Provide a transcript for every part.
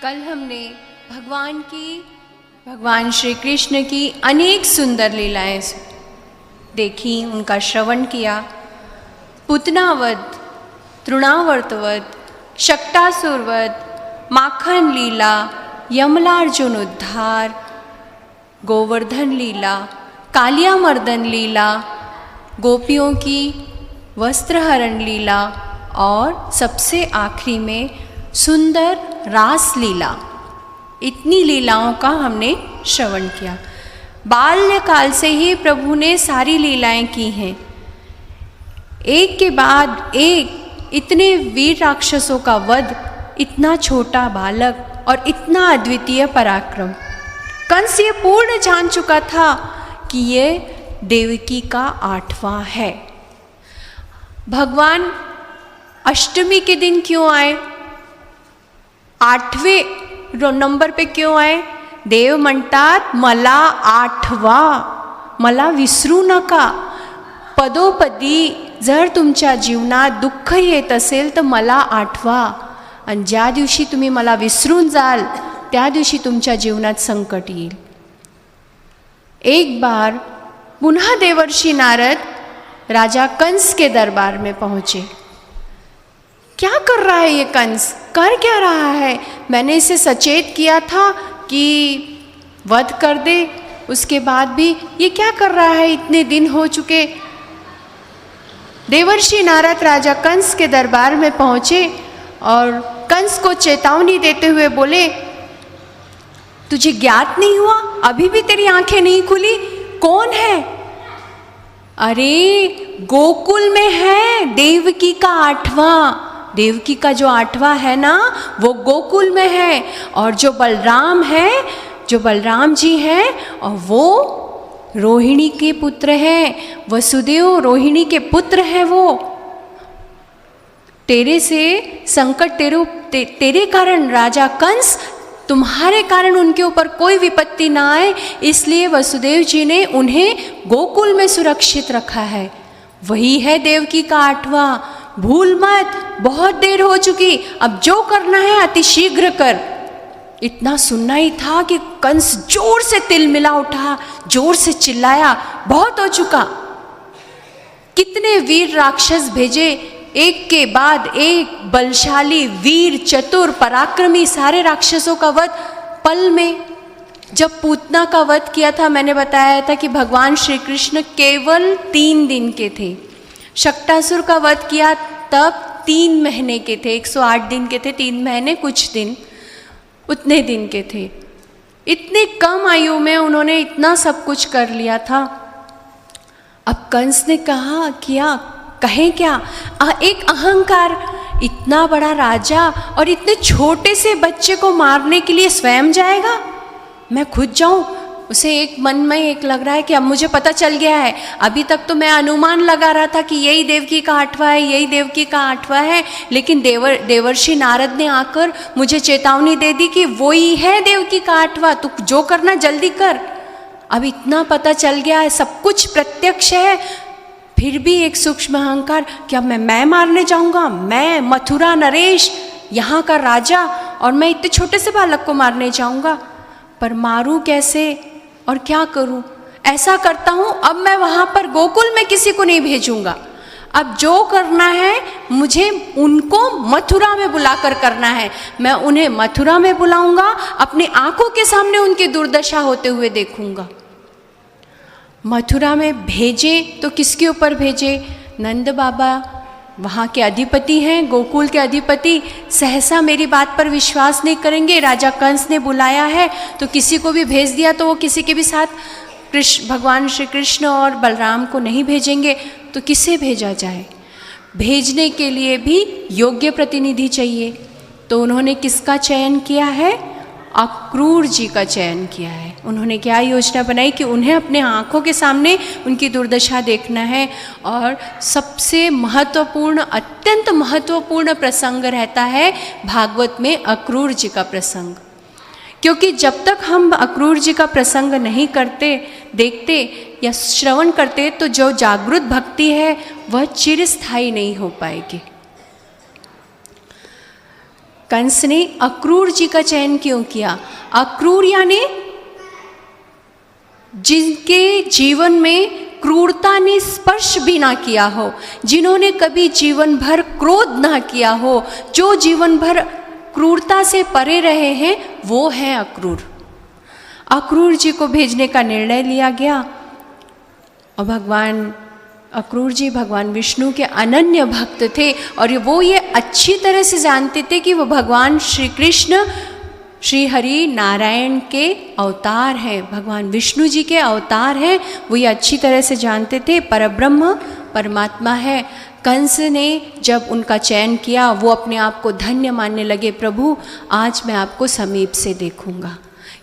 कल हमने भगवान श्री कृष्ण की अनेक सुंदर लीलाएं देखी, उनका श्रवण किया। पूतनावध, तृणावर्तवध, शक्टासुरवध, माखन लीला, यमलार्जुन उद्धार, गोवर्धन लीला, कालियामर्दन लीला, गोपियों की वस्त्रहरण लीला और सबसे आखिरी में सुंदर रास लीला। इतनी लीलाओं का हमने श्रवण किया। बाल्यकाल से ही प्रभु ने सारी लीलाएं की हैं, एक के बाद एक इतने वीर राक्षसों का वध, इतना छोटा बालक और इतना अद्वितीय पराक्रम। कंस ये पूर्ण जान चुका था कि ये देवकी का 8वां है। भगवान अष्टमी के दिन क्यों आए, 8वें नंबर पे क्यों आए? देव म्हणतात मला 8वा, मला विसरू नका। पदोपदी जर तुमच्या जीवनात दुःख येत असेल तर मला 8वा, आणि ज्या दिवशी तुम्ही मला विसरून जाल त्या दिवशी तुमच्या जीवनात संकट येईल। एक बार पुनः देवर्षि नारद राजा कंस के दरबार में पहुँचे। क्या कर रहा है ये कंस, कर क्या रहा है? मैंने इसे सचेत किया था कि वध कर दे, उसके बाद भी ये क्या कर रहा है, इतने दिन हो चुके। देवर्षि नारद राजा कंस के दरबार में पहुँचे और कंस को चेतावनी देते हुए बोले, तुझे ज्ञात नहीं हुआ, अभी भी तेरी आंखें नहीं खुली, कौन है? अरे गोकुल में है देवकी का 8वां। देवकी का जो 8वां है ना, वो गोकुल में है। और जो बलराम है, जो बलराम जी हैं, और वो रोहिणी के पुत्र हैं, वसुदेव रोहिणी के पुत्र हैं। वो तेरे से संकट, तेरे कारण राजा कंस, तुम्हारे कारण उनके ऊपर कोई विपत्ति ना आए, इसलिए वसुदेव जी ने उन्हें गोकुल में सुरक्षित रखा है। वही है देवकी का 8वां। भूल मत, बहुत देर हो चुकी, अब जो करना है अति शीघ्र कर। इतना सुनना ही था कि कंस जोर से तिलमिला उठा, जोर से चिल्लाया, बहुत हो चुका। कितने वीर राक्षस भेजे, एक के बाद एक बलशाली, वीर, चतुर, पराक्रमी सारे राक्षसों का वध पल में। जब पूतना का वध किया था, मैंने बताया था कि भगवान श्री कृष्ण केवल 3 दिन के थे। शक्टासुर का वध किया तब 3 महीने के थे, 108 दिन के थे, 3 महीने कुछ दिन, उतने दिन के थे। इतने कम आयु में उन्होंने इतना सब कुछ कर लिया था। अब कंस ने कहा किया, कहें क्या, एक अहंकार, इतना बड़ा राजा और इतने छोटे से बच्चे को मारने के लिए स्वयं जाएगा, मैं खुद जाऊं? उसे एक मन में एक लग रहा है कि अब मुझे पता चल गया है। अभी तक तो मैं अनुमान लगा रहा था कि यही देवकी का 8वां है, यही देवकी का 8वां है, लेकिन देवर्षि नारद ने आकर मुझे चेतावनी दे दी कि वो ही है देवकी का 8वां, तू जो करना जल्दी कर। अब इतना पता चल गया है, सब कुछ प्रत्यक्ष है, फिर भी एक सूक्ष्म अहंकार, क्या मैं मारने जाऊंगा? मैं मथुरा नरेश, यहाँ का राजा, और मैं इतने छोटे से बालक को मारने जाऊंगा? पर मारूं कैसे और क्या करूं? ऐसा करता हूं, अब मैं वहां पर गोकुल में किसी को नहीं भेजूंगा। अब जो करना है मुझे उनको मथुरा में बुलाकर करना है। मैं उन्हें मथुरा में बुलाऊंगा, अपनी आंखों के सामने उनकी दुर्दशा होते हुए देखूंगा। मथुरा में भेजे तो किसके ऊपर भेजे? नंद बाबा वहाँ के अधिपति हैं, गोकुल के अधिपति, सहसा मेरी बात पर विश्वास नहीं करेंगे। राजा कंस ने बुलाया है तो किसी को भी भेज दिया तो वो किसी के भी साथ भगवान श्री कृष्ण और बलराम को नहीं भेजेंगे, तो किसे भेजा जाए? भेजने के लिए भी योग्य प्रतिनिधि चाहिए। तो उन्होंने किसका चयन किया है? अक्रूर जी का चयन किया है। उन्होंने क्या योजना बनाई कि उन्हें अपने आँखों के सामने उनकी दुर्दशा देखना है। और सबसे महत्वपूर्ण, अत्यंत महत्वपूर्ण प्रसंग रहता है भागवत में अक्रूर जी का प्रसंग, क्योंकि जब तक हम अक्रूर जी का प्रसंग नहीं करते, देखते या श्रवण करते, तो जो जागृत भक्ति है वह चिरस्थायी नहीं हो पाएगी। कंस ने अक्रूर जी का चयन क्यों किया? अक्रूर यानी जिनके जीवन में क्रूरता ने स्पर्श भी ना किया हो, जिन्होंने कभी जीवन भर क्रोध ना किया हो, जो जीवन भर क्रूरता से परे रहे हैं, वो है अक्रूर। अक्रूर जी को भेजने का निर्णय लिया गया और भगवान अक्रूर जी भगवान विष्णु के अनन्य भक्त थे और वो ये अच्छी तरह से जानते थे कि वो भगवान श्री कृष्ण श्री हरि नारायण के अवतार हैं, भगवान विष्णु जी के अवतार हैं। वो ये अच्छी तरह से जानते थे, परब्रह्म परमात्मा है। कंस ने जब उनका चयन किया, वो अपने आप को धन्य मानने लगे, प्रभु आज मैं आपको समीप से देखूंगा।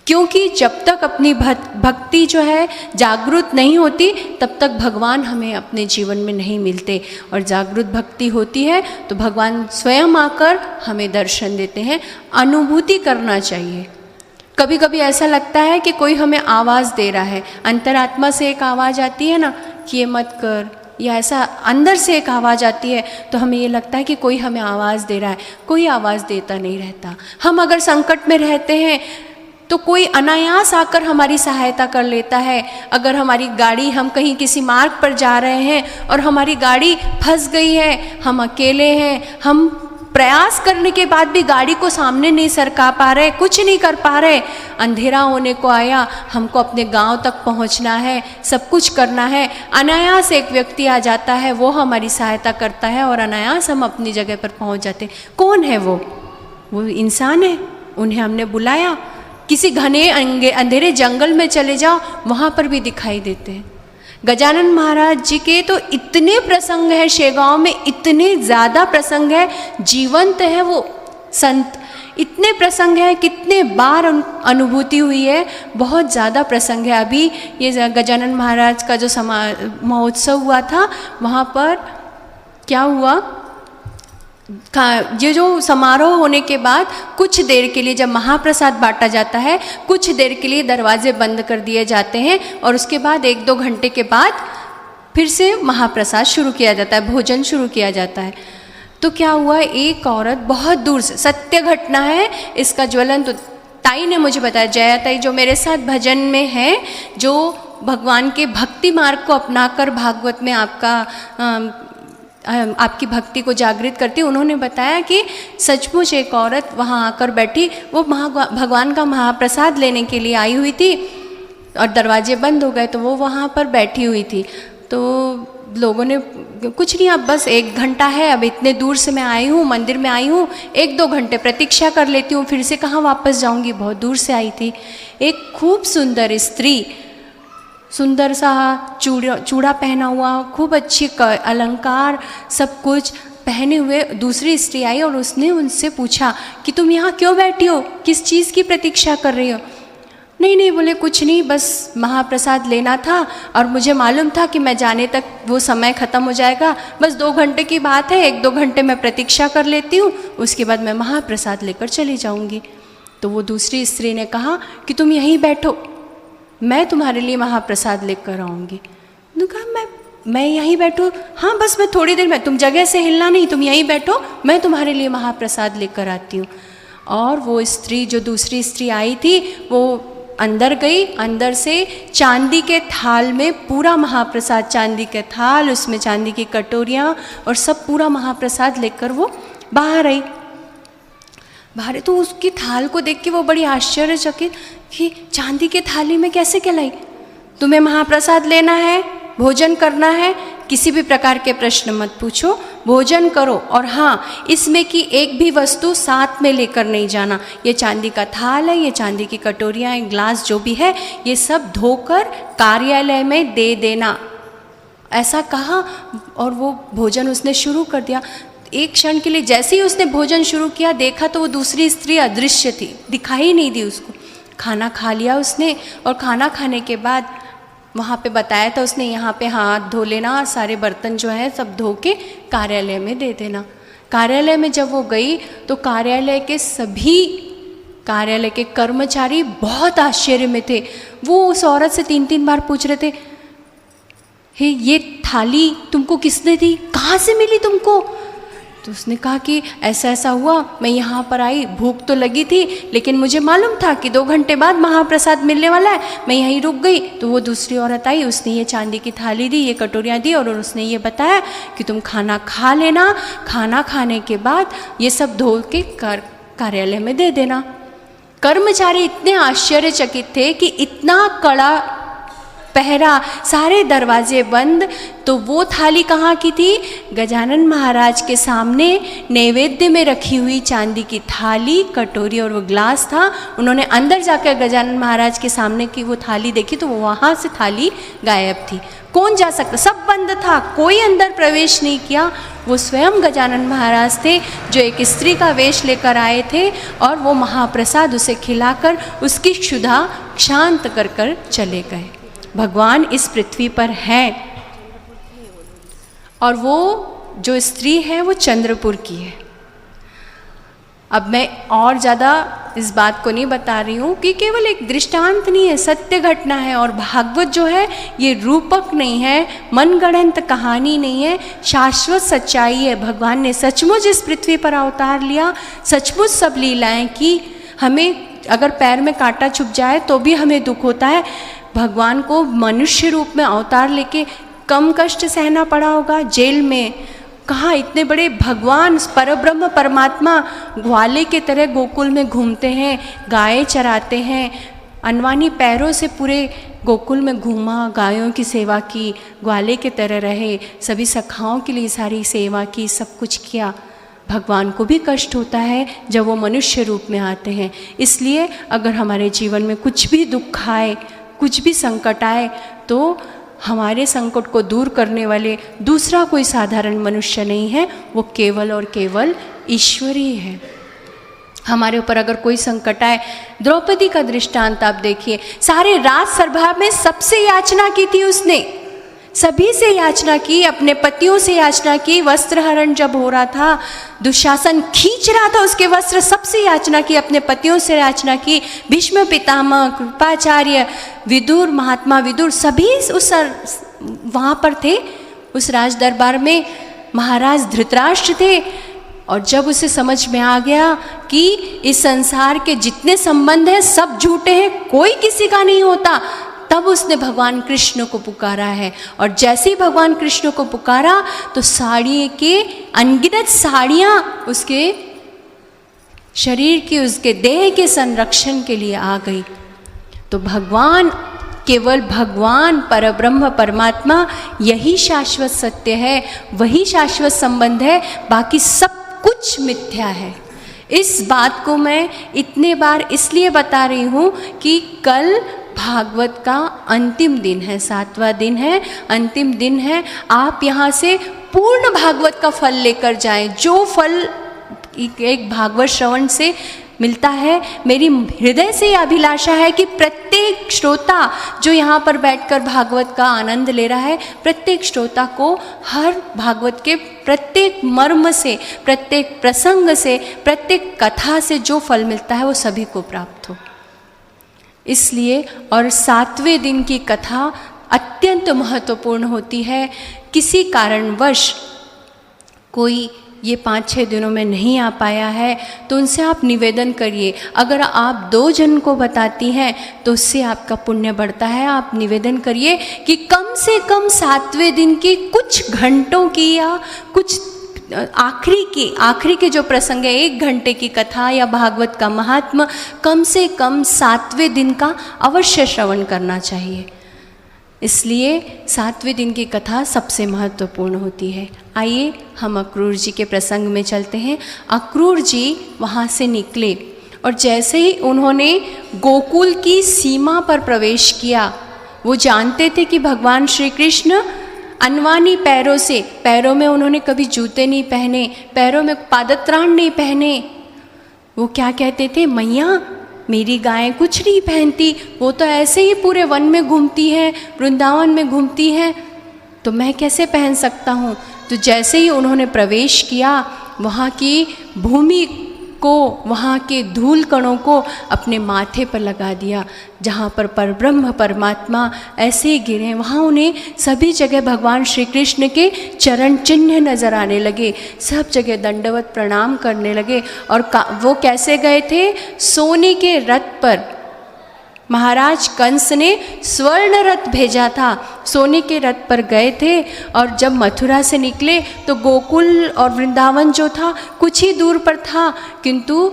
क्योंकि जब तक अपनी भक्ति जो है जागृत नहीं होती, तब तक भगवान हमें अपने जीवन में नहीं मिलते। और जागृत भक्ति होती है तो भगवान स्वयं आकर हमें दर्शन देते हैं। अनुभूति करना चाहिए। कभी कभी ऐसा लगता है कि कोई हमें आवाज़ दे रहा है, अंतरात्मा से एक आवाज़ आती है ना कि ये मत कर, या ऐसा अंदर से एक आवाज़ आती है तो हमें ये लगता है कि कोई हमें आवाज़ दे रहा है। कोई आवाज़ देता नहीं रहता। हम अगर संकट में रहते हैं तो कोई अनायास आकर हमारी सहायता कर लेता है। अगर हमारी गाड़ी, हम कहीं किसी मार्ग पर जा रहे हैं और हमारी गाड़ी फंस गई है, हम अकेले हैं, हम प्रयास करने के बाद भी गाड़ी को सामने नहीं सरका पा रहे, कुछ नहीं कर पा रहे, अंधेरा होने को आया, हमको अपने गांव तक पहुंचना है, सब कुछ करना है, अनायास एक व्यक्ति आ जाता है, वो हमारी सहायता करता है और अनायास हम अपनी जगह पर पहुंच जाते हैं। कौन है वो इंसान है। उन्हें हमने बुलाया, किसी घने अंधेरे जंगल में चले जाओ, वहाँ पर भी दिखाई देते हैं। गजानन महाराज जी के तो इतने प्रसंग हैं शेगांव में, इतने ज़्यादा प्रसंग है, जीवंत है वो संत, इतने प्रसंग हैं, कितने बार अनुभूति हुई है, बहुत ज़्यादा प्रसंग है। अभी ये गजानन महाराज का जो महोत्सव हुआ था, वहाँ पर क्या हुआ, ये जो समारोह होने के बाद कुछ देर के लिए जब महाप्रसाद बांटा जाता है, कुछ देर के लिए दरवाजे बंद कर दिए जाते हैं और उसके बाद 1-2 घंटे के बाद फिर से महाप्रसाद शुरू किया जाता है, भोजन शुरू किया जाता है। तो क्या हुआ, एक औरत बहुत दूर से, सत्य घटना है इसका ज्वलन, तो ताई ने मुझे बताया, जया ताई जो मेरे साथ भजन में है, जो भगवान के भक्ति मार्ग को अपनाकर भागवत में आपकी भक्ति को जागृत करती, उन्होंने बताया कि सचमुच एक औरत वहाँ आकर बैठी, वो भगवान का महाप्रसाद लेने के लिए आई हुई थी और दरवाजे बंद हो गए तो वो वहाँ पर बैठी हुई थी। तो लोगों ने कुछ नहीं, अब बस 1 घंटा है, अब इतने दूर से मैं आई हूँ, मंदिर में आई हूँ, 1-2 घंटे प्रतीक्षा कर लेती हूँ, फिर से कहाँ वापस जाऊँगी, बहुत दूर से आई थी। एक खूब सुंदर स्त्री, सुंदर सा चूड़ा पहना हुआ, खूब अच्छी अलंकार सब कुछ पहने हुए दूसरी स्त्री आई और उसने उनसे पूछा कि तुम यहाँ क्यों बैठी हो, किस चीज़ की प्रतीक्षा कर रही हो। नहीं, बोले कुछ नहीं, बस महाप्रसाद लेना था और मुझे मालूम था कि मैं जाने तक वो समय ख़त्म हो जाएगा, बस 2 घंटे की बात है, 1-2 घंटे मैं प्रतीक्षा कर लेती हूँ, उसके बाद मैं महाप्रसाद लेकर चली जाऊँगी। तो वो दूसरी स्त्री ने कहा कि तुम यहीं बैठो, मैं तुम्हारे लिए महाप्रसाद लेकर आऊँगी। उन्होंने कहा मैं यहीं बैठूँ, हाँ बस मैं थोड़ी देर में, तुम जगह से हिलना नहीं, तुम यहीं बैठो, मैं तुम्हारे लिए महाप्रसाद लेकर आती हूँ। और वो स्त्री, जो दूसरी स्त्री आई थी, वो अंदर गई, अंदर से चांदी के थाल में पूरा महाप्रसाद, चांदी के थाल, उसमें चांदी की कटोरियाँ और सब पूरा महाप्रसाद लेकर वो बाहर आई। बाहर तो उसकी थाल को देख के वो बड़ी आश्चर्यचकित कि चांदी के थाली में कैसे क्या लाई, तुम्हें महाप्रसाद लेना है, भोजन करना है, किसी भी प्रकार के प्रश्न मत पूछो, भोजन करो, और हाँ इसमें की एक भी वस्तु साथ में लेकर नहीं जाना, ये चांदी का थाल है, ये चांदी की कटोरियाँ, ग्लास जो भी है, ये सब धोकर कार्यालय में दे देना, ऐसा कहा। और वो भोजन उसने शुरू कर दिया। एक क्षण के लिए जैसे ही उसने भोजन शुरू किया, देखा तो वो दूसरी स्त्री अदृश्य थी, दिखाई नहीं दी उसको। खाना खा लिया उसने और खाना खाने के बाद वहाँ पे बताया था उसने, यहाँ पे हाथ धो लेना, सारे बर्तन जो हैं सब धो के कार्यालय में दे देना। कार्यालय में जब वो गई तो कार्यालय के कर्मचारी बहुत आश्चर्य में थे। वो उस औरत से 3-3 बार पूछ रहे थे, हे ये थाली तुमको किसने दी, कहाँ से मिली तुमको, तो उसने कहा कि ऐसा ऐसा हुआ, मैं यहाँ पर आई, भूख तो लगी थी लेकिन मुझे मालूम था कि 2 घंटे बाद महाप्रसाद मिलने वाला है, मैं यहीं रुक गई। तो वो दूसरी औरत आई, उसने ये चांदी की थाली दी, ये कटोरियाँ दी और उसने ये बताया कि तुम खाना खा लेना, खाना खाने के बाद ये सब धो के कार्यालय में दे देना। कर्मचारी इतने आश्चर्यचकित थे कि इतना कड़ा पहरा, सारे दरवाजे बंद, तो वो थाली कहाँ की थी? गजानन महाराज के सामने नैवेद्य में रखी हुई चांदी की थाली, कटोरी और वो ग्लास था। उन्होंने अंदर जाकर गजानन महाराज के सामने की वो थाली देखी तो वो वहाँ से थाली गायब थी। कौन जा सकता? सब बंद था, कोई अंदर प्रवेश नहीं किया। वो स्वयं गजानन महाराज थे जो एक स्त्री का वेश लेकर आए थे और वो महाप्रसाद उसे खिलाकर उसकी क्षुधा शांत कर कर चले गए। भगवान इस पृथ्वी पर हैं और वो जो स्त्री है वो चंद्रपुर की है। अब मैं और ज़्यादा इस बात को नहीं बता रही हूँ कि केवल एक दृष्टांत नहीं है, सत्य घटना है। और भागवत जो है ये रूपक नहीं है, मनगढ़ंत कहानी नहीं है, शाश्वत सच्चाई है। भगवान ने सचमुच इस पृथ्वी पर अवतार लिया, सचमुच सब लीलाएं की। हमें अगर पैर में कांटा चुभ जाए तो भी हमें दुख होता है, भगवान को मनुष्य रूप में अवतार लेके कम कष्ट सहना पड़ा होगा। जेल में कहाँ इतने बड़े भगवान परब्रह्म परमात्मा ग्वाले के तरह गोकुल में घूमते हैं, गायें चराते हैं, अनवानी पैरों से पूरे गोकुल में घूमा, गायों की सेवा की, ग्वाले के तरह रहे, सभी सखाओं के लिए सारी सेवा की, सब कुछ किया। भगवान को भी कष्ट होता है जब वो मनुष्य रूप में आते हैं। इसलिए अगर हमारे जीवन में कुछ भी दुख आए, कुछ भी संकट आए, तो हमारे संकट को दूर करने वाले दूसरा कोई साधारण मनुष्य नहीं है, वो केवल और केवल ईश्वर ही है। हमारे ऊपर अगर कोई संकट आए, द्रौपदी का दृष्टांत आप देखिए, सारे राजसभा में सबसे याचना की थी उसने, सभी से याचना की, अपने पतियों से याचना की। वस्त्रहरण जब हो रहा था, दुशासन खींच रहा था उसके वस्त्र, सबसे याचना की, अपने पतियों से याचना की। भीष्म पितामह, कृपाचार्य, विदुर, महात्मा विदुर, सभी उस वहाँ पर थे, उस राज दरबार में। महाराज धृतराष्ट्र थे और जब उसे समझ में आ गया कि इस संसार के जितने संबंध हैं सब झूठे हैं, कोई किसी का नहीं होता, तब उसने भगवान कृष्ण को पुकारा है। और जैसे ही भगवान कृष्ण को पुकारा तो साड़ी के अनगिनत साड़ियाँ उसके शरीर की, उसके देह के संरक्षण के लिए आ गई। तो भगवान, केवल भगवान परब्रह्म परमात्मा, यही शाश्वत सत्य है, वही शाश्वत संबंध है, बाकी सब कुछ मिथ्या है। इस बात को मैं इतने बार इसलिए बता रही हूँ कि कल भागवत का अंतिम दिन है, 7वां दिन है, अंतिम दिन है। आप यहाँ से पूर्ण भागवत का फल लेकर जाएं, जो फल एक भागवत श्रवण से मिलता है। मेरी हृदय से अभिलाषा है कि प्रत्येक श्रोता जो यहाँ पर बैठकर भागवत का आनंद ले रहा है, प्रत्येक श्रोता को हर भागवत के प्रत्येक मर्म से, प्रत्येक प्रसंग से, प्रत्येक कथा से जो फल मिलता है वो सभी को प्राप्त हो। इसलिए और 7वें दिन की कथा अत्यंत महत्वपूर्ण होती है। किसी कारणवश कोई ये 5-6 दिनों में नहीं आ पाया है तो उनसे आप निवेदन करिए। अगर आप 2 जन को बताती हैं तो उससे आपका पुण्य बढ़ता है। आप निवेदन करिए कि कम से कम 7वें दिन की कुछ घंटों की या कुछ आखिरी के जो प्रसंग है, 1 घंटे की कथा या भागवत का महात्मा, कम से कम 7वें दिन का अवश्य श्रवण करना चाहिए। इसलिए 7वें दिन की कथा सबसे महत्वपूर्ण होती है। आइए हम अक्रूर जी के प्रसंग में चलते हैं। अक्रूर जी वहाँ से निकले और जैसे ही उन्होंने गोकुल की सीमा पर प्रवेश किया, वो जानते थे कि भगवान श्री कृष्ण अनवानी पैरों से, पैरों में उन्होंने कभी जूते नहीं पहने, पैरों में पादत्राण नहीं पहने, वो क्या कहते थे, मैया मेरी गायें कुछ नहीं पहनती, वो तो ऐसे ही पूरे वन में घूमती हैं, वृंदावन में घूमती हैं, तो मैं कैसे पहन सकता हूँ। तो जैसे ही उन्होंने प्रवेश किया, वहाँ की भूमि को, वहाँ के धूल कणों को अपने माथे पर लगा दिया। जहाँ पर परब्रह्म परमात्मा ऐसे ही गिरे, वहाँ उन्हें सभी जगह भगवान श्री कृष्ण के चरण चिन्ह नज़र आने लगे। सब जगह दंडवत प्रणाम करने लगे। और वो कैसे गए थे? सोने के रथ पर। महाराज कंस ने स्वर्ण रथ भेजा था, सोने के रथ पर गए थे। और जब मथुरा से निकले तो गोकुल और वृंदावन जो था कुछ ही दूर पर था, किंतु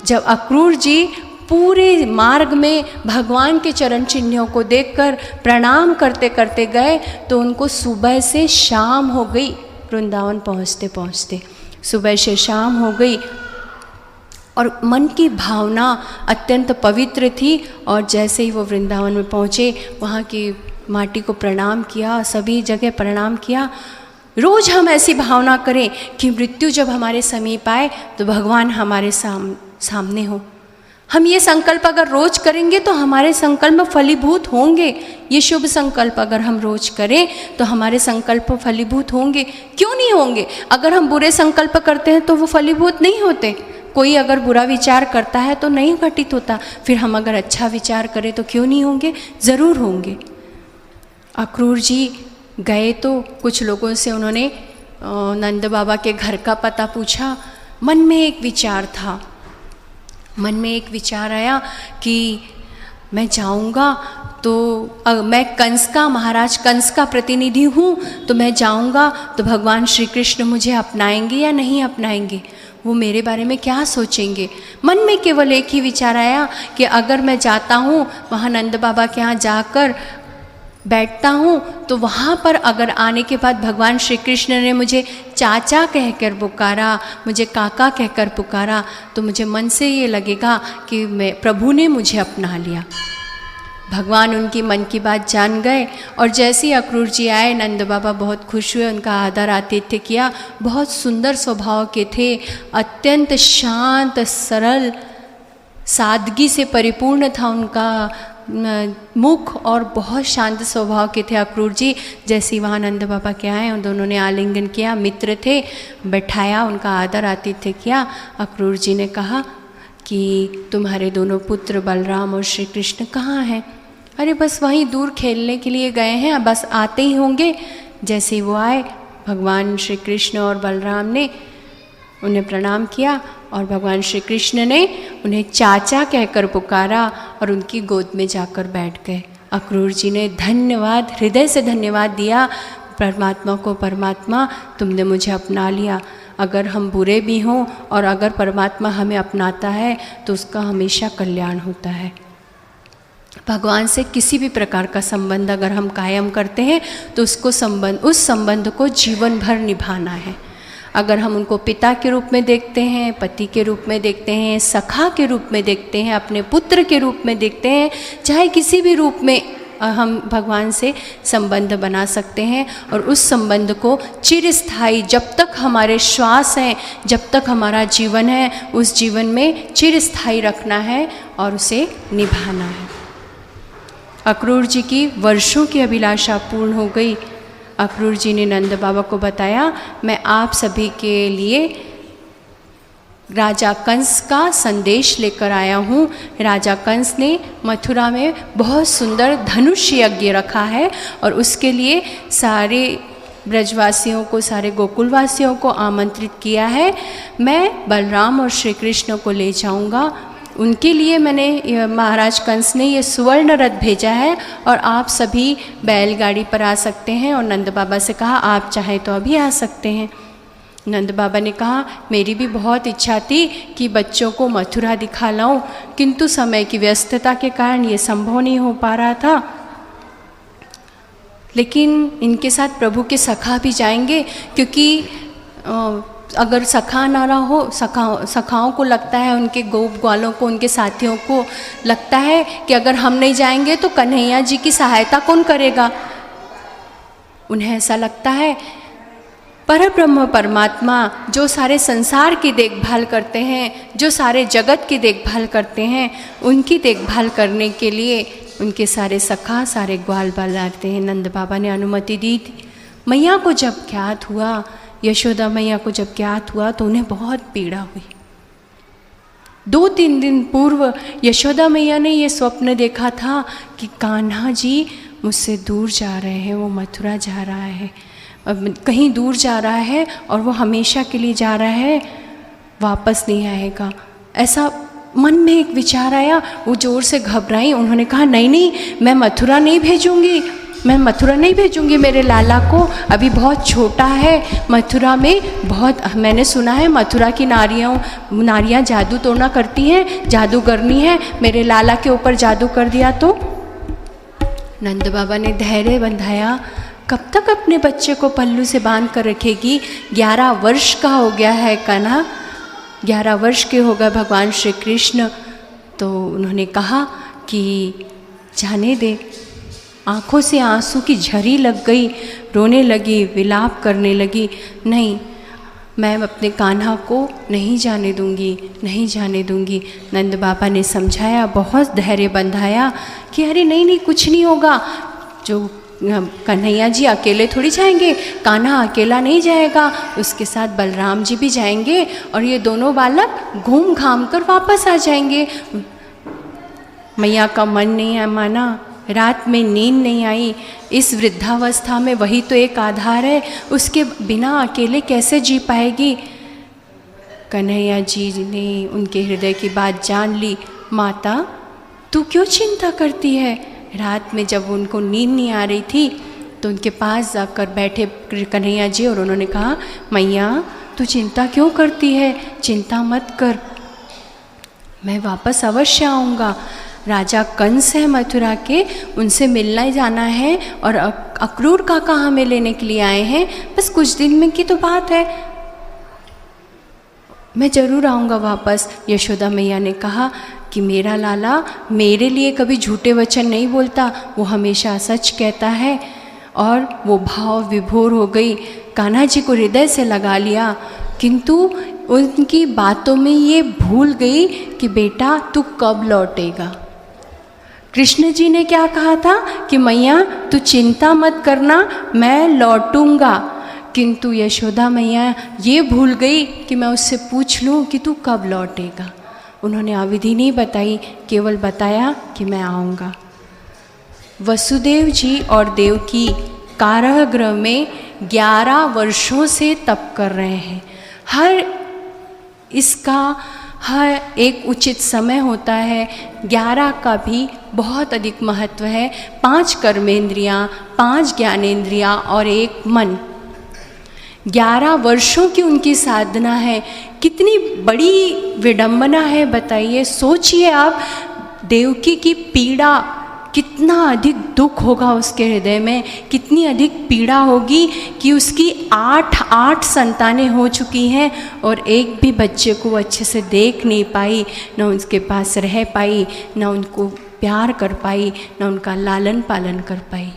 जब अक्रूर जी पूरे मार्ग में भगवान के चरण चिन्हों को देखकर प्रणाम करते करते गए तो उनको सुबह से शाम हो गई। वृंदावन पहुँचते पहुँचते सुबह से शाम हो गई और मन की भावना अत्यंत पवित्र थी। और जैसे ही वो वृंदावन में पहुँचे, वहाँ की माटी को प्रणाम किया, सभी जगह प्रणाम किया। रोज़ हम ऐसी भावना करें कि मृत्यु जब हमारे समीप आए तो भगवान हमारे सामने हो। हम ये संकल्प अगर रोज़ करेंगे तो हमारे संकल्प फलीभूत होंगे। ये शुभ संकल्प अगर हम रोज़ करें तो हमारे संकल्प फलीभूत होंगे। क्यों नहीं होंगे? अगर हम बुरे संकल्प करते हैं तो वो फलीभूत नहीं होते। कोई अगर बुरा विचार करता है तो नहीं घटित होता, फिर हम अगर अच्छा विचार करें तो क्यों नहीं होंगे? ज़रूर होंगे। अक्रूर जी गए तो कुछ लोगों से उन्होंने नंद बाबा के घर का पता पूछा। मन में एक विचार था, मन में एक विचार आया कि मैं जाऊंगा तो मैं कंस का, महाराज कंस का प्रतिनिधि हूँ, तो मैं जाऊंगा तो भगवान श्री कृष्ण मुझे अपनाएंगे या नहीं अपनाएंगे, वो मेरे बारे में क्या सोचेंगे। मन में केवल एक ही विचार आया कि अगर मैं जाता हूँ वहाँ नंद बाबा के यहाँ जाकर बैठता हूँ तो वहाँ पर अगर आने के बाद भगवान श्री कृष्ण ने मुझे चाचा कहकर पुकारा, मुझे काका कहकर पुकारा, तो मुझे मन से ये लगेगा कि मैं प्रभु ने मुझे अपना लिया। भगवान उनकी मन की बात जान गए और जैसे ही अक्रूर जी आए, नंद बाबा बहुत खुश हुए, उनका आदर आतिथ्य किया। बहुत सुंदर स्वभाव के थे, अत्यंत शांत सरल सादगी से परिपूर्ण था उनका मुख और बहुत शांत स्वभाव के थे अक्रूर जी। जैसे वहाँ नंद बाबा के आए और दोनों ने आलिंगन किया, मित्र थे, बैठाया, उनका आदर आतिथ्य किया। अक्रूर जी ने कहा कि तुम्हारे दोनों पुत्र बलराम और श्री कृष्ण कहाँ हैं? अरे बस वहीं दूर खेलने के लिए गए हैं, बस आते ही होंगे। जैसे ही वो आए, भगवान श्री कृष्ण और बलराम ने उन्हें प्रणाम किया और भगवान श्री कृष्ण ने उन्हें चाचा कहकर पुकारा और उनकी गोद में जाकर बैठ गए। अक्रूर जी ने धन्यवाद, हृदय से धन्यवाद दिया परमात्मा को, परमात्मा तुमने मुझे अपना लिया। अगर हम बुरे भी हों और अगर परमात्मा हमें अपनाता है तो उसका हमेशा कल्याण होता है। भगवान से किसी भी प्रकार का संबंध अगर हम कायम करते हैं तो उस संबंध को जीवन भर निभाना है। अगर हम उनको पिता के रूप में देखते हैं, पति के रूप में देखते हैं, सखा के रूप में देखते हैं, अपने पुत्र के रूप में देखते हैं, चाहे किसी भी रूप में हम भगवान से संबंध बना सकते हैं और उस संबंध को चिरस्थायी, जब तक हमारे श्वास हैं, जब तक हमारा जीवन है, उस जीवन में चिरस्थायी रखना है और उसे निभाना है। अक्रूर जी की वर्षों की अभिलाषा पूर्ण हो गई। अक्रूर जी ने नंद बाबा को बताया, मैं आप सभी के लिए राजा कंस का संदेश लेकर आया हूँ। राजा कंस ने मथुरा में बहुत सुंदर धनुष यज्ञ रखा है और उसके लिए सारे ब्रजवासियों को, सारे गोकुलवासियों को आमंत्रित किया है। मैं बलराम और श्री कृष्ण को ले जाऊँगा, उनके लिए मैंने, महाराज कंस ने ये सुवर्ण रथ भेजा है और आप सभी बैलगाड़ी पर आ सकते हैं। और नंद बाबा से कहा आप चाहें तो अभी आ सकते हैं। नंद बाबा ने कहा मेरी भी बहुत इच्छा थी कि बच्चों को मथुरा दिखा लाऊं, किंतु समय की व्यस्तता के कारण ये संभव नहीं हो पा रहा था। लेकिन इनके साथ प्रभु के सखा भी जाएंगे, क्योंकि अगर सखा ना रहा हो, सखाओं को लगता है, उनके गोप ग्वालों को, उनके साथियों को लगता है कि अगर हम नहीं जाएंगे तो कन्हैया जी की सहायता कौन करेगा। उन्हें ऐसा लगता है परब्रह्म परमात्मा जो सारे संसार की देखभाल करते हैं, जो सारे जगत की देखभाल करते हैं, उनकी देखभाल करने के लिए उनके सारे सखा, सारे ग्वाल बाल आते हैं। नंद बाबा ने अनुमति दी थी। मैया को जब ज्ञात हुआ, यशोदा मैया को जब ज्ञात हुआ तो उन्हें बहुत पीड़ा हुई। 2-3 दिन पूर्व यशोदा मैया ने ये स्वप्न देखा था कि कान्हा जी मुझसे दूर जा रहे हैं, वो मथुरा जा रहा है, कहीं दूर जा रहा है और वो हमेशा के लिए जा रहा है, वापस नहीं आएगा। ऐसा मन में एक विचार आया, वो ज़ोर से घबराई। उन्होंने कहा नहीं नहीं, मैं मथुरा नहीं भेजूँगी, मैं मथुरा नहीं भेजूँगी मेरे लाला को, अभी बहुत छोटा है। मथुरा में बहुत, मैंने सुना है मथुरा की नारियाँ जादू टोना करती हैं, जादूगरनी है, मेरे लाला के ऊपर जादू कर दिया तो। नंद बाबा ने धैर्य बंधाया, कब तक अपने बच्चे को पल्लू से बांध कर रखेगी? 11 वर्ष का हो गया है कान्हा, 11 वर्ष के हो गए भगवान श्री कृष्ण। तो उन्होंने कहा कि जाने दे। आँखों से आंसू की झरी लग गई, रोने लगी, विलाप करने लगी। नहीं, मैं अपने कान्हा को नहीं जाने दूंगी, नहीं जाने दूंगी। नंद बाबा ने समझाया, बहुत धैर्य बंधाया कि अरे नहीं नहीं, कुछ नहीं होगा। जो कन्हैया जी अकेले थोड़ी जाएंगे, कान्हा अकेला नहीं जाएगा, उसके साथ बलराम जी भी जाएंगे और ये दोनों बालक घूम घाम कर वापस आ जाएंगे। मैया का मन नहीं माना, रात में नींद नहीं आई। इस वृद्धावस्था में वही तो एक आधार है, उसके बिना अकेले कैसे जी पाएगी। कन्हैया जी ने उनके हृदय की बात जान ली। माता, तू क्यों चिंता करती है? रात में जब उनको नींद नहीं आ रही थी तो उनके पास जाकर बैठे कन्हैया जी और उन्होंने कहा, मैया तू चिंता क्यों करती है? चिंता मत कर, मैं वापस अवश्य आऊँगा। राजा कंस है मथुरा के, उनसे मिलना ही जाना है और अक्रूर काका हमें लेने के लिए आए हैं, बस कुछ दिन में की तो बात है, मैं ज़रूर आऊँगा वापस। यशोदा मैया ने कहा कि मेरा लाला मेरे लिए कभी झूठे वचन नहीं बोलता, वो हमेशा सच कहता है। और वो भाव विभोर हो गई, कान्हा जी को हृदय से लगा लिया, किंतु उनकी बातों में ये भूल गई कि बेटा तू कब लौटेगा। कृष्ण जी ने क्या कहा था कि मैया तू चिंता मत करना, मैं लौटूंगा, किंतु यशोदा मैया ये भूल गई कि मैं उससे पूछ लूँ कि तू कब लौटेगा। उन्होंने अवधि नहीं बताई, केवल बताया कि मैं आऊँगा। वसुदेव जी और देवकी कारागृह में 11 वर्षों से तप कर रहे हैं। हर एक उचित समय होता है। 11 का भी बहुत अधिक महत्व है। 5 कर्मेंद्रियाँ, 5 ज्ञानेंद्रियाँ और 1 मन। 11 वर्षों की उनकी साधना है। कितनी बड़ी विडंबना है बताइए। सोचिए आप, देवकी की पीड़ा, कितना अधिक दुख होगा उसके हृदय में, कितनी अधिक पीड़ा होगी कि उसकी 8 संतानें हो चुकी हैं और एक भी बच्चे को अच्छे से देख नहीं पाई, न उसके पास रह पाई, न उनको प्यार कर पाई, न उनका लालन पालन कर पाई।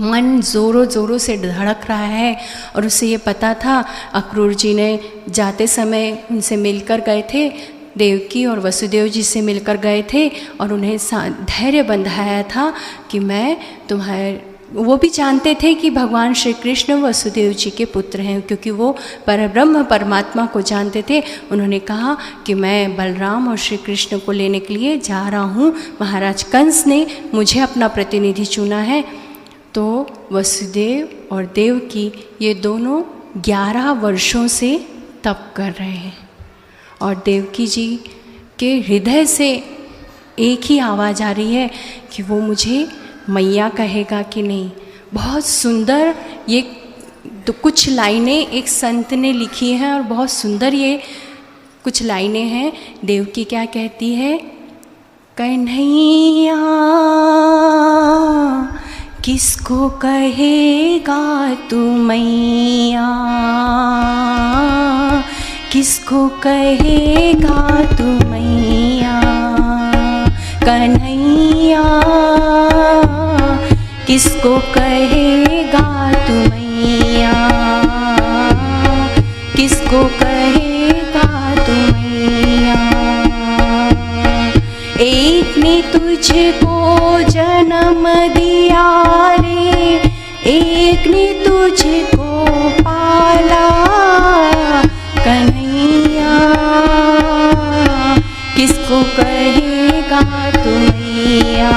मन ज़ोरों ज़ोरों से धड़क रहा है और उसे ये पता था, अक्रूर जी ने जाते समय उनसे मिलकर गए थे, देवकी और वसुदेव जी से मिलकर गए थे और उन्हें धैर्य बंधाया था कि मैं तुम्हारे, वो भी जानते थे कि भगवान श्री कृष्ण वसुदेव जी के पुत्र हैं, क्योंकि वो परब्रह्म परमात्मा को जानते थे। उन्होंने कहा कि मैं बलराम और श्री कृष्ण को लेने के लिए जा रहा हूँ, महाराज कंस ने मुझे अपना प्रतिनिधि चुना है। तो वसुदेव और देवकी ये दोनों 11 वर्षों से तप कर रहे हैं और देवकी जी के हृदय से एक ही आवाज़ आ रही है कि वो मुझे मैया कहेगा कि नहीं। बहुत सुंदर ये तो कुछ लाइनें एक संत ने लिखी हैं और बहुत सुंदर ये कुछ लाइनें हैं। देवकी क्या कहती है, कन्हैया किसको कहेगा तू मैया, किसको कहेगा तू मैया, कन्हैया किसको कहेगा तू मैया, किसको कहेगा तू मैया। एक ने तुझको जन्म दिया रे, एक ने तुझको पाला, कन्हैया तू मैया,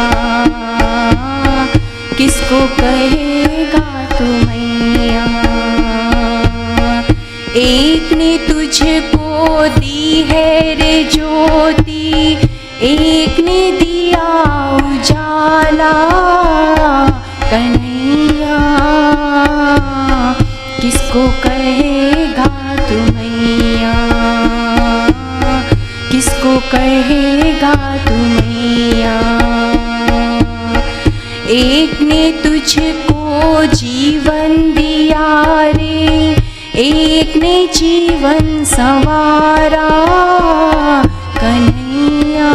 किसको कहेगा तू मैया। एक ने तुझको दी है रे ज्योति, एक ने दिया उजाला कन्हैया, किसको कहेगा तू मैया, किसको कहेगा तू मैया। एक ने तुझको जीवन दिया रे, एक ने जीवन संवारा कन्हैया,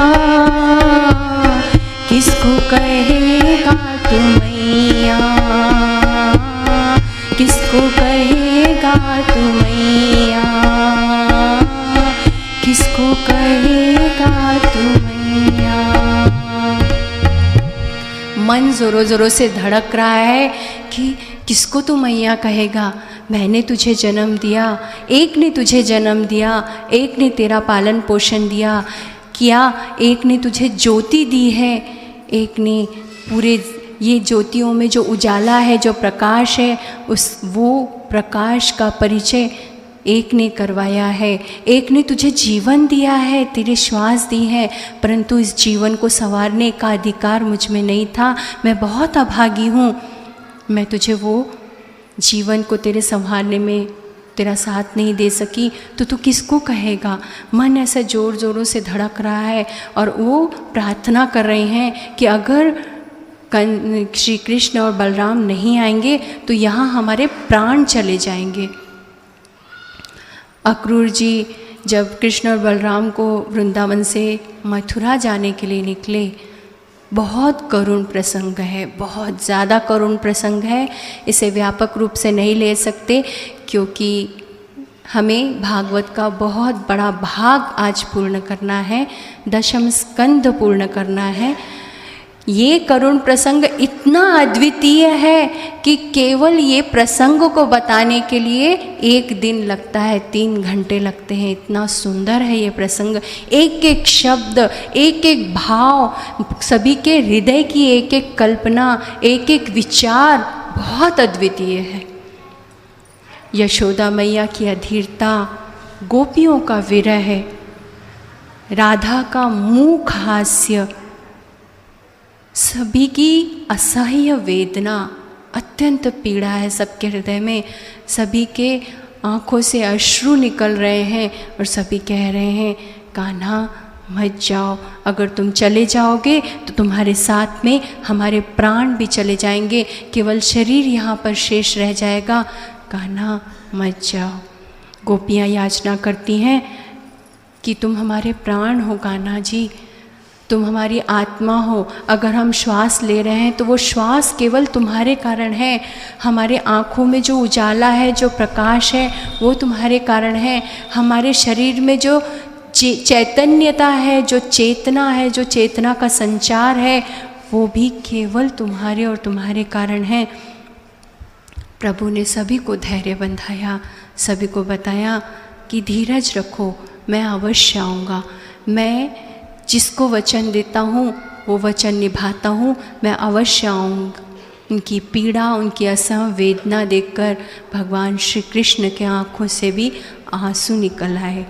किसको कहेगा तू मैया, किसको कहेगा तू मैया, किसको कहेगा तू मैया। मन ज़ोरों ज़ोरों से धड़क रहा है कि किसको तू मैया कहेगा। मैंने तुझे जन्म दिया, एक ने तुझे जन्म दिया, एक ने तेरा पालन पोषण किया, एक ने तुझे ज्योति दी है, एक ने पूरे ये ज्योतियों में जो उजाला है, जो प्रकाश है, वो प्रकाश का परिचय एक ने करवाया है। एक ने तुझे जीवन दिया है, तेरे श्वास दी है, परंतु इस जीवन को संवारने का अधिकार मुझ में नहीं था। मैं बहुत अभागी हूँ, मैं तुझे वो जीवन को तेरे संभालने में तेरा साथ नहीं दे सकी, तो तू किसको कहेगा। मन ऐसा ज़ोर ज़ोरों से धड़क रहा है और वो प्रार्थना कर रहे हैं कि अगर श्री कृष्ण और बलराम नहीं आएंगे तो यहाँ हमारे प्राण चले जाएंगे। अक्रूर जी जब कृष्ण और बलराम को वृंदावन से मथुरा जाने के लिए निकले, बहुत करुण प्रसंग है, बहुत ज़्यादा करुण प्रसंग है। इसे व्यापक रूप से नहीं ले सकते क्योंकि हमें भागवत का बहुत बड़ा भाग आज पूर्ण करना है, दशम स्कंद पूर्ण करना है। ये करुण प्रसंग इतना अद्वितीय है कि केवल ये प्रसंग को बताने के लिए 1 दिन लगता है, 3 घंटे लगते हैं। इतना सुंदर है ये प्रसंग, एक एक शब्द, एक एक भाव, सभी के हृदय की एक एक कल्पना, एक एक विचार बहुत अद्वितीय है। यशोदा मैया की अधीरता, गोपियों का विरह, राधा का मूक हास्य, सभी की असह्य वेदना, अत्यंत पीड़ा है सबके हृदय में। सभी के आँखों से अश्रु निकल रहे हैं और सभी कह रहे हैं कान्हा मत जाओ, अगर तुम चले जाओगे तो तुम्हारे साथ में हमारे प्राण भी चले जाएंगे, केवल शरीर यहाँ पर शेष रह जाएगा। कान्हा मत जाओ। गोपियाँ याचना करती हैं कि तुम हमारे प्राण हो कान्हा जी, तुम हमारी आत्मा हो। अगर हम श्वास ले रहे हैं तो वो श्वास केवल तुम्हारे कारण है। हमारे आँखों में जो उजाला है, जो प्रकाश है, वो तुम्हारे कारण है। हमारे शरीर में जो चैतन्यता है, जो चेतना है, जो चेतना का संचार है, वो भी केवल तुम्हारे और तुम्हारे कारण है। प्रभु ने सभी को धैर्य बंधाया, सभी को बताया कि धीरज रखो, मैं अवश्य आऊँगा। मैं जिसको वचन देता हूँ वो वचन निभाता हूँ, मैं अवश्य आऊँगा। उनकी पीड़ा, उनकी असह्य वेदना देखकर भगवान श्री कृष्ण के आँखों से भी आंसू निकल आए,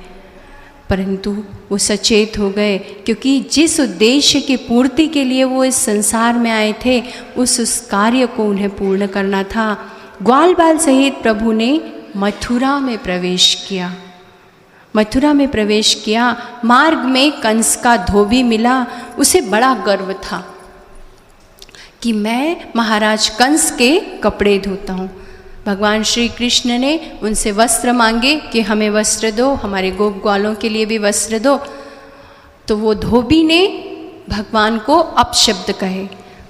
परंतु वो सचेत हो गए क्योंकि जिस उद्देश्य की पूर्ति के लिए वो इस संसार में आए थे, उस कार्य को उन्हें पूर्ण करना था। ग्वाल बाल सहित प्रभु ने मथुरा में प्रवेश किया। मथुरा में प्रवेश किया, मार्ग में कंस का धोबी मिला। उसे बड़ा गर्व था कि मैं महाराज कंस के कपड़े धोता हूँ। भगवान श्री कृष्ण ने उनसे वस्त्र मांगे कि हमें वस्त्र दो, हमारे गोप ग्वालों के लिए भी वस्त्र दो। तो वो धोबी ने भगवान को अपशब्द कहे।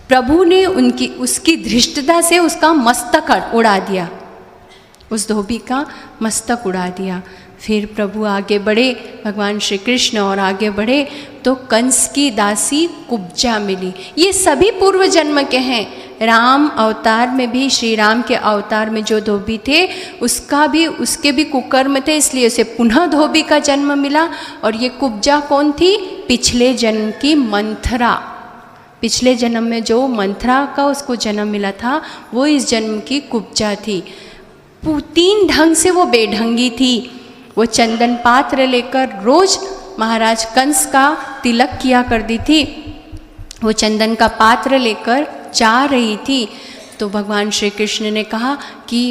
प्रभु ने उसकी धृष्टता से उसका मस्तक उड़ा दिया, उस धोबी का मस्तक उड़ा दिया। फिर प्रभु आगे बढ़े, भगवान श्री कृष्ण और आगे बढ़े तो कंस की दासी कुब्जा मिली। ये सभी पूर्व जन्म के हैं। राम अवतार में भी, श्री राम के अवतार में जो धोबी थे उसके भी कुकर्म थे, इसलिए उसे पुनः धोबी का जन्म मिला। और ये कुब्जा कौन थी? पिछले जन्म की मंथरा। पिछले जन्म में जो मंथरा का उसको जन्म मिला था वो इस जन्म की कुब्जा थी। 3 ढंग से वो बेढंगी थी। वो चंदन पात्र लेकर रोज महाराज कंस का तिलक किया करती थी। वो चंदन का पात्र लेकर जा रही थी तो भगवान श्री कृष्ण ने कहा कि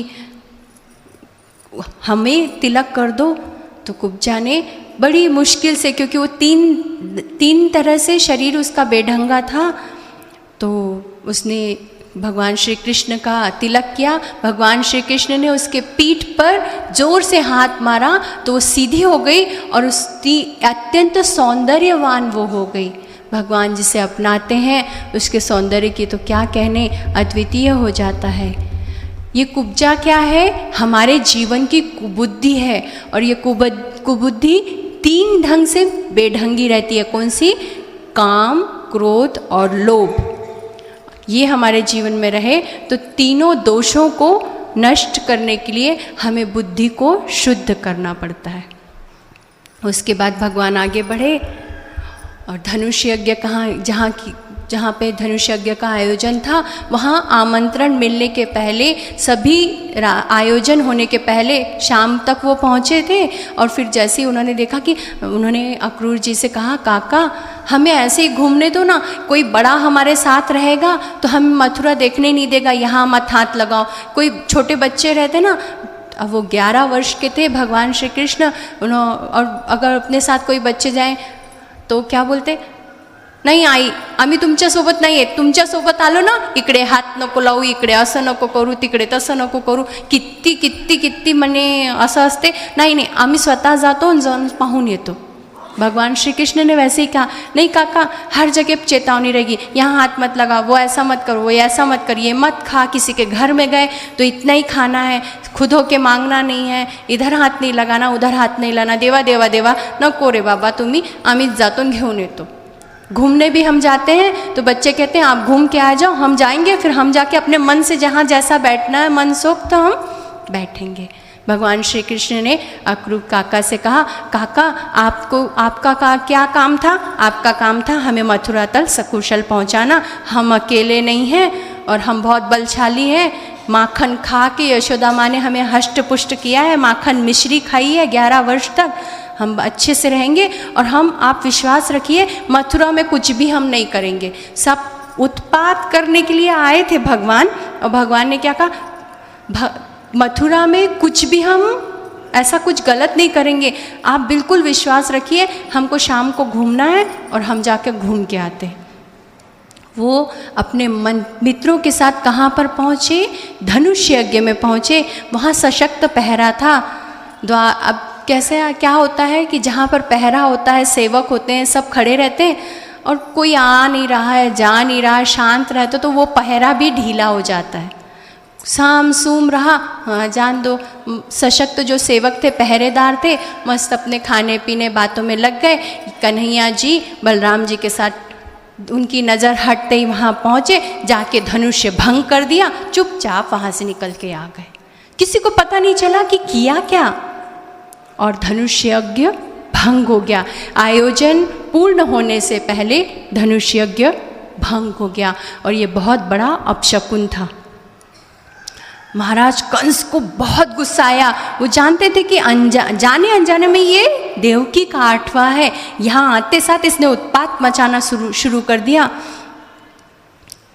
हमें तिलक कर दो। तो कुब्जा ने बड़ी मुश्किल से, क्योंकि वो तीन तरह से शरीर उसका बेढंगा था, तो उसने भगवान श्री कृष्ण का तिलक किया। भगवान श्री कृष्ण ने उसके पीठ पर जोर से हाथ मारा तो वो सीधी हो गई और उसकी अत्यंत सौंदर्यवान वो हो गई। भगवान जिसे अपनाते हैं उसके सौंदर्य की तो क्या कहने, अद्वितीय हो जाता है। ये कुब्जा क्या है? हमारे जीवन की कुबुद्धि है। और ये कुबुद्धि 3 ढंग से बेढंगी रहती है। कौन सी? काम, क्रोध और लोभ। ये हमारे जीवन में रहे तो तीनों दोषों को नष्ट करने के लिए हमें बुद्धि को शुद्ध करना पड़ता है। उसके बाद भगवान आगे बढ़े और धनुष यज्ञ जहाँ पे धनुष यज्ञ का आयोजन था वहाँ आमंत्रण मिलने के पहले, सभी आयोजन होने के पहले शाम तक वो पहुँचे थे। और फिर जैसे ही उन्होंने देखा कि उन्होंने अक्रूर जी से कहा, काका हमें ऐसे ही घूमने दो ना, कोई बड़ा हमारे साथ रहेगा तो हमें मथुरा देखने नहीं देगा, यहाँ मत हाथ लगाओ। कोई छोटे बच्चे रहते ना, अब वो 11 वर्ष के थे भगवान श्री कृष्ण, और अगर अपने साथ कोई बच्चे जाएं तो क्या बोलते, नाही आई आम्ही तुमच्यासोबत नाही आहे, तुमच्यासोबत आलो ना इकडे हात नको लावू, इकडे असं नको करू, तिकडे तसं नको करू, किती किती किती म्हणे असं असते, नाही नाही आम्ही स्वतः जातो आणि जाऊन पाहून येतो। भगवान श्री कृष्ण ने वैसे ही कहा, नहीं काका हर जगह चेतावनी रहेगी, यहाँ हाथ मत लगा, वो ऐसा मत करो, वो ऐसा मत कर, ये मत खा, किसी के घर में गए तो इतना ही खाना है, खुद होके मांगना नहीं है, इधर हात नहीं लगाना, उधर हात नहीं लाना, देवा देवा देवा नको रे बाबा तुम्ही, आम्हीच जातो आणि घेऊन येतो। घूमने भी हम जाते हैं तो बच्चे कहते हैं आप घूम के आ जाओ, हम जाएंगे, फिर हम जाके अपने मन से जहाँ जैसा बैठना है मन सोख तो हम बैठेंगे। भगवान श्री कृष्ण ने अक्रूर काका से कहा, काका आपका क्या काम था? आपका काम था हमें मथुरा तक सकुशल पहुँचाना। हम अकेले नहीं हैं और हम बहुत बलशाली हैं। माखन खा के यशोदा माँ ने हमें हष्ट पुष्ट किया है, माखन मिश्री खाई है 11 वर्ष तक, हम अच्छे से रहेंगे। और हम, आप विश्वास रखिए, मथुरा में कुछ भी हम नहीं करेंगे। सब उत्पात करने के लिए आए थे भगवान, और भगवान ने क्या कहा, मथुरा में कुछ भी हम ऐसा कुछ गलत नहीं करेंगे, आप बिल्कुल विश्वास रखिए। हमको शाम को घूमना है और हम जाकर घूम के आते हैं। वो अपने मित्रों के साथ कहाँ पर पहुँचे? धनुष यज्ञ में पहुँचे। वहाँ सशक्त पहरा था। अब कैसे क्या होता है कि जहाँ पर पहरा होता है, सेवक होते हैं, सब खड़े रहते हैं और कोई आ नहीं रहा है, जा नहीं रहा है, शांत रहता तो वो पहरा भी ढीला हो जाता है। साम सूम रहा, हाँ जान दो। सशक्त जो सेवक थे, पहरेदार थे, मस्त अपने खाने पीने बातों में लग गए। कन्हैया जी बलराम जी के साथ उनकी नज़र हटते ही वहाँ पहुँचे, जाके धनुष्य भंग कर दिया, चुपचाप वहाँ से निकल के आ गए। किसी को पता नहीं चला कि किया क्या, और धनुष यज्ञ भंग हो गया। आयोजन पूर्ण होने से पहले धनुष यज्ञ भंग हो गया, और ये बहुत बड़ा अपशकुन था। महाराज कंस को बहुत गुस्सा आया। वो जानते थे कि जाने अनजाने में ये देवकी का 8वां है। यहाँ आते साथ इसने उत्पात मचाना शुरू कर दिया।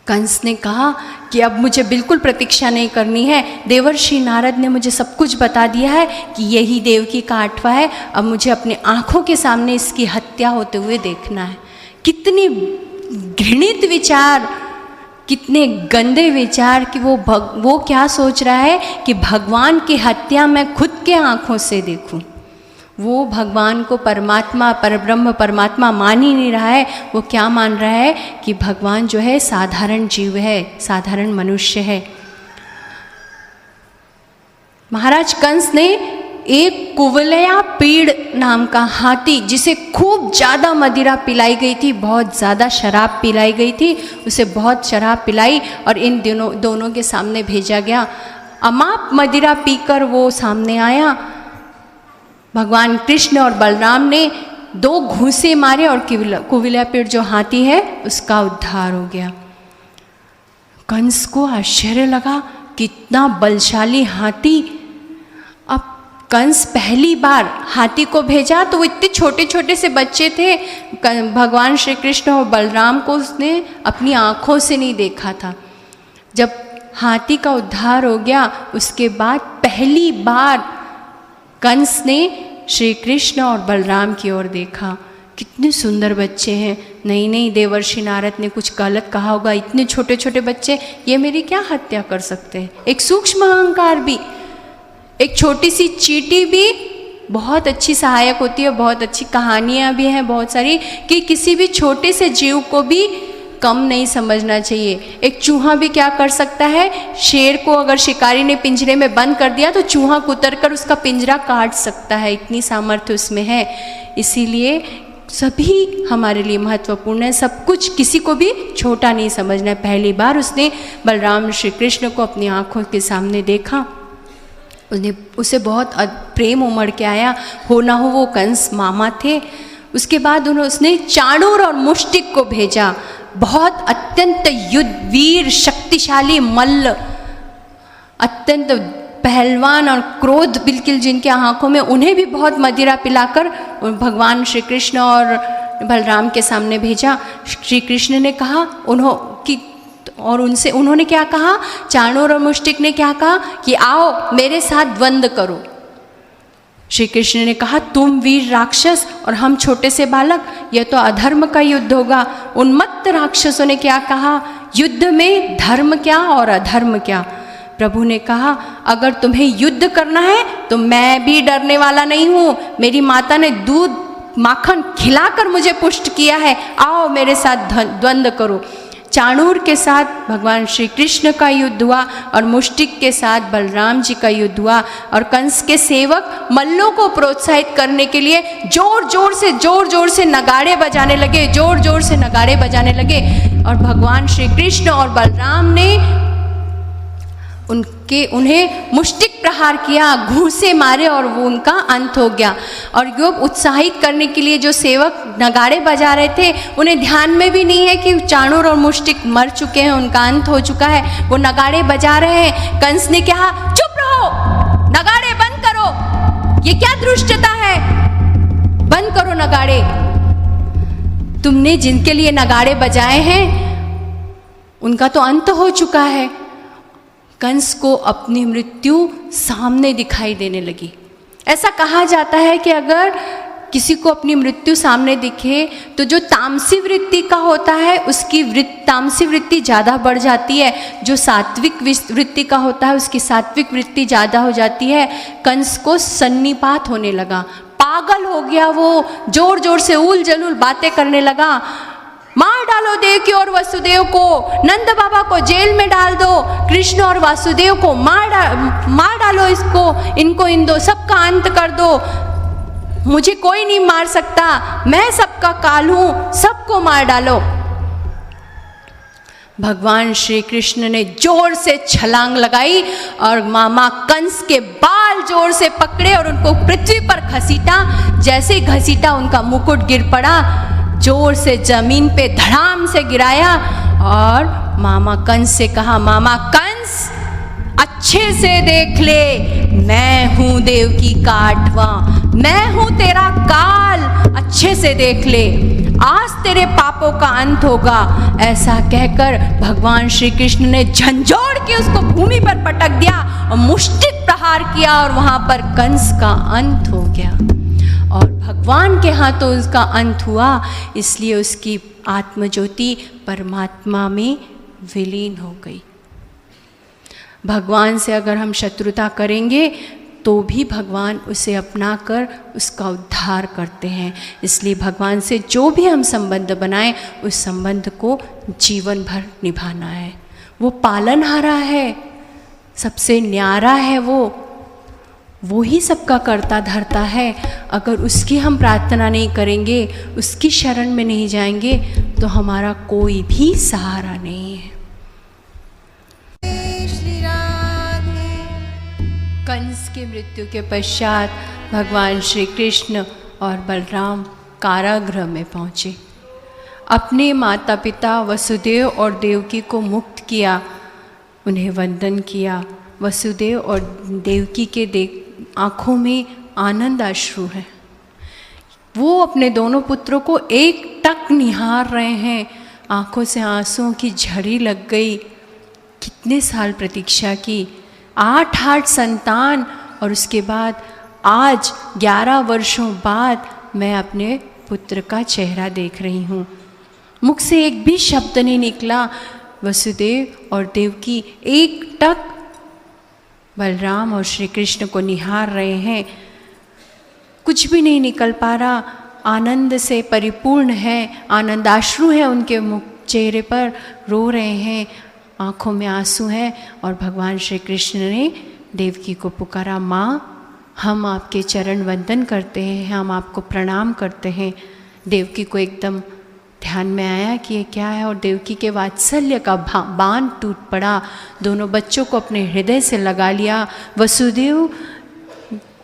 कंस ने कहा कि अब मुझे बिल्कुल प्रतीक्षा नहीं करनी है, देवर्षि नारद ने मुझे सब कुछ बता दिया है कि यही देवकी का 8वां है। अब मुझे अपने आँखों के सामने इसकी हत्या होते हुए देखना है। कितनी घृणित विचार, कितने गंदे विचार कि वो क्या सोच रहा है कि भगवान की हत्या मैं खुद के आँखों से देखूं। वो भगवान को परमात्मा, परब्रह्म परमात्मा मान ही नहीं रहा है। वो क्या मान रहा है कि भगवान जो है साधारण जीव है, साधारण मनुष्य है। महाराज कंस ने एक कुवलया पीड़ नाम का हाथी, जिसे खूब ज़्यादा मदिरा पिलाई गई थी, बहुत ज़्यादा शराब पिलाई गई थी, उसे बहुत शराब पिलाई और इन दोनों के सामने भेजा गया। अमाप मदिरा पीकर वो सामने आया। भगवान कृष्ण और बलराम ने 2 घूंसे मारे और कुवलया पीड़ जो हाथी है उसका उद्धार हो गया। कंस को आश्चर्य लगा, कितना बलशाली हाथी। अब कंस पहली बार हाथी को भेजा तो वो इतने छोटे छोटे से बच्चे थे, भगवान श्री कृष्ण और बलराम को उसने अपनी आँखों से नहीं देखा था। जब हाथी का उद्धार हो गया उसके बाद पहली बार कंस ने श्री कृष्ण और बलराम की ओर देखा। कितने सुंदर बच्चे हैं। नहीं देवर्षि नारद ने कुछ गलत कहा होगा, इतने छोटे छोटे बच्चे ये मेरी क्या हत्या कर सकते हैं। एक सूक्ष्म अहंकार भी, एक छोटी सी चींटी भी बहुत अच्छी सहायक होती है। बहुत अच्छी कहानियाँ भी हैं बहुत सारी कि किसी भी छोटे से जीव को भी कम नहीं समझना चाहिए। एक चूहा भी क्या कर सकता है, शेर को अगर शिकारी ने पिंजरे में बंद कर दिया तो चूहा कुतर कर उसका पिंजरा काट सकता है, इतनी सामर्थ्य उसमें है। इसीलिए सभी हमारे लिए महत्वपूर्ण है, सब कुछ, किसी को भी छोटा नहीं समझना है। पहली बार उसने बलराम श्री कृष्ण को अपनी आँखों के सामने देखा, उसे बहुत प्रेम उमड़ के आया। हो ना हो वो कंस मामा थे। उसके बाद उसने चाणूर और मुष्टिक को भेजा, बहुत अत्यंत युद्धवीर शक्तिशाली मल्ल, अत्यंत पहलवान और क्रोध बिल्कुल जिनके आँखों में, उन्हें भी बहुत मदिरा पिलाकर भगवान श्री कृष्ण और बलराम के सामने भेजा। श्री कृष्ण ने कहा उन्होंने क्या कहा, चाणूर और मुष्टिक ने क्या कहा कि आओ मेरे साथ द्वंद्व करो। श्री कृष्ण ने कहा तुम वीर राक्षस और हम छोटे से बालक, यह तो अधर्म का युद्ध होगा। उन्मत्त राक्षसों ने क्या कहा, युद्ध में धर्म क्या और अधर्म क्या। प्रभु ने कहा अगर तुम्हें युद्ध करना है तो मैं भी डरने वाला नहीं हूँ। मेरी माता ने दूध माखन खिलाकर मुझे पुष्ट किया है, आओ मेरे साथ द्वंद्व करो। चाणूर के साथ भगवान श्री कृष्ण का युद्ध हुआ और मुष्टिक के साथ बलराम जी का युद्ध हुआ। और कंस के सेवक मल्लों को प्रोत्साहित करने के लिए जोर जोर से नगाड़े बजाने लगे, जोर जोर से नगाड़े बजाने लगे। और भगवान श्री कृष्ण और बलराम ने उन्हें मुष्टिक प्रहार किया, घूंसे मारे और वो उनका अंत हो गया। और योग उत्साहित करने के लिए जो सेवक नगाड़े बजा रहे थे उन्हें ध्यान में भी नहीं है कि चाणूर और मुष्टिक मर चुके हैं, उनका अंत हो चुका है। वो नगाड़े बजा रहे हैं। कंस ने कहा चुप रहो, नगाड़े बंद करो, ये क्या दुष्टता है, बंद करो नगाड़े। तुमने जिनके लिए नगाड़े बजाए हैं उनका तो अंत हो चुका है। कंस को अपनी मृत्यु सामने दिखाई देने लगी। ऐसा कहा जाता है कि अगर किसी को अपनी मृत्यु सामने दिखे तो जो तामसी वृत्ति का होता है उसकी तामसी वृत्ति ज़्यादा बढ़ जाती है, जो सात्विक वृत्ति का होता है उसकी सात्विक वृत्ति ज़्यादा हो जाती है। कंस को सन्निपात होने लगा, पागल हो गया वो, जोर जोर से उल जलूल बातें करने लगा। मार डालो देवकी और वसुदेव को, नंद बाबा को जेल में डाल दो, कृष्ण और वासुदेव को मार डालो, इनको इन दो सबका अंत कर दो, मुझे कोई नहीं मार सकता, मैं सबका काल हूं, सबको मार डालो। भगवान श्री कृष्ण ने जोर से छलांग लगाई और मामा कंस के बाल जोर से पकड़े और उनको पृथ्वी पर घसीटा। जैसे घसीटा उनका मुकुट गिर पड़ा, जोर से जमीन पे धड़ाम से गिराया और मामा कंस से कहा मामा कंस अच्छे से देख ले, मैं हूं देवकी का आठवां, मैं हूं तेरा काल, अच्छे से देख ले, आज तेरे पापों का अंत होगा। ऐसा कहकर भगवान श्री कृष्ण ने झंझोड़ के उसको भूमि पर पटक दिया और मुष्टिक प्रहार किया और वहां पर कंस का अंत हो गया। और भगवान के हाथों उसका अंत हुआ, इसलिए उसकी आत्मज्योति परमात्मा में विलीन हो गई। भगवान से अगर हम शत्रुता करेंगे तो भी भगवान उसे अपना कर उसका उद्धार करते हैं। इसलिए भगवान से जो भी हम संबंध बनाएं उस संबंध को जीवन भर निभाना है। वो पालनहारा है, सबसे न्यारा है, वो ही सबका करता धरता है। अगर उसकी हम प्रार्थना नहीं करेंगे, उसकी शरण में नहीं जाएंगे, तो हमारा कोई भी सहारा नहीं है। कंस की मृत्यु के पश्चात भगवान श्री कृष्ण और बलराम कारागृह में पहुँचे। अपने माता पिता वसुदेव और देवकी को मुक्त किया, उन्हें वंदन किया। वसुदेव और देवकी के आँखों में आनंद अश्रु है। वो अपने दोनों पुत्रों को एक टक निहार रहे हैं, आँखों से आंसुओं की झड़ी लग गई। कितने साल प्रतीक्षा की, 8 संतान, और उसके बाद आज 11 वर्षों बाद मैं अपने पुत्र का चेहरा देख रही हूँ। मुख से एक भी शब्द नहीं निकला। वसुदेव और देवकी एक टक बलराम और श्री कृष्ण को निहार रहे हैं, कुछ भी नहीं निकल पा रहा। आनंद से परिपूर्ण है, आनंदाश्रु है उनके मुख चेहरे पर, रो रहे हैं, आँखों में आंसू हैं। और भगवान श्री कृष्ण ने देवकी को पुकारा, माँ हम आपके चरण वंदन करते हैं, हम आपको प्रणाम करते हैं। देवकी को एकदम ध्यान में आया कि ये क्या है, और देवकी के वात्सल्य का बाण टूट पड़ा। दोनों बच्चों को अपने हृदय से लगा लिया। वसुदेव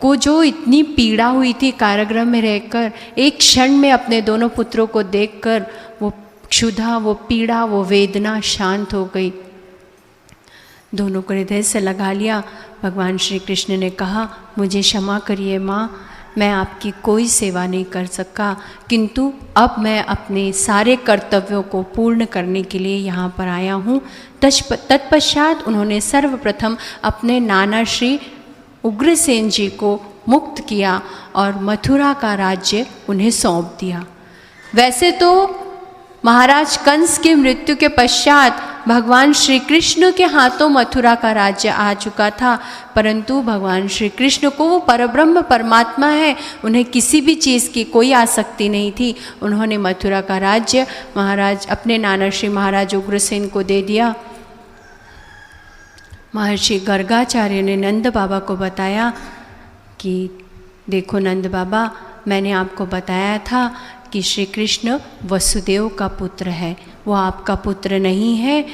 को जो इतनी पीड़ा हुई थी कारागृह में रहकर, एक क्षण में अपने दोनों पुत्रों को देखकर वो क्षुधा, वो पीड़ा, वो वेदना शांत हो गई। दोनों को हृदय से लगा लिया। भगवान श्री कृष्ण ने कहा, मुझे क्षमा करिए माँ, मैं आपकी कोई सेवा नहीं कर सका, किंतु अब मैं अपने सारे कर्तव्यों को पूर्ण करने के लिए यहाँ पर आया हूँ। तत्पश्चात उन्होंने सर्वप्रथम अपने नाना श्री उग्रसेन जी को मुक्त किया और मथुरा का राज्य उन्हें सौंप दिया। वैसे तो महाराज कंस की मृत्यु के पश्चात भगवान श्री कृष्ण के हाथों मथुरा का राज्य आ चुका था, परंतु भगवान श्री कृष्ण को, वो परब्रह्म परमात्मा है, उन्हें किसी भी चीज़ की कोई आसक्ति नहीं थी। उन्होंने मथुरा का राज्य महाराज अपने नाना श्री महाराज उग्रसेन को दे दिया। महर्षि गर्गाचार्य ने नंद बाबा को बताया कि देखो नंद बाबा, मैंने आपको बताया था कि श्री कृष्ण वसुदेव का पुत्र है, वो आपका पुत्र नहीं है।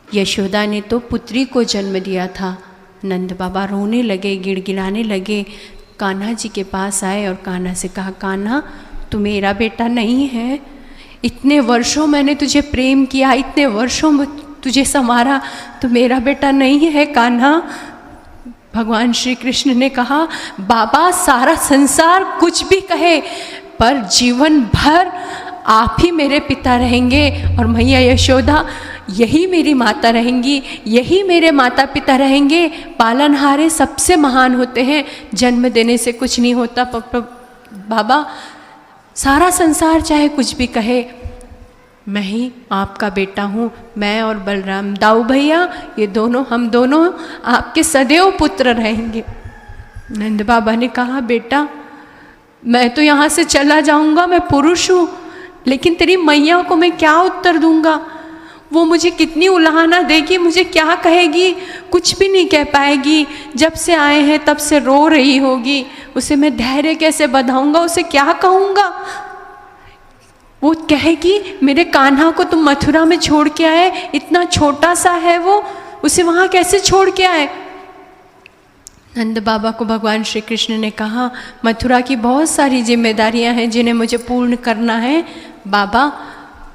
यशोदा ने तो पुत्री को जन्म दिया था। नंद बाबा रोने लगे, गिड़गिड़ाने लगे। कान्हा जी के पास आए और कान्हा से कहा, कान्हा तू मेरा बेटा नहीं है, इतने वर्षों मैंने तुझे प्रेम किया, इतने वर्षों में तुझे संवारा, तो मेरा बेटा नहीं है कान्हा। भगवान श्री कृष्ण ने कहा, बाबा सारा संसार कुछ भी कहे, पर जीवन भर आप ही मेरे पिता रहेंगे और मैया यशोदा यही मेरी माता रहेंगी, यही मेरे माता पिता रहेंगे। पालनहारे सबसे महान होते हैं, जन्म देने से कुछ नहीं होता। बाबा सारा संसार चाहे कुछ भी कहे, मैं ही आपका बेटा हूँ। मैं और बलराम, दाऊ भैया, ये दोनों, हम दोनों आपके सदैव पुत्र रहेंगे। नंद बाबा ने कहा, बेटा मैं तो यहाँ से चला जाऊँगा, मैं पुरुष हूँ, लेकिन तेरी मैया को मैं क्या उत्तर दूँगा? वो मुझे कितनी उलाहना देगी, मुझे क्या कहेगी? कुछ भी नहीं कह पाएगी। जब से आए हैं तब से रो रही होगी, उसे मैं धैर्य कैसे बधाऊँगा? उसे क्या कहूँगा? वो कहेगी मेरे कान्हा को तुम मथुरा में छोड़ के आए, इतना छोटा सा है वो, उसे वहाँ कैसे छोड़ के आए? नंद बाबा को भगवान श्री कृष्ण ने कहा, मथुरा की बहुत सारी जिम्मेदारियां हैं जिन्हें मुझे पूर्ण करना है। बाबा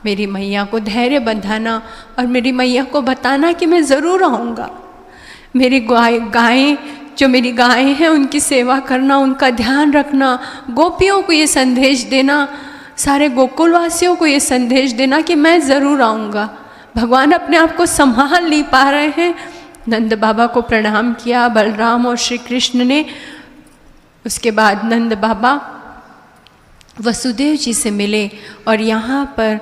मेरी मैया को धैर्य बंधाना और मेरी मैया को बताना कि मैं ज़रूर आऊँगा। मेरी गायें जो मेरी गायें हैं उनकी सेवा करना, उनका ध्यान रखना, गोपियों को ये संदेश देना, सारे गोकुलवासियों को ये संदेश देना कि मैं ज़रूर आऊँगा। भगवान अपने आप को संभाल नहीं पा रहे हैं। नंद बाबा को प्रणाम किया बलराम और श्री कृष्ण ने। उसके बाद नंद बाबा वसुदेव जी से मिले और यहाँ पर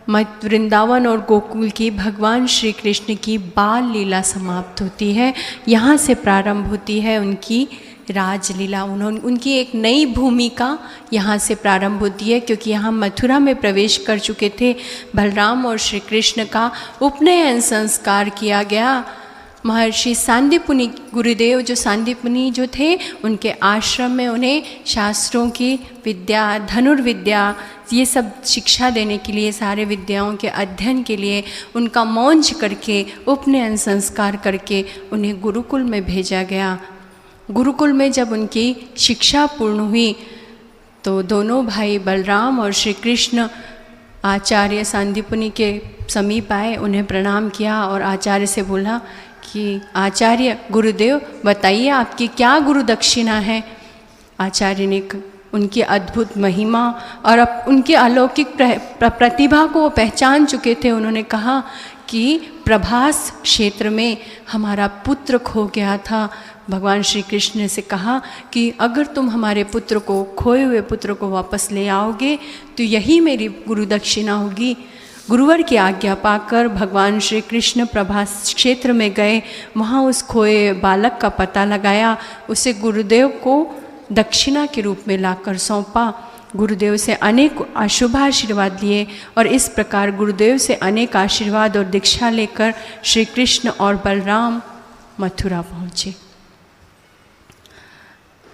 वृंदावन और गोकुल की भगवान श्री कृष्ण की बाल लीला समाप्त होती है। यहाँ से प्रारंभ होती है उनकी राजलीला। उनकी एक नई भूमिका यहाँ से प्रारंभ होती है, क्योंकि यहाँ मथुरा में प्रवेश कर चुके थे। बलराम और श्री कृष्ण का उपनयन संस्कार किया गया। महर्षि सांदीपनि गुरुदेव जो सांदीपनि जो थे, उनके आश्रम में उन्हें शास्त्रों की विद्या, धनुर्विद्या, ये सब शिक्षा देने के लिए, सारे विद्याओं के अध्ययन के लिए उनका मौंज करके, उपनयन संस्कार करके उन्हें गुरुकुल में भेजा गया। गुरुकुल में जब उनकी शिक्षा पूर्ण हुई तो दोनों भाई बलराम और श्री कृष्ण आचार्य सांदीपनि के समीप आए, उन्हें प्रणाम किया और आचार्य से बोला कि आचार्य गुरुदेव बताइए आपकी क्या गुरु दक्षिणा है। आचार्य ने उनकी अद्भुत महिमा और उनकी अलौकिक प्रतिभा को वो पहचान चुके थे। उन्होंने कहा कि प्रभास क्षेत्र में हमारा पुत्र खो गया था। भगवान श्री कृष्ण ने से कहा कि अगर तुम हमारे पुत्र को, खोए हुए पुत्र को वापस ले आओगे तो यही मेरी गुरु दक्षिणा होगी। गुरुवर की आज्ञा पाकर भगवान श्री कृष्ण प्रभास क्षेत्र में गए, वहाँ उस खोए बालक का पता लगाया, उसे गुरुदेव को दक्षिणा के रूप में लाकर सौंपा। गुरुदेव से अनेक अशुभ आशीर्वाद लिए और इस प्रकार गुरुदेव से अनेक आशीर्वाद और दीक्षा लेकर श्री कृष्ण और बलराम मथुरा पहुँचे।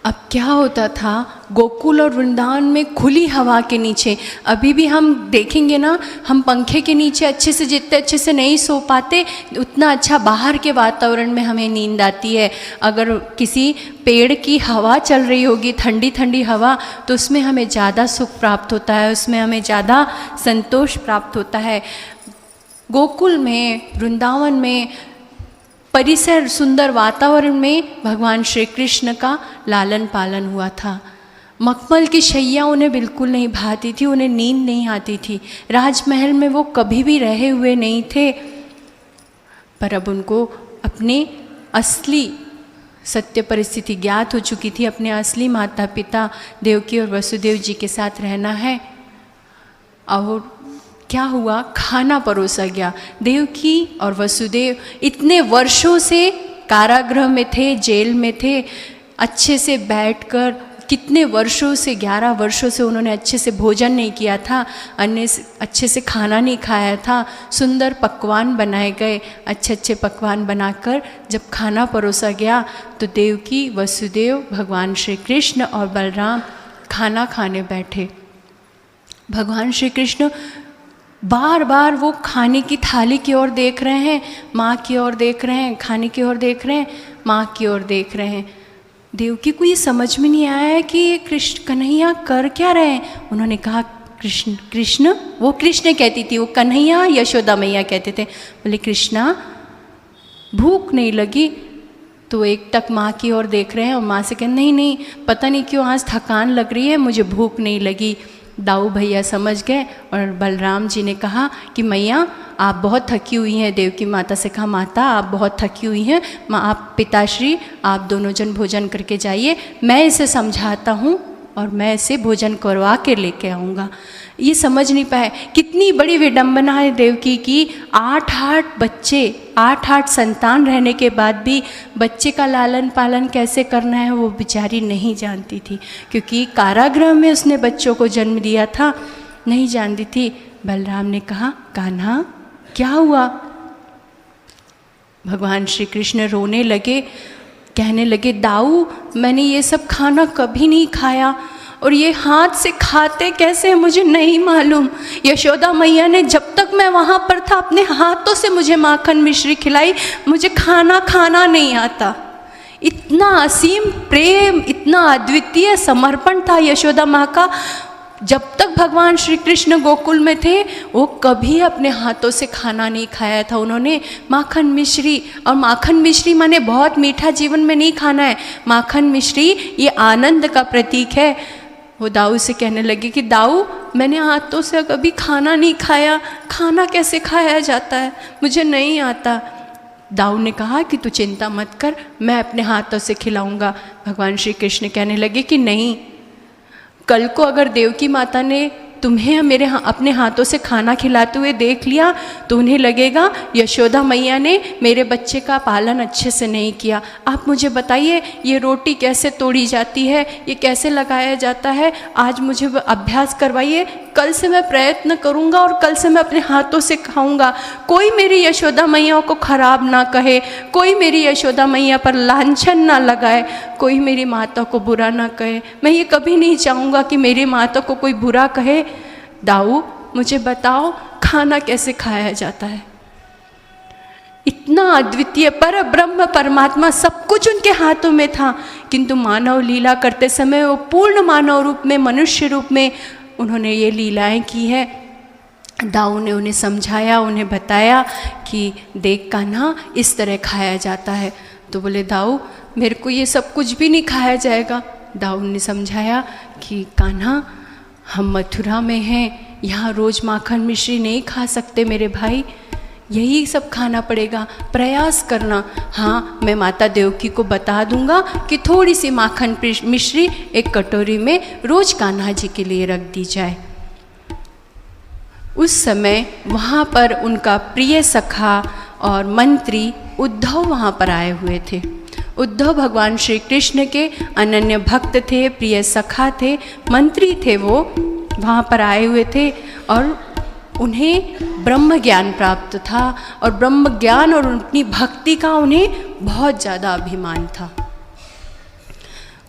अब क्या होता था, गोकुल और वृंदावन में खुली हवा के नीचे, अभी भी हम देखेंगे ना, हम पंखे के नीचे अच्छे से, जितने अच्छे से नहीं सो पाते उतना अच्छा बाहर के वातावरण में हमें नींद आती है। अगर किसी पेड़ की हवा चल रही होगी, ठंडी ठंडी हवा, तो उसमें हमें ज़्यादा सुख प्राप्त होता है, उसमें हमें ज़्यादा संतोष प्राप्त होता है। गोकुल में, वृंदावन में, परिसर, सुंदर वातावरण में भगवान श्री कृष्ण का लालन पालन हुआ था। मखमल की शैया उन्हें बिल्कुल नहीं भाती थी, उन्हें नींद नहीं आती थी। राजमहल में वो कभी भी रहे हुए नहीं थे, पर अब उनको अपने असली सत्य परिस्थिति ज्ञात हो चुकी थी। अपने असली माता पिता देवकी और वसुदेव जी के साथ रहना है। और क्या हुआ, खाना परोसा गया। देवकी और वसुदेव इतने वर्षों से कारागृह में थे, जेल में थे, अच्छे से बैठकर कितने वर्षों से, 11 वर्षों से उन्होंने अच्छे से भोजन नहीं किया था, अच्छे से खाना नहीं खाया था। सुंदर पकवान बनाए गए, अच्छे अच्छे पकवान बनाकर जब खाना परोसा गया तो देवकी, वसुदेव, भगवान श्री कृष्ण और बलराम खाना खाने बैठे। भगवान श्री कृष्ण बार बार वो खाने की थाली की ओर देख रहे हैं, माँ की ओर देख रहे हैं, खाने की ओर देख रहे हैं, माँ की ओर देख रहे हैं। देवकी को ये समझ में नहीं आया है कि ये कृष्ण कन्हैया कर क्या रहे हैं। उन्होंने कहा कृष्ण कृष्ण, वो कृष्ण कहती थी, वो कन्हैया यशोदा मैया कहते थे। बोले कृष्णा भूख नहीं लगी? तो एक टक माँ की ओर देख रहे हैं और माँ से कह नहीं नहीं, पता नहीं क्यों आज थकान लग रही है, मुझे भूख नहीं लगी। दाऊ भैया समझ गए और बलराम जी ने कहा कि मैया आप बहुत थकी हुई हैं। देवकी माता से कहा माता आप बहुत थकी हुई हैं, माँ आप पिताश्री आप दोनों जन भोजन करके जाइए, मैं इसे समझाता हूँ और मैं इसे भोजन करवा के लेके आऊँगा। ये समझ नहीं पाए कितनी बड़ी विडंबना है देवकी की। 8 बच्चे, 8 संतान रहने के बाद भी बच्चे का लालन पालन कैसे करना है वो बेचारी नहीं जानती थी, क्योंकि कारागृह में उसने बच्चों को जन्म दिया था, नहीं जानती थी। बलराम ने कहा कान्हा क्या हुआ? भगवान श्री कृष्ण रोने लगे, कहने लगे दाऊ मैंने ये सब खाना कभी नहीं खाया और ये हाथ से खाते कैसे मुझे नहीं मालूम। यशोदा मैया ने जब तक मैं वहाँ पर था अपने हाथों से मुझे माखन मिश्री खिलाई, मुझे खाना खाना नहीं आता। इतना असीम प्रेम, इतना अद्वितीय समर्पण था यशोदा माँ का। जब तक भगवान श्री कृष्ण गोकुल में थे वो कभी अपने हाथों से खाना नहीं खाया था उन्होंने। माखन मिश्री, और माखन मिश्री माने बहुत मीठा जीवन में नहीं खाना है, माखन मिश्री ये आनंद का प्रतीक है। वो दाऊ से कहने लगे कि दाऊ मैंने हाथों से कभी खाना नहीं खाया, खाना कैसे खाया जाता है मुझे नहीं आता। दाऊ ने कहा कि तू चिंता मत कर, मैं अपने हाथों से खिलाऊंगा। भगवान श्री कृष्ण कहने लगे कि नहीं, कल को अगर देवकी माता ने तुम्हें मेरे अपने हाथों से खाना खिलाते हुए देख लिया तो उन्हें लगेगा यशोदा मैया ने मेरे बच्चे का पालन अच्छे से नहीं किया। आप मुझे बताइए ये रोटी कैसे तोड़ी जाती है, ये कैसे लगाया जाता है, आज मुझे अभ्यास करवाइए, कल से मैं प्रयत्न करूँगा और कल से मैं अपने हाथों से खाऊँगा। कोई मेरी यशोदा मैया को खराब ना कहे, कोई मेरी यशोदा मैया पर लांछन ना लगाए, कोई मेरी माता को बुरा ना कहे। मैं ये कभी नहीं चाहूँगा कि मेरी माता को कोई बुरा कहे। दाऊ मुझे बताओ खाना कैसे खाया जाता है। इतना अद्वितीय पर ब्रह्म परमात्मा सब कुछ उनके हाथों में था, किंतु मानव लीला करते समय वो पूर्ण मानव रूप में, मनुष्य रूप में उन्होंने ये लीलाएं की है। दाऊ ने उन्हें समझाया, उन्हें बताया कि देख कान्हा इस तरह खाया जाता है। तो बोले दाऊ मेरे को ये सब कुछ भी नहीं खाया जाएगा। दाऊ ने समझाया कि कान्हा हम मथुरा में हैं, यहाँ रोज़ माखन मिश्री नहीं खा सकते मेरे भाई, यही सब खाना पड़ेगा, प्रयास करना। हाँ मैं माता देवकी को बता दूंगा कि थोड़ी सी माखन मिश्री एक कटोरी में रोज कान्हा जी के लिए रख दी जाए। उस समय वहाँ पर उनका प्रिय सखा और मंत्री उद्धव वहाँ पर आए हुए थे। उद्धव भगवान श्री कृष्ण के अनन्य भक्त थे, प्रिय सखा थे, मंत्री थे, वो वहाँ पर आए हुए थे और उन्हें ब्रह्म ज्ञान प्राप्त था और ब्रह्म ज्ञान और उनकी भक्ति का उन्हें बहुत ज़्यादा अभिमान था।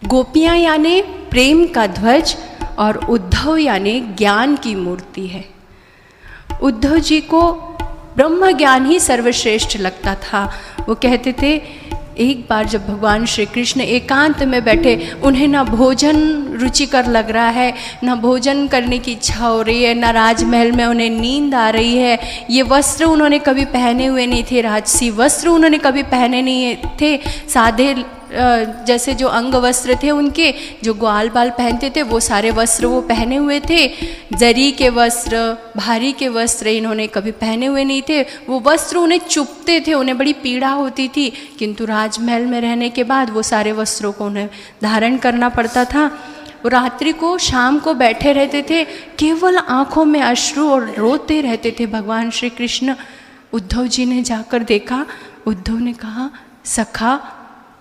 गोपियाँ यानी प्रेम का ध्वज और उद्धव यानी ज्ञान की मूर्ति है। उद्धव जी को ब्रह्म ज्ञान ही सर्वश्रेष्ठ लगता था। वो कहते थे एक बार जब भगवान श्री कृष्ण एकांत में बैठे, उन्हें ना भोजन रुचिकर लग रहा है, ना भोजन करने की इच्छा हो रही है, ना राजमहल में उन्हें नींद आ रही है। ये वस्त्र उन्होंने कभी पहने हुए नहीं थे, राजसी वस्त्र उन्होंने कभी पहने नहीं थे। सादे जैसे जो अंग वस्त्र थे उनके, जो ग्वाल बाल पहनते थे वो सारे वस्त्र वो पहने हुए थे। जरी के वस्त्र, भारी के वस्त्र इन्होंने कभी पहने हुए नहीं थे। वो वस्त्र उन्हें चुभते थे, उन्हें बड़ी पीड़ा होती थी, किंतु राजमहल में रहने के बाद वो सारे वस्त्रों को उन्हें धारण करना पड़ता था। वो रात्रि को, शाम को बैठे रहते थे, केवल आँखों में अश्रु और रोते रहते थे भगवान श्री कृष्ण। उद्धव जी ने जाकर देखा, उद्धव ने कहा सखा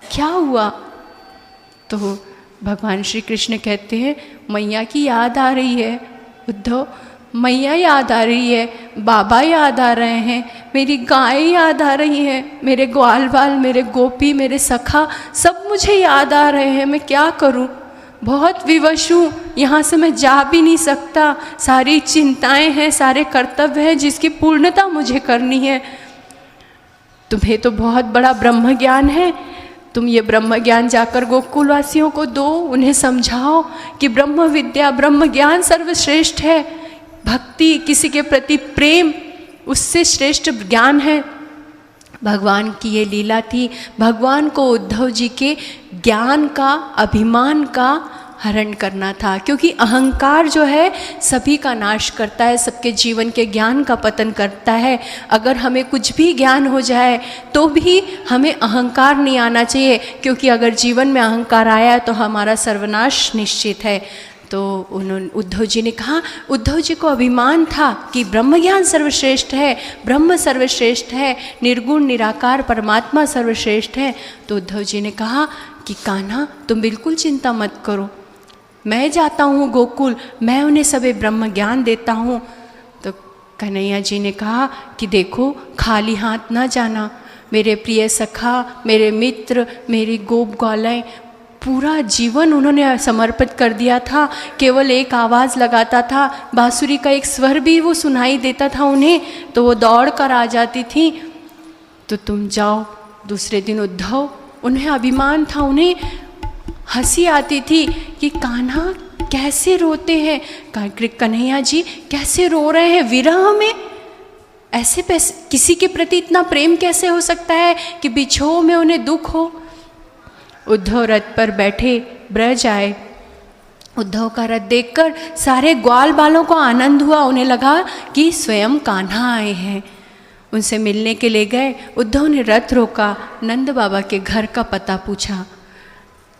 क्या हुआ? तो भगवान श्री कृष्ण कहते हैं मैया की याद आ रही है उद्धव, मैया याद आ रही है, बाबा याद आ रहे हैं, मेरी गाय याद आ रही है, मेरे ग्वाल बाल, मेरे गोपी, मेरे सखा सब मुझे याद आ रहे हैं। मैं क्या करूं? बहुत विवश हूँ, यहाँ से मैं जा भी नहीं सकता। सारी चिंताएं हैं, सारे कर्तव्य हैं जिसकी पूर्णता मुझे करनी है। तुम्हें तो बहुत बड़ा ब्रह्म ज्ञान है, तुम ये ब्रह्म ज्ञान जाकर गोकुलवासियों को दो, उन्हें समझाओ कि ब्रह्म विद्या, ब्रह्म ज्ञान सर्वश्रेष्ठ है। भक्ति, किसी के प्रति प्रेम, उससे श्रेष्ठ ज्ञान है। भगवान की ये लीला थी। भगवान को उद्धव जी के ज्ञान का, अभिमान का हरण करना था, क्योंकि अहंकार जो है सभी का नाश करता है, सबके जीवन के ज्ञान का पतन करता है। अगर हमें कुछ भी ज्ञान हो जाए तो भी हमें अहंकार नहीं आना चाहिए, क्योंकि अगर जीवन में अहंकार आया तो हमारा सर्वनाश निश्चित है। तो उन्होंने, उद्धव जी ने कहा, उद्धव जी को अभिमान था कि ब्रह्म ज्ञान सर्वश्रेष्ठ है, ब्रह्म सर्वश्रेष्ठ है, निर्गुण निराकार परमात्मा सर्वश्रेष्ठ है। तो उद्धव जी ने कहा कि कान्हा तुम बिल्कुल चिंता मत करो, मैं जाता हूँ गोकुल, मैं उन्हें सभी ब्रह्म ज्ञान देता हूँ। तो कन्हैया जी ने कहा कि देखो खाली हाथ ना जाना, मेरे प्रिय सखा, मेरे मित्र, मेरी गोप ग्वालें, पूरा जीवन उन्होंने समर्पित कर दिया था। केवल एक आवाज़ लगाता था, बांसुरी का एक स्वर भी वो सुनाई देता था उन्हें, तो वो दौड़ कर आ जाती थी। तो तुम जाओ। दूसरे दिन उद्धव, उन्हें अभिमान था, उन्हें हंसी आती थी कि कान्हा कैसे रोते हैं, कन्हैया जी कैसे रो रहे हैं विरह में, ऐसे किसी के प्रति इतना प्रेम कैसे हो सकता है कि बिछोह में उन्हें दुख हो। उद्धव रथ पर बैठे ब्रज आए। उद्धव का रथ देखकर सारे ग्वाल बालों को आनंद हुआ, उन्हें लगा कि स्वयं कान्हा आए हैं। उनसे मिलने के लिए गए। उद्धव ने रथ रोका, नंद बाबा के घर का पता पूछा।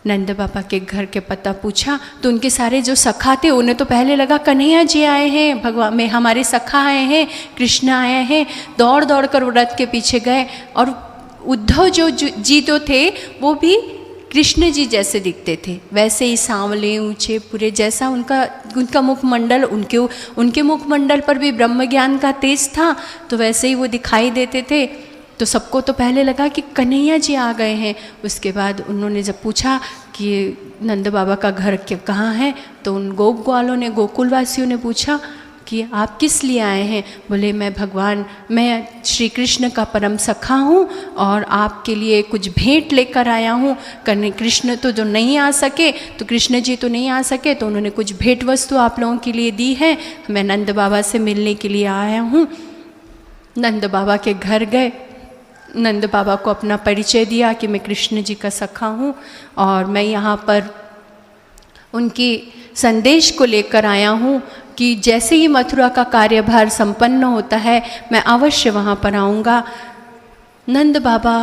नंद बाबा के घर के पता पूछा तो उनके सारे जो सखा थे, उन्हें तो पहले लगा कन्हैया जी आए हैं, भगवान में हमारे सखा आए हैं, कृष्ण आए हैं। दौड़ दौड़ कर रथ के पीछे गए और उद्धव जी तो थे वो भी कृष्ण जी जैसे दिखते थे, वैसे ही सांवले ऊंचे पूरे, जैसा उनका मुखमंडल, उनके मुखमंडल पर भी ब्रह्म ज्ञान का तेज था, तो वैसे ही वो दिखाई देते थे। तो सबको तो पहले लगा कि कन्हैया जी आ गए हैं। उसके बाद उन्होंने जब पूछा कि नंद बाबा का घर कहाँ है, तो उन गोप ग्वालों ने, गोकुल वासियों ने पूछा कि आप किस लिए आए हैं। बोले मैं श्री कृष्ण का परम सखा हूँ और आपके लिए कुछ भेंट लेकर आया हूँ। कृष्ण तो जो नहीं आ सके, तो कृष्ण जी तो नहीं आ सके, तो उन्होंने कुछ भेंट वस्तु आप लोगों के लिए दी है, मैं नंद बाबा से मिलने के लिए आया हूँ। नंद बाबा के घर गए, नंद बाबा को अपना परिचय दिया कि मैं कृष्ण जी का सखा हूँ और मैं यहाँ पर उनकी संदेश को लेकर आया हूँ कि जैसे ही मथुरा का कार्यभार संपन्न होता है मैं अवश्य वहाँ पर आऊँगा। नंद बाबा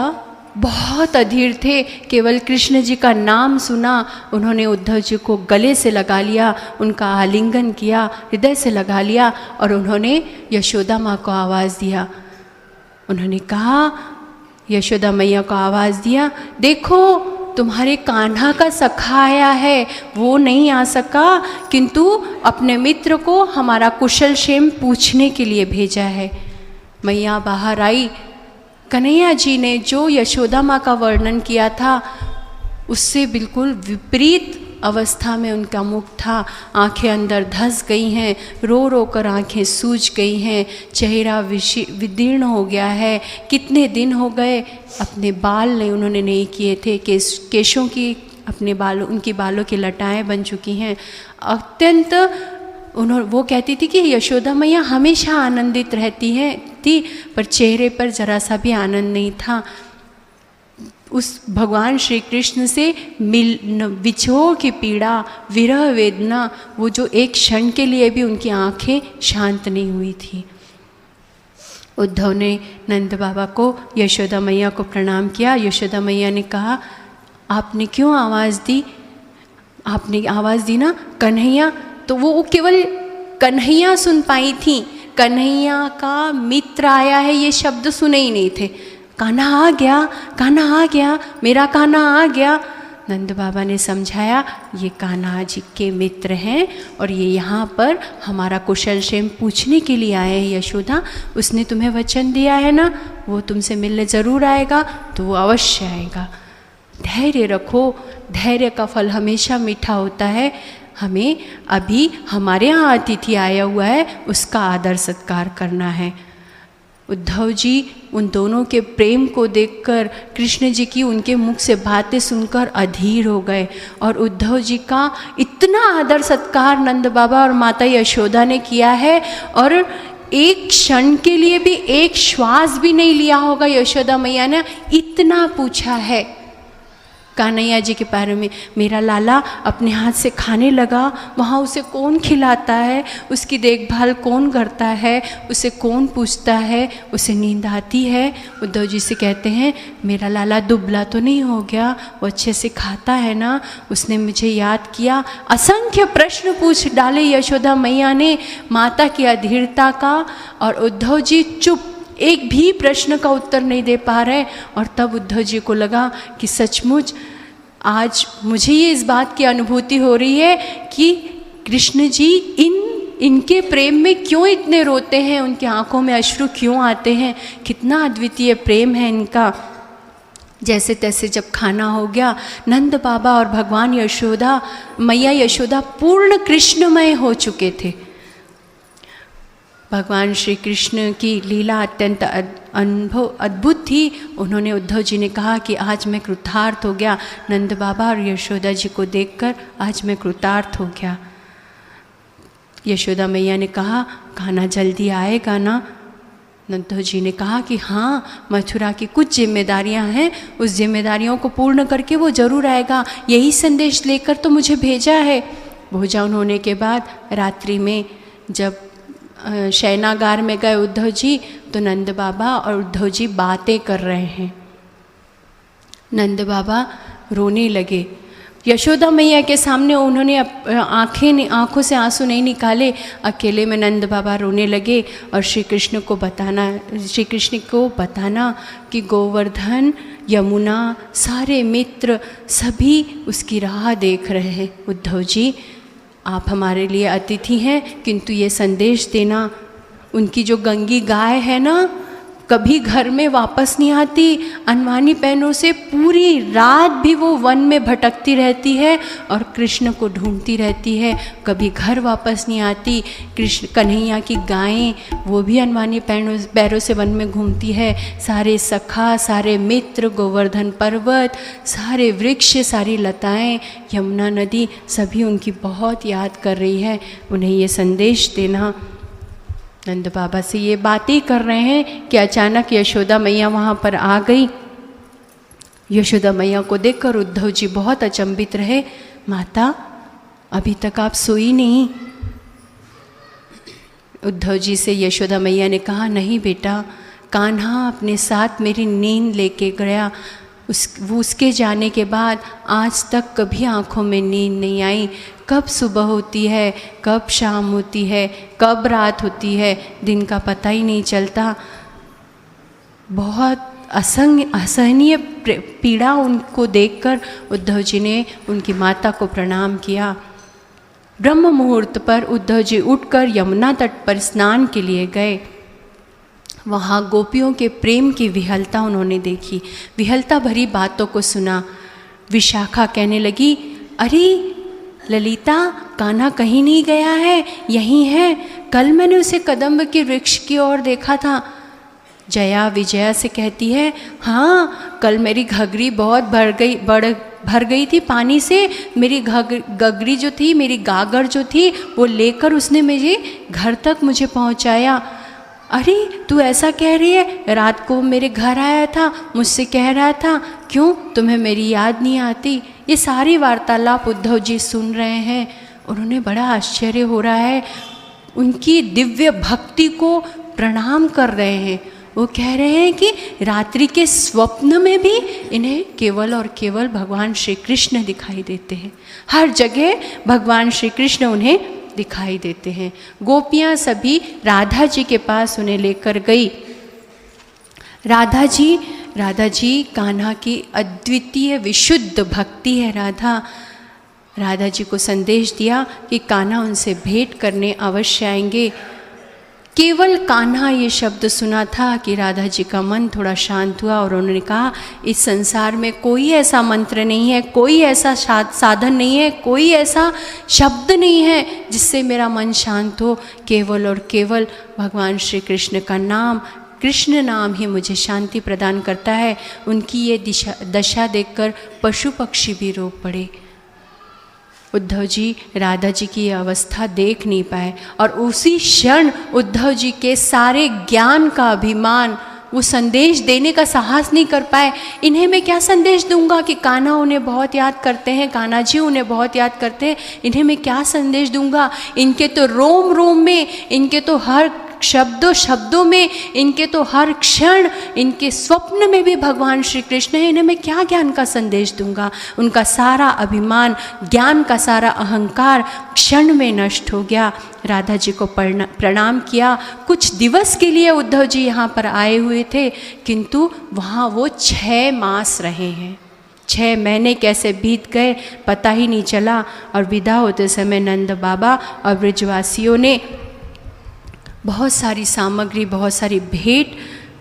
बहुत अधीर थे, केवल कृष्ण जी का नाम सुना, उन्होंने उद्धव जी को गले से लगा लिया, उनका आलिंगन किया, हृदय से लगा लिया और उन्होंने यशोदा माँ को आवाज़ दिया। उन्होंने कहा, यशोदा मैया को आवाज़ दिया, देखो तुम्हारे कान्हा का सखा आया है, वो नहीं आ सका, किंतु अपने मित्र को हमारा कुशल क्षेम पूछने के लिए भेजा है। मैया बाहर आई। कन्हैया जी ने जो यशोदा माँ का वर्णन किया था उससे बिल्कुल विपरीत अवस्था में उनका मुख था। आंखें अंदर धंस गई हैं, रो रो कर आंखें सूज गई हैं, चेहरा विदीर्ण हो गया है। कितने दिन हो गए अपने बाल उन्होंने नहीं किए थे, केशों की उनकी बालों की लटाएं बन चुकी हैं। अत्यंत वो कहती थी कि यशोदा मैया हमेशा आनंदित रहती थी, पर चेहरे पर जरा सा भी आनंद नहीं था। उस भगवान श्री कृष्ण से विछोह की पीड़ा, विरह वेदना, वो जो एक क्षण के लिए भी उनकी आंखें शांत नहीं हुई थी। उद्धव ने नंद बाबा को, यशोदा मैया को प्रणाम किया। यशोदा मैया ने कहा, आपने क्यों आवाज़ दी? आपने आवाज़ दी ना कन्हैया, तो वो केवल कन्हैया सुन पाई थी, कन्हैया का मित्र आया है ये शब्द सुने ही नहीं थे। कान्हा आ गया, कान्हा आ गया, मेरा कान्हा आ गया। नंद बाबा ने समझाया, ये कान्हा जी के मित्र हैं और ये यहाँ पर हमारा कुशल क्षेम पूछने के लिए आए हैं। यशोदा, उसने तुम्हें वचन दिया है ना, वो तुमसे मिलने ज़रूर आएगा, तो वो अवश्य आएगा। धैर्य रखो, धैर्य का फल हमेशा मीठा होता है। हमें अभी हमारे यहाँ अतिथि आया हुआ है, उसका आदर सत्कार करना है। उद्धव जी उन दोनों के प्रेम को देखकर, कृष्ण जी की उनके मुख से बातें सुनकर अधीर हो गए और उद्धव जी का इतना आदर सत्कार नंद बाबा और माता यशोदा ने किया है और एक क्षण के लिए भी एक श्वास भी नहीं लिया होगा यशोदा मैया ने, इतना पूछा है। कान्हैया जी के बारे में, मेरा लाला अपने हाथ से खाने लगा, वहाँ उसे कौन खिलाता है, उसकी देखभाल कौन करता है, उसे कौन पूछता है, उसे नींद आती है? उद्धव जी से कहते हैं, मेरा लाला दुबला तो नहीं हो गया, वो अच्छे से खाता है ना, उसने मुझे याद किया। असंख्य प्रश्न पूछ डाले यशोदा मैया ने माता की अधीरता का, और उद्धव जी चुप, एक भी प्रश्न का उत्तर नहीं दे पा रहे। और तब उद्धव जी को लगा कि सचमुच आज मुझे ये इस बात की अनुभूति हो रही है कि कृष्ण जी इनके प्रेम में क्यों इतने रोते हैं, उनकी आंखों में अश्रु क्यों आते हैं, कितना अद्वितीय प्रेम है इनका। जैसे तैसे जब खाना हो गया, नंद बाबा और भगवान यशोदा, मैया यशोदा पूर्ण कृष्णमय हो चुके थे। भगवान श्री कृष्ण की लीला अत्यंत अद्भुत थी। उन्होंने, उद्धव जी ने कहा कि आज मैं कृतार्थ हो गया, नंद बाबा और यशोदा जी को देखकर आज मैं कृतार्थ हो गया। यशोदा मैया ने कहा, खाना जल्दी आएगा ना? उद्धव जी ने कहा कि हाँ, मथुरा की कुछ जिम्मेदारियां हैं, उस जिम्मेदारियों को पूर्ण करके वो ज़रूर आएगा, यही संदेश लेकर तो मुझे भेजा है। भोजन होने के बाद रात्रि में जब शयनागार में गए उद्धव जी, तो नंद बाबा और उद्धव जी बातें कर रहे हैं। नंद बाबा रोने लगे। यशोदा मैया के सामने उन्होंने आंखों से आंसू नहीं निकाले। अकेले में नंद बाबा रोने लगे और श्री कृष्ण को बताना कि गोवर्धन, यमुना, सारे मित्र सभी उसकी राह देख रहे हैं। उद्धव जी, आप हमारे लिए अतिथि हैं, किंतु ये संदेश देना, उनकी जो गंगी गाय है ना, कभी घर में वापस नहीं आती। अनवानी पैनों से पूरी रात भी वो वन में भटकती रहती है और कृष्ण को ढूंढती रहती है, कभी घर वापस नहीं आती। कृष्ण कन्हैया की गायें वो भी अनवानी पैरों से वन में घूमती है। सारे सखा, सारे मित्र, गोवर्धन पर्वत, सारे वृक्ष, सारी लताएं, यमुना नदी, सभी उनकी बहुत याद कर रही है। उन्हें ये संदेश देना। नंद बाबा से ये बातें कर रहे हैं कि अचानक यशोदा मैया वहाँ पर आ गई। यशोदा मैया को देखकर उद्धव जी बहुत अचंभित रहे। माता, अभी तक आप सोई नहीं? उद्धव जी से यशोदा मैया ने कहा, नहीं बेटा, कान्हा अपने साथ मेरी नींद लेके गया। उसके जाने के बाद आज तक कभी आँखों में नींद नहीं आई। कब सुबह होती है, कब शाम होती है, कब रात होती है, दिन का पता ही नहीं चलता। बहुत असहनीय पीड़ा उनको देखकर उद्धव जी ने उनकी माता को प्रणाम किया। ब्रह्म मुहूर्त पर उद्धव जी उठकर यमुना तट पर स्नान के लिए गए। वहाँ गोपियों के प्रेम की विहलता उन्होंने देखी, विहलता भरी बातों को सुना। विशाखा कहने लगी, अरे ललिता, कान्हा कहीं नहीं गया है, यहीं है। कल मैंने उसे कदम्ब के वृक्ष की ओर देखा था। जया विजया से कहती है, हाँ, कल मेरी घघरी बहुत भर गई थी पानी से। मेरी गगरी जो थी, मेरी गागर जो थी, वो लेकर उसने मुझे घर तक मुझे पहुँचाया। अरे तू ऐसा कह रही है, रात को मेरे घर आया था, मुझसे कह रहा था, क्यों तुम्हें मेरी याद नहीं आती? ये सारी वार्तालाप उद्धव जी सुन रहे हैं। उन्होंने बड़ा आश्चर्य हो रहा है, उनकी दिव्य भक्ति को प्रणाम कर रहे हैं। वो कह रहे हैं कि रात्रि के स्वप्न में भी इन्हें केवल और केवल भगवान श्री कृष्ण दिखाई देते हैं। हर जगह भगवान श्री कृष्ण उन्हें दिखाई देते हैं। गोपियाँ सभी राधा जी के पास उन्हें लेकर गई। राधा जी कान्हा की अद्वितीय विशुद्ध भक्ति है। राधा जी को संदेश दिया कि कान्हा उनसे भेंट करने अवश्य आएंगे। केवल कान्हा ये शब्द सुना था कि राधा जी का मन थोड़ा शांत हुआ और उन्होंने कहा, इस संसार में कोई ऐसा मंत्र नहीं है, कोई ऐसा साधन नहीं है, कोई ऐसा शब्द नहीं है जिससे मेरा मन शांत हो। केवल और केवल भगवान श्री कृष्ण का नाम, कृष्ण नाम ही मुझे शांति प्रदान करता है। उनकी ये दशा देखकर पशु पक्षी भी रो पड़े। उद्धव जी राधा जी की अवस्था देख नहीं पाए और उसी क्षण उद्धव जी के सारे ज्ञान का अभिमान, वो संदेश देने का साहस नहीं कर पाए। इन्हें मैं क्या संदेश दूंगा कि कान्हा उन्हें बहुत याद करते हैं, कान्हा जी उन्हें बहुत याद करते हैं, इन्हें मैं क्या संदेश दूंगा? इनके तो रोम रोम में, इनके तो हर शब्दों में, इनके तो हर क्षण, इनके स्वप्न में भी भगवान श्री कृष्ण है। इन्हें मैं क्या ज्ञान का संदेश दूंगा? उनका सारा अभिमान, ज्ञान का सारा अहंकार क्षण में नष्ट हो गया। राधा जी को प्रणाम किया। कुछ दिवस के लिए उद्धव जी यहाँ पर आए हुए थे, किंतु वहाँ वो 6 मास रहे हैं। 6 महीने कैसे बीत गए पता ही नहीं चला। और विदा होते समय नंद बाबा और ब्रजवासियों ने बहुत सारी सामग्री, बहुत सारी भेंट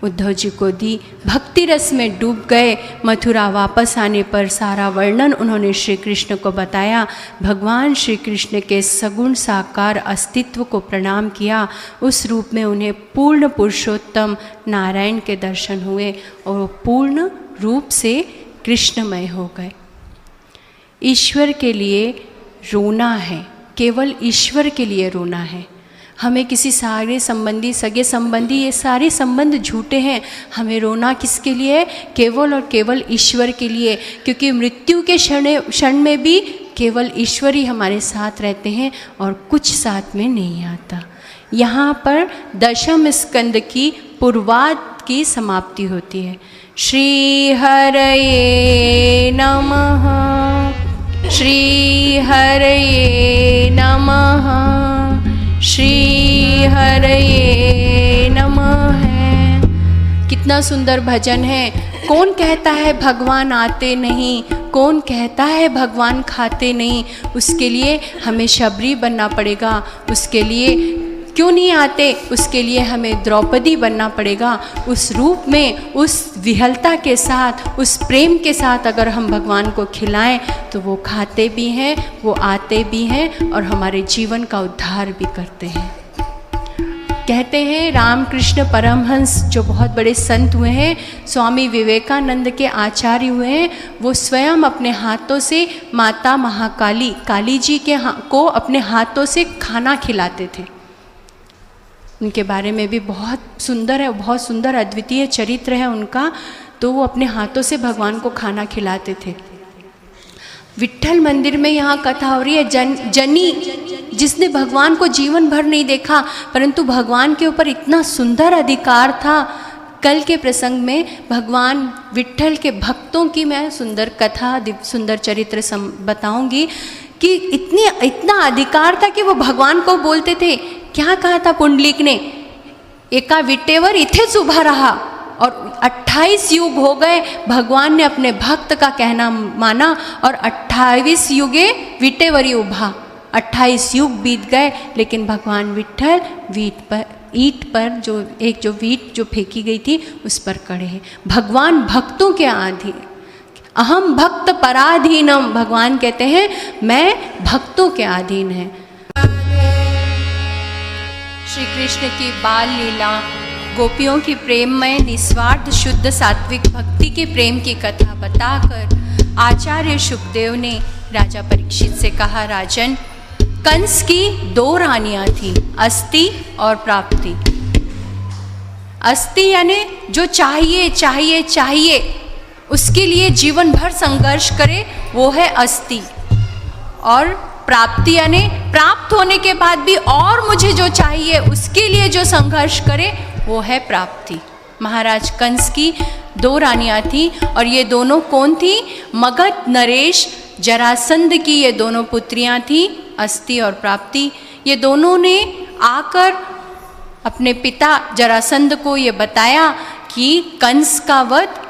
उद्धव जी को दी। भक्ति रस में डूब गए। मथुरा वापस आने पर सारा वर्णन उन्होंने श्री कृष्ण को बताया। भगवान श्री कृष्ण के सगुण साकार अस्तित्व को प्रणाम किया। उस रूप में उन्हें पूर्ण पुरुषोत्तम नारायण के दर्शन हुए और वो पूर्ण रूप से कृष्णमय हो गए। ईश्वर के लिए रोना है, केवल ईश्वर के लिए रोना है। हमें किसी सारे संबंधी, सगे संबंधी, ये सारे संबंध झूठे हैं। हमें रोना किसके लिए? केवल और केवल ईश्वर के लिए, क्योंकि मृत्यु के क्षण में भी केवल ईश्वर ही हमारे साथ रहते हैं और कुछ साथ में नहीं आता। यहाँ पर दशम स्कंद की पूर्वार्ध की समाप्ति होती है। श्री हरये नमः, श्री हरये नमः, श्री हरये नमः। कितना सुंदर भजन है। कौन कहता है भगवान आते नहीं, कौन कहता है भगवान खाते नहीं। उसके लिए हमें शबरी बनना पड़ेगा। उसके लिए क्यों नहीं आते, उसके लिए हमें द्रौपदी बनना पड़ेगा। उस रूप में, उस विहलता के साथ, उस प्रेम के साथ अगर हम भगवान को खिलाएं तो वो खाते भी हैं, वो आते भी हैं और हमारे जीवन का उद्धार भी करते हैं। कहते हैं रामकृष्ण परमहंस जो बहुत बड़े संत हुए हैं, स्वामी विवेकानंद के आचार्य हुए हैं, वो स्वयं अपने हाथों से माता महाकाली, काली जी को अपने हाथों से खाना खिलाते थे। उनके बारे में भी बहुत सुंदर है, बहुत सुंदर अद्वितीय चरित्र है उनका। तो वो अपने हाथों से भगवान को खाना खिलाते थे। विट्ठल मंदिर में यहाँ कथा हो रही है। जनी जिसने भगवान को जीवन भर नहीं देखा, परंतु भगवान के ऊपर इतना सुंदर अधिकार था। कल के प्रसंग में भगवान विट्ठल के भक्तों की मैं सुंदर कथा, सुंदर चरित्र बताऊंगी कि इतना अधिकार था कि वो भगवान को बोलते थे। क्या कहा था पुंडलिक ने, एका विटेवर इथेच उभा रहा, और 28 युग हो गए। भगवान ने अपने भक्त का कहना माना और 28 युगे विटेवरी उभा। 28 युग बीत गए, लेकिन भगवान विट्ठल ईंट पर जो वीट जो फेंकी गई थी उस पर खड़े हैं। भगवान भक्तों के अधीन, अहम भक्त पराधीनम। भगवान कहते हैं मैं भक्तों के अधीन है। श्री कृष्ण की बाल लीला, गोपियों की प्रेममय निस्वार्थ शुद्ध सात्विक भक्ति के प्रेम की कथा बताकर आचार्य शुकदेव ने राजा परीक्षित से कहा, राजन, कंस की 2 रानियां थीं, अस्ति और प्राप्ति। अस्ति यानी जो चाहिए चाहिए चाहिए, उसके लिए जीवन भर संघर्ष करे, वो है अस्ति। और प्राप्ति यानी प्राप्त होने के बाद भी और मुझे जो चाहिए उसके लिए जो संघर्ष करे, वो है प्राप्ति। महाराज कंस की 2 रानियां थी, और ये दोनों कौन थी? मगध नरेश जरासंध की ये दोनों पुत्रियां थी, अस्ति और प्राप्ति। ये दोनों ने आकर अपने पिता जरासंध को ये बताया कि कंस का वध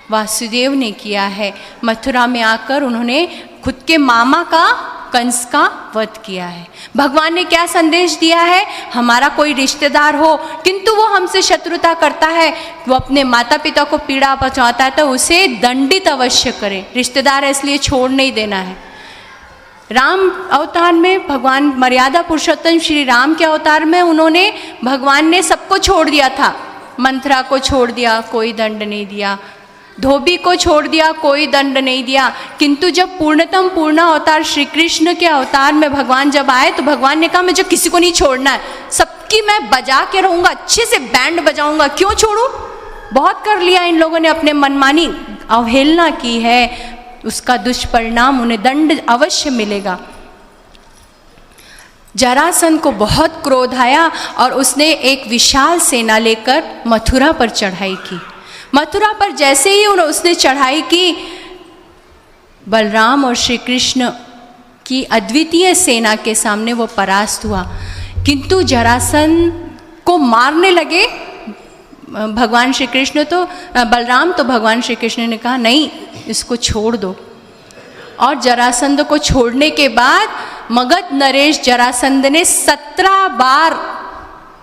वासुदेव ने किया है। मथुरा में आकर उन्होंने खुद के मामा का, कंस का वध किया है। भगवान ने क्या संदेश दिया है? हमारा कोई रिश्तेदार हो किंतु वो हमसे शत्रुता करता है, वो अपने माता पिता को पीड़ा पहुंचाता है, तो उसे दंडित अवश्य करें। रिश्तेदार है इसलिए छोड़ नहीं देना है। राम अवतार में भगवान मर्यादा पुरुषोत्तम श्री राम के अवतार में उन्होंने, भगवान ने सबको छोड़ दिया था। मंथरा को छोड़ दिया, कोई दंड नहीं दिया। धोबी को छोड़ दिया, कोई दंड नहीं दिया। किंतु जब पूर्णतम पूर्ण अवतार श्री कृष्ण के अवतार में भगवान जब आए, तो भगवान ने कहा मुझे किसी को नहीं छोड़ना है, सबकी मैं बजा के रहूँगा, अच्छे से बैंड बजाऊँगा, क्यों छोड़ूँ? बहुत कर लिया इन लोगों ने, अपने मनमानी अवहेलना की है, उसका दुष्परिणाम उन्हें दंड अवश्य मिलेगा। जरासंध को बहुत क्रोध आया और उसने एक विशाल सेना लेकर मथुरा पर चढ़ाई की। मथुरा पर जैसे ही उसने चढ़ाई की, बलराम और श्री कृष्ण की अद्वितीय सेना के सामने वो परास्त हुआ। किंतु जरासंध को मारने लगे भगवान श्री कृष्ण, तो बलराम, तो भगवान श्री कृष्ण ने कहा नहीं, इसको छोड़ दो। और जरासंध को छोड़ने के बाद मगध नरेश जरासंध ने 17 बार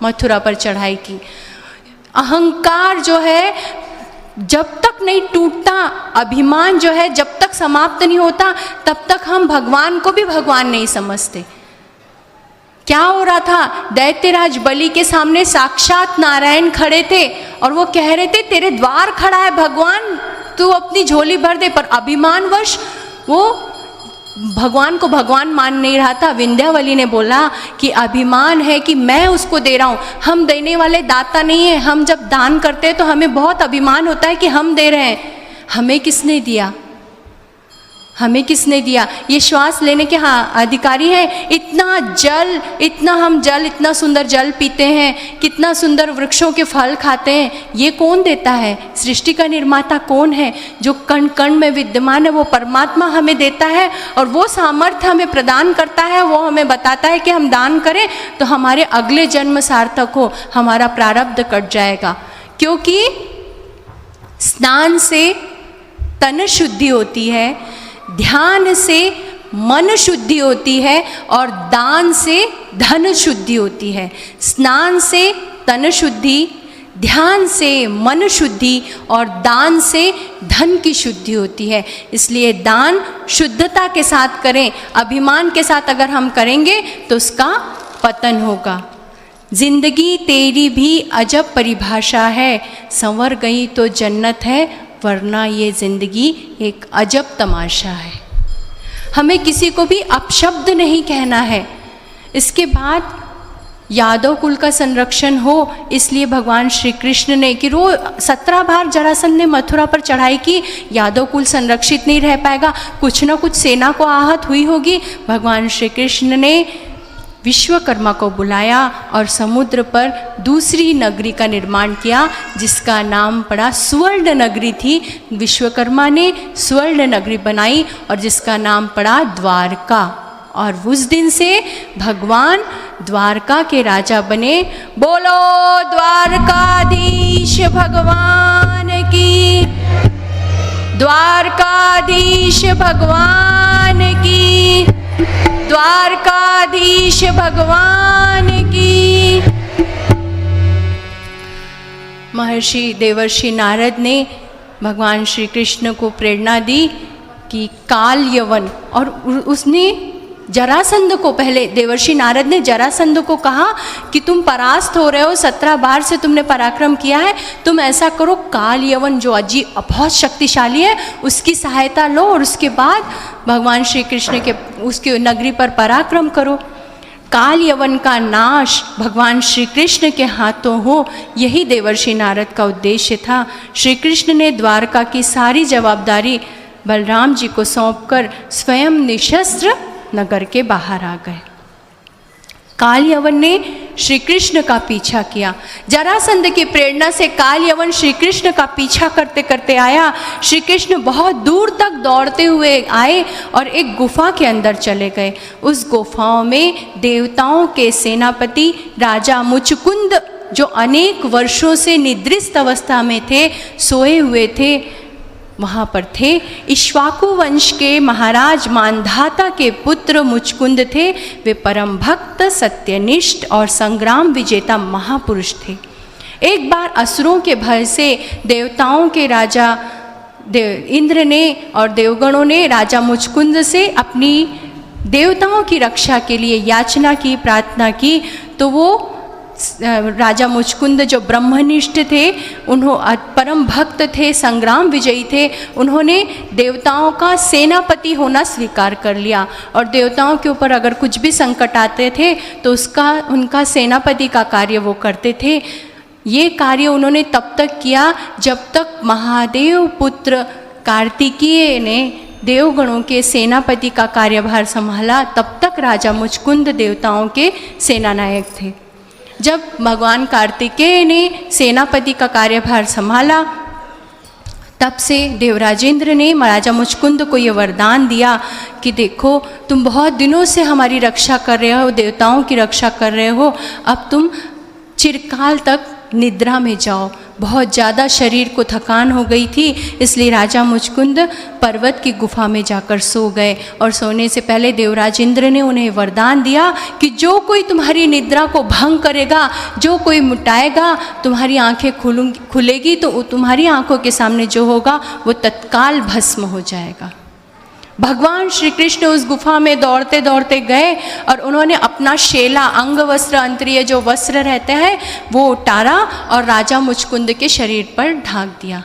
मथुरा पर चढ़ाई की। अहंकार जो है जब तक नहीं टूटता, अभिमान जो है जब तक समाप्त नहीं होता, तब तक हम भगवान को भी भगवान नहीं समझते। क्या हो रहा था? दैत्यराज बलि के सामने साक्षात नारायण खड़े थे और वो कह रहे थे तेरे द्वार खड़ा है भगवान, तू अपनी झोली भर दे। पर अभिमानवश वो भगवान को भगवान मान नहीं रहा था। विंध्यावली ने बोला कि अभिमान है कि मैं उसको दे रहा हूँ, हम देने वाले दाता नहीं है। हम जब दान करते हैं तो हमें बहुत अभिमान होता है कि हम दे रहे हैं, हमें किसने दिया? हमें किसने दिया? ये श्वास लेने के हाँ अधिकारी हैं। इतना जल, इतना सुंदर जल पीते हैं, कितना सुंदर वृक्षों के फल खाते हैं, ये कौन देता है? सृष्टि का निर्माता कौन है? जो कण कण में विद्यमान है वो परमात्मा हमें देता है, और वो सामर्थ्य हमें प्रदान करता है। वो हमें बताता है कि हम दान करें तो हमारे अगले जन्म सार्थक हो, हमारा प्रारब्ध कट जाएगा। क्योंकि स्नान से तन शुद्धि होती है, ध्यान से मन शुद्धि होती है, और दान से धन शुद्धि होती है। स्नान से तन शुद्धि, ध्यान से मन शुद्धि, और दान से धन की शुद्धि होती है। इसलिए दान शुद्धता के साथ करें। अभिमान के साथ अगर हम करेंगे तो उसका पतन होगा। जिंदगी तेरी भी अजब परिभाषा है, संवर गई तो जन्नत है, वरना ये ज़िंदगी एक अजब तमाशा है। हमें किसी को भी अपशब्द नहीं कहना है। इसके बाद यादव कुल का संरक्षण हो, इसलिए भगवान श्री कृष्ण ने कि 17 बार जरासंध ने मथुरा पर चढ़ाई की, यादव कुल संरक्षित नहीं रह पाएगा, कुछ न कुछ सेना को आहत हुई होगी। भगवान श्री कृष्ण ने विश्वकर्मा को बुलाया और समुद्र पर दूसरी नगरी का निर्माण किया, जिसका नाम पड़ा स्वर्ण नगरी थी। विश्वकर्मा ने स्वर्ण नगरी बनाई और जिसका नाम पड़ा द्वारका। और उस दिन से भगवान द्वारका के राजा बने। बोलो द्वारकाधीश भगवान की, द्वारकाधीश भगवान की, द्वारकाधीश भगवान की। महर्षि देवर्षि नारद ने भगवान श्री कृष्ण को प्रेरणा दी कि काल यवन, और उसने जरासंध को, पहले देवर्षि नारद ने जरासंध को कहा कि तुम परास्त हो रहे हो, 17 बार से तुमने पराक्रम किया है, तुम ऐसा करो काल यवन जो बहुत शक्तिशाली है उसकी सहायता लो, और उसके बाद भगवान श्री कृष्ण के उसकी नगरी पर पराक्रम करो। काल यवन का नाश भगवान श्री कृष्ण के हाथों हो, यही देवर्षि नारद का उद्देश्य था। श्री कृष्ण ने द्वारका की सारी जवाबदारी बलराम जी को सौंपकर स्वयं निशस्त्र नगर के बाहर आ गए। काल यवन ने श्री कृष्ण का पीछा किया। जरासंध की प्रेरणा से काल यवन श्री कृष्ण का पीछा करते करते आया। श्री कृष्ण बहुत दूर तक दौड़ते हुए आए और एक गुफा के अंदर चले गए। उस गुफाओं में देवताओं के सेनापति राजा मुचकुंद, जो अनेक वर्षों से निद्रिस्त अवस्था में थे, सोए हुए थे, वहाँ पर थे। इक्ष्वाकु वंश के महाराज मानधाता के पुत्र मुचकुंद थे। वे परम भक्त, सत्यनिष्ठ और संग्राम विजेता महापुरुष थे। एक बार असुरों के भय से देवताओं के राजा इंद्र ने और देवगणों ने राजा मुचकुंद से अपनी देवताओं की रक्षा के लिए याचना की, प्रार्थना की। तो वो राजा मुचकुंद जो ब्रह्मनिष्ठ थे, उन्होंने परम भक्त थे, संग्राम विजयी थे, उन्होंने देवताओं का सेनापति होना स्वीकार कर लिया। और देवताओं के ऊपर अगर कुछ भी संकट आते थे तो उनका सेनापति का कार्य वो करते थे। ये कार्य उन्होंने तब तक किया जब तक महादेव पुत्र कार्तिकेय ने देवगणों के सेनापति का कार्यभार संभाला, तब तक राजा मुचकुंद देवताओं के सेनानायक थे। जब भगवान कार्तिकेय ने सेनापति का कार्यभार संभाला, तब से देवराजेंद्र ने राजा मुचकुंद को ये वरदान दिया कि देखो, तुम बहुत दिनों से हमारी रक्षा कर रहे हो, देवताओं की रक्षा कर रहे हो, अब तुम चिरकाल तक निद्रा में जाओ। बहुत ज़्यादा शरीर को थकान हो गई थी, इसलिए राजा मुचकुंद पर्वत की गुफा में जाकर सो गए। और सोने से पहले देवराजेंद्र ने उन्हें वरदान दिया कि जो कोई तुम्हारी निद्रा को भंग करेगा, जो कोई मिटाएगा, तुम्हारी आंखें खुलेगी तो तुम्हारी आंखों के सामने जो होगा वो तत्काल भस्म हो जाएगा। भगवान श्री कृष्ण उस गुफा में दौड़ते दौड़ते गए और उन्होंने अपना शेला, अंग वस्त्र, अंतरीय जो वस्त्र रहते हैं वो उतारा और राजा मुचकुंद के शरीर पर ढांक दिया।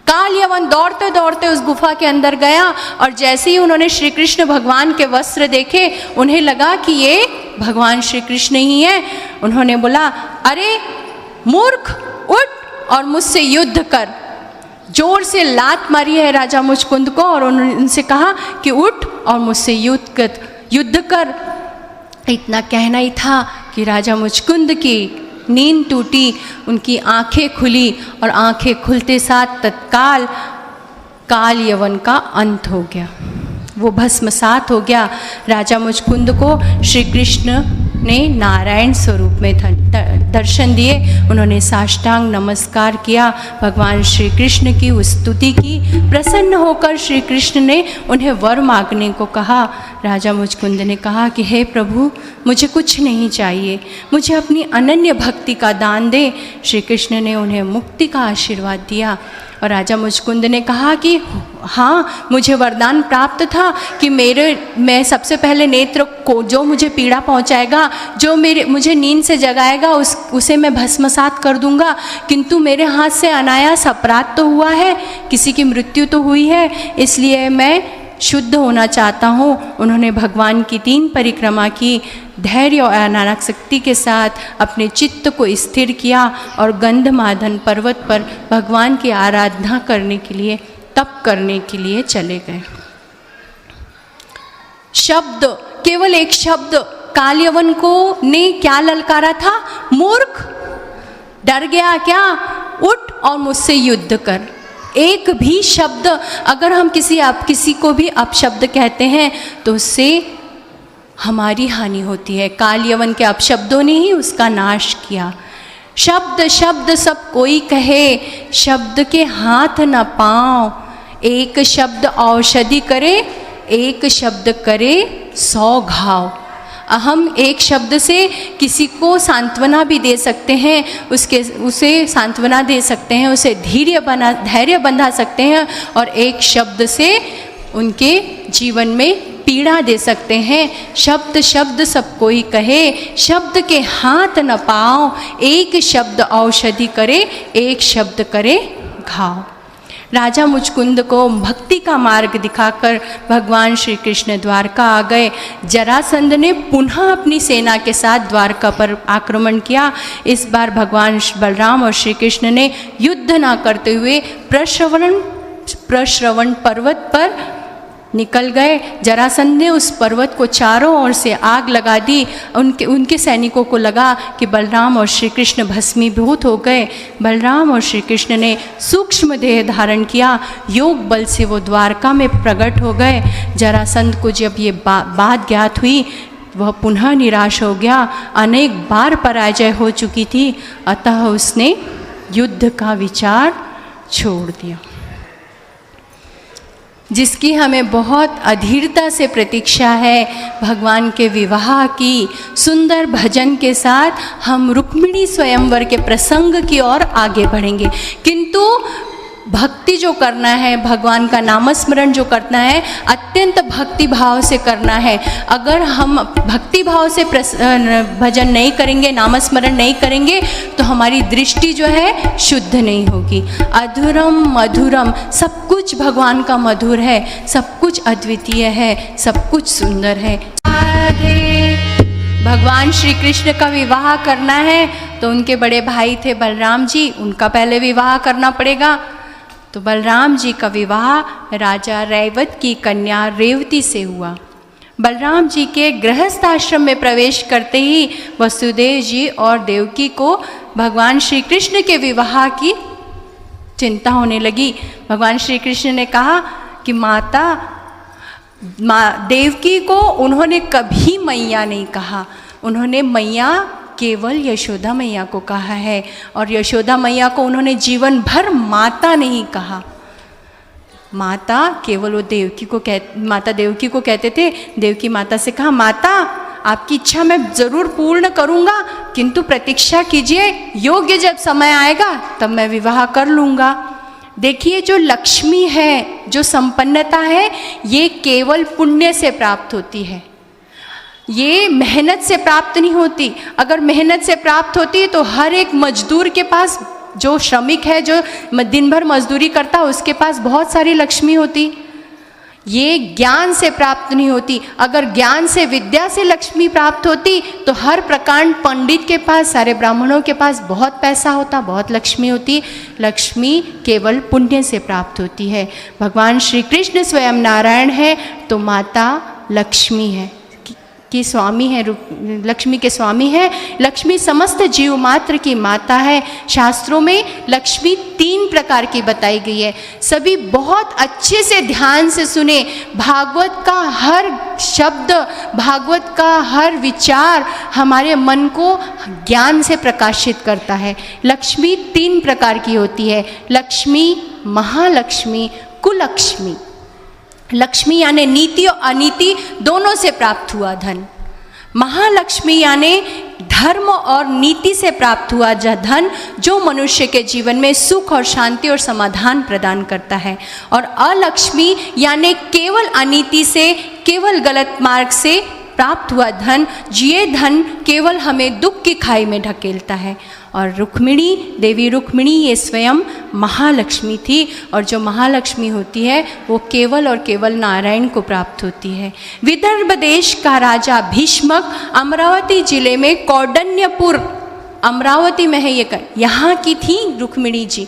काल यवन दौड़ते दौड़ते उस गुफा के अंदर गया और जैसे ही उन्होंने श्री कृष्ण भगवान के वस्त्र देखे, उन्हें लगा कि ये भगवान श्री कृष्ण ही हैं। उन्होंने बोला, अरे मूर्ख, उठ और मुझसे युद्ध कर। जोर से लात मारी है राजा मुचकुंद को और उनसे कहा कि उठ और मुझसे युद्ध कर। इतना कहना ही था कि राजा मुचकुंद की नींद टूटी, उनकी आंखें खुली और आंखें खुलते साथ तत्काल काल यवन का अंत हो गया, वो भस्मसात हो गया। राजा मुचकुंद को श्री कृष्ण ने नारायण स्वरूप में दर्शन दिए। उन्होंने साष्टांग नमस्कार किया, भगवान श्री कृष्ण की स्तुति की। प्रसन्न होकर श्री कृष्ण ने उन्हें वर मांगने को कहा। राजा मुचकुंद ने कहा कि हे प्रभु, मुझे कुछ नहीं चाहिए, मुझे अपनी अनन्य भक्ति का दान दे। श्री कृष्ण ने उन्हें मुक्ति का आशीर्वाद दिया और राजा मुचकुंद ने कहा कि हाँ, मुझे वरदान प्राप्त था कि मैं सबसे पहले नेत्र को जो मुझे पीड़ा पहुंचाएगा, जो मुझे नींद से जगाएगा, उसे मैं भस्मसात कर दूंगा। किंतु मेरे हाथ से अनायास अपराध तो हुआ है, किसी की मृत्यु तो हुई है, इसलिए मैं शुद्ध होना चाहता हूँ। उन्होंने भगवान की 3 परिक्रमा की, धैर्य और अनारक शक्ति के साथ अपने चित्त को स्थिर किया और गंधमादन पर्वत पर भगवान की आराधना करने के लिए, तप करने के लिए चले गए। शब्द, केवल एक शब्द कालयवन को ने क्या ललकारा था? मूर्ख, डर गया क्या? उठ और मुझसे युद्ध कर। एक भी शब्द, अगर हम किसी को भी अपशब्द कहते हैं तो उससे हमारी हानि होती है। कालयवन के अपशब्दों ने ही उसका नाश किया। शब्द शब्द सब कोई कहे, शब्द के हाथ न पाँव। एक शब्द औषधि करे, एक शब्द करे 100 घाव। हम एक शब्द से किसी को सांत्वना भी दे सकते हैं, उसे सांत्वना दे सकते हैं, उसे धैर्य बंधा सकते हैं, और एक शब्द से उनके जीवन में पीड़ा दे सकते हैं। शब्द शब्द सब कोई कहे, शब्द के हाथ न पाँव। एक शब्द औषधि करे, एक शब्द करे घाव। राजा मुचकुंद को भक्ति का मार्ग दिखाकर भगवान श्री कृष्ण द्वारका आ गए। जरासंध ने पुनः अपनी सेना के साथ द्वारका पर आक्रमण किया। इस बार भगवान बलराम और श्री कृष्ण ने युद्ध न करते हुए प्रश्रवण पर्वत पर निकल गए। जरासंध ने उस पर्वत को चारों ओर से आग लगा दी। उनके सैनिकों को लगा कि बलराम और श्री कृष्ण भस्मीभूत हो गए। बलराम और श्री कृष्ण ने सूक्ष्म देह धारण किया, योग बल से वो द्वारका में प्रकट हो गए। जरासंध को जब ये बात ज्ञात हुई, वह पुनः निराश हो गया। अनेक बार पराजय हो चुकी थी, अतः उसने युद्ध का विचार छोड़ दिया। जिसकी हमें बहुत अधीरता से प्रतीक्षा है, भगवान के विवाह की सुंदर भजन के साथ हम रुक्मिणी स्वयंवर के प्रसंग की ओर आगे बढ़ेंगे। किंतु भक्ति जो करना है, भगवान का नामस्मरण जो करना है, अत्यंत भक्ति भाव से करना है। अगर हम भक्ति भाव से भजन नहीं करेंगे, नामस्मरण नहीं करेंगे, तो हमारी दृष्टि जो है शुद्ध नहीं होगी। अधुरम मधुरम, सब कुछ भगवान का मधुर है, सब कुछ अद्वितीय है, सब कुछ सुंदर है। भगवान श्री कृष्ण का विवाह करना है तो उनके बड़े भाई थे बलराम जी, उनका पहले विवाह करना पड़ेगा। तो बलराम जी का विवाह राजा रैवत की कन्या रेवती से हुआ। बलराम जी के गृहस्थ आश्रम में प्रवेश करते ही वसुदेव जी और देवकी को भगवान श्री कृष्ण के विवाह की चिंता होने लगी। भगवान श्री कृष्ण ने कहा कि देवकी को उन्होंने कभी मैया नहीं कहा, उन्होंने मैया केवल यशोदा मैया को कहा है, और यशोदा मैया को उन्होंने जीवन भर माता नहीं कहा। माता केवल वो माता देवकी को कहते थे। देवकी माता से कहा, माता आपकी इच्छा मैं ज़रूर पूर्ण करूँगा, किंतु प्रतीक्षा कीजिए, योग्य जब समय आएगा तब मैं विवाह कर लूँगा। देखिए, जो लक्ष्मी है, जो संपन्नता है, ये केवल पुण्य से प्राप्त होती है, ये मेहनत से प्राप्त नहीं होती। अगर मेहनत से प्राप्त होती तो हर एक मजदूर के पास, जो श्रमिक है, जो दिन भर मजदूरी करता, उसके पास बहुत सारी लक्ष्मी होती। ये ज्ञान से प्राप्त नहीं होती। अगर ज्ञान से, विद्या से लक्ष्मी प्राप्त होती तो हर प्रकांड पंडित के पास, सारे ब्राह्मणों के पास बहुत पैसा होता, बहुत लक्ष्मी होती। लक्ष्मी केवल पुण्य से प्राप्त होती है। भगवान श्री कृष्ण स्वयं नारायण है तो माता लक्ष्मी है, की स्वामी है, लक्ष्मी के स्वामी है। लक्ष्मी समस्त जीव मात्र की माता है। शास्त्रों में लक्ष्मी 3 प्रकार की बताई गई है। सभी बहुत अच्छे से ध्यान से सुने। भागवत का हर शब्द, भागवत का हर विचार हमारे मन को ज्ञान से प्रकाशित करता है। लक्ष्मी 3 प्रकार की होती है। लक्ष्मी, महालक्ष्मी, कुलक्ष्मी। लक्ष्मी यानी नीति और अनीति दोनों से प्राप्त हुआ धन। महालक्ष्मी यानी धर्म और नीति से प्राप्त हुआ धन, जो मनुष्य के जीवन में सुख और शांति और समाधान प्रदान करता है। और अलक्ष्मी यानी केवल अनीति से, केवल गलत मार्ग से प्राप्त हुआ धन, ये धन केवल हमें दुख की खाई में ढकेलता है। और रुक्मिणी, देवी रुक्मिणी ये स्वयं महालक्ष्मी थी। और जो महालक्ष्मी होती है वो केवल और केवल नारायण को प्राप्त होती है। विदर्भ देश का राजा भीष्मक अमरावती जिले में कौंडिन्यपुर, अमरावती में है ये, यहाँ की थी रुक्मिणी जी।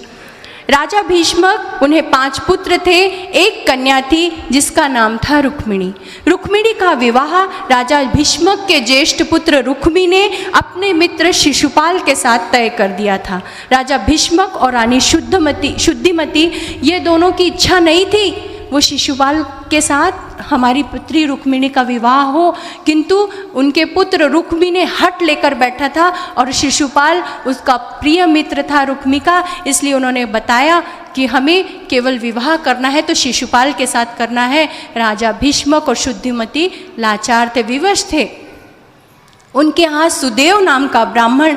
राजा भीष्मक, उन्हें 5 पुत्र थे, एक कन्या थी जिसका नाम था रुक्मिणी। रुक्मिणी का विवाह राजा भीष्मक के ज्येष्ठ पुत्र रुक्मी ने अपने मित्र शिशुपाल के साथ तय कर दिया था। राजा भीष्मक और रानी शुद्धिमती ये दोनों की इच्छा नहीं थी वो शिशुपाल के साथ हमारी पुत्री रुक्मिणी का विवाह हो, किंतु उनके पुत्र रुक्मी ने हट लेकर बैठा था और शिशुपाल उसका प्रिय मित्र था रुक्मी का, इसलिए उन्होंने बताया कि हमें केवल विवाह करना है तो शिशुपाल के साथ करना है। राजा भीष्मक और शुद्धिमती लाचार थे, विवश थे। उनके यहाँ सुदेव नाम का ब्राह्मण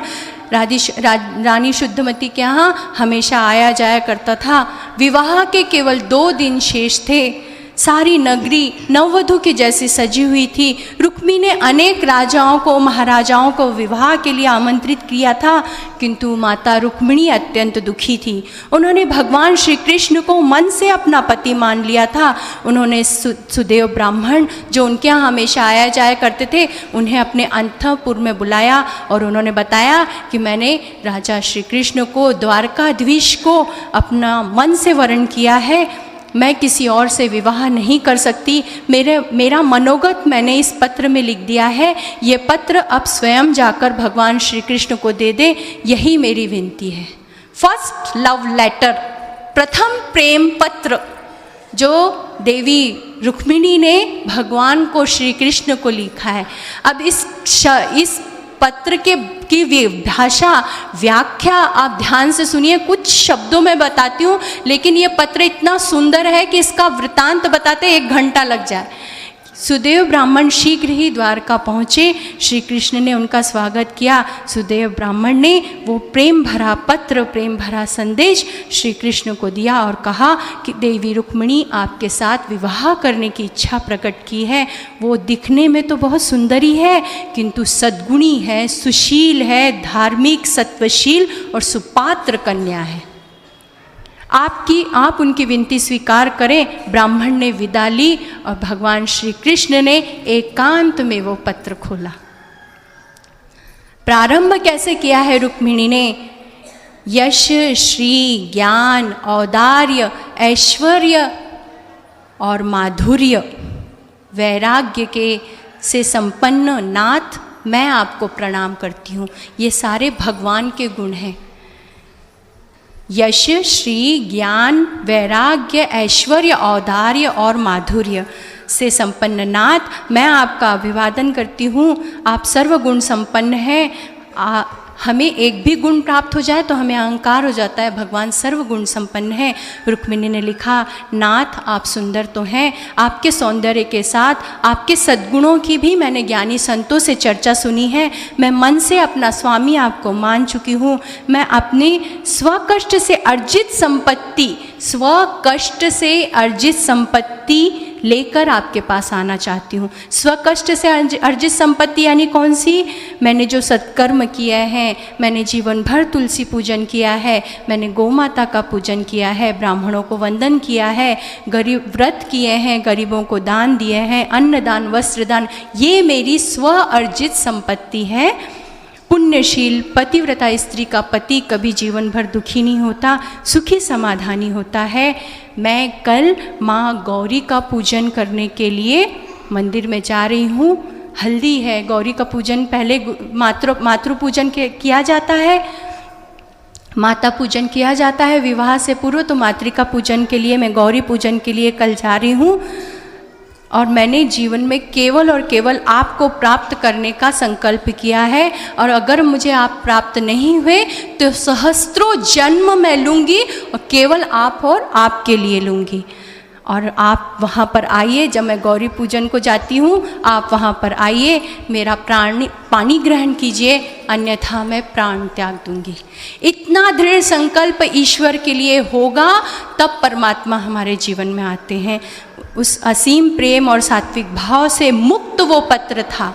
रानी शुद्धमती के यहाँ हमेशा आया जाया करता था। विवाह के केवल 2 दिन शेष थे। सारी नगरी नववधू की जैसी सजी हुई थी। रुक्मी ने अनेक राजाओं को, महाराजाओं को विवाह के लिए आमंत्रित किया था, किंतु माता रुक्मिणी अत्यंत दुखी थी। उन्होंने भगवान श्री कृष्ण को मन से अपना पति मान लिया था। उन्होंने सुदेव ब्राह्मण, जो उनके यहाँ हमेशा आया जाया करते थे, उन्हें अपने अंतःपुर में बुलाया और उन्होंने बताया कि मैंने राजा श्री कृष्ण को, द्वारकाधीश को अपना मन से वरण किया है, मैं किसी और से विवाह नहीं कर सकती। मेरा मनोगत मैंने इस पत्र में लिख दिया है। ये पत्र अब स्वयं जाकर भगवान श्री कृष्ण को दे दे, यही मेरी विनती है। फर्स्ट लव लेटर, प्रथम प्रेम पत्र जो देवी रुक्मिणी ने भगवान को, श्री कृष्ण को लिखा है। अब इस पत्र की भाषा, व्याख्या आप ध्यान से सुनिए। कुछ शब्दों में बताती हूँ, लेकिन ये पत्र इतना सुंदर है कि इसका वृतांत बताते 1 घंटा लग जाए। सुदेव ब्राह्मण शीघ्र ही द्वारका पहुँचे। श्री कृष्ण ने उनका स्वागत किया। सुदेव ब्राह्मण ने वो प्रेम भरा पत्र, प्रेम भरा संदेश श्री कृष्ण को दिया और कहा कि देवी रुक्मिणी आपके साथ विवाह करने की इच्छा प्रकट की है। वो दिखने में तो बहुत सुंदरी है, किंतु सद्गुणी है, सुशील है, धार्मिक, सत्वशील और सुपात्र कन्या है। आप उनकी विनती स्वीकार करें। ब्राह्मण ने विदा ली और भगवान श्री कृष्ण ने एकांत में वो पत्र खोला। प्रारंभ कैसे किया है रुक्मिणी ने? यश, श्री, ज्ञान, औदार्य, ऐश्वर्य और माधुर्य, वैराग्य के से संपन्न नाथ, मैं आपको प्रणाम करती हूँ। ये सारे भगवान के गुण हैं। यश, श्री, ज्ञान, वैराग्य, ऐश्वर्य, औदार्य और माधुर्य से संपन्न नाथ, मैं आपका अभिवादन करती हूँ। आप सर्वगुण संपन्न हैं। हमें एक भी गुण प्राप्त हो जाए तो हमें अहंकार हो जाता है। भगवान सर्वगुण संपन्न है। रुक्मिणी ने लिखा, नाथ आप सुंदर तो हैं, आपके सौंदर्य के साथ आपके सद्गुणों की भी मैंने ज्ञानी संतों से चर्चा सुनी है। मैं मन से अपना स्वामी आपको मान चुकी हूँ। मैं अपनी स्वकष्ट से अर्जित संपत्ति लेकर आपके पास आना चाहती हूँ। स्वकष्ट से अर्जित संपत्ति यानी कौन सी? मैंने जो सत्कर्म किए हैं, मैंने जीवन भर तुलसी पूजन किया है, मैंने गौ माता का पूजन किया है, ब्राह्मणों को वंदन किया है, गरीब व्रत किए हैं, गरीबों को दान दिए हैं, अन्नदान, वस्त्रदान, ये मेरी स्व अर्जित संपत्ति है। पुण्यशील पतिव्रता स्त्री का पति कभी जीवन भर दुखी नहीं होता, सुखी समाधानी होता है। मैं कल माँ गौरी का पूजन करने के लिए मंदिर में जा रही हूँ। हल्दी है, गौरी का पूजन पहले मातृ पूजन किया जाता है, माता पूजन किया जाता है विवाह से पूर्व। तो मातृका पूजन के लिए मैं गौरी पूजन के लिए कल जा रही हूँ और मैंने जीवन में केवल और केवल आपको प्राप्त करने का संकल्प किया है। और अगर मुझे आप प्राप्त नहीं हुए तो सहस्त्रों जन्म मैं लूँगी और केवल आप और आपके लिए लूँगी। और आप वहाँ पर आइए, जब मैं गौरी पूजन को जाती हूँ आप वहाँ पर आइए, मेरा पानी ग्रहण कीजिए, अन्यथा मैं प्राण त्याग दूँगी। इतना दृढ़ संकल्प ईश्वर के लिए होगा तब परमात्मा हमारे जीवन में आते हैं। उस असीम प्रेम और सात्विक भाव से मुक्त वो पत्र था,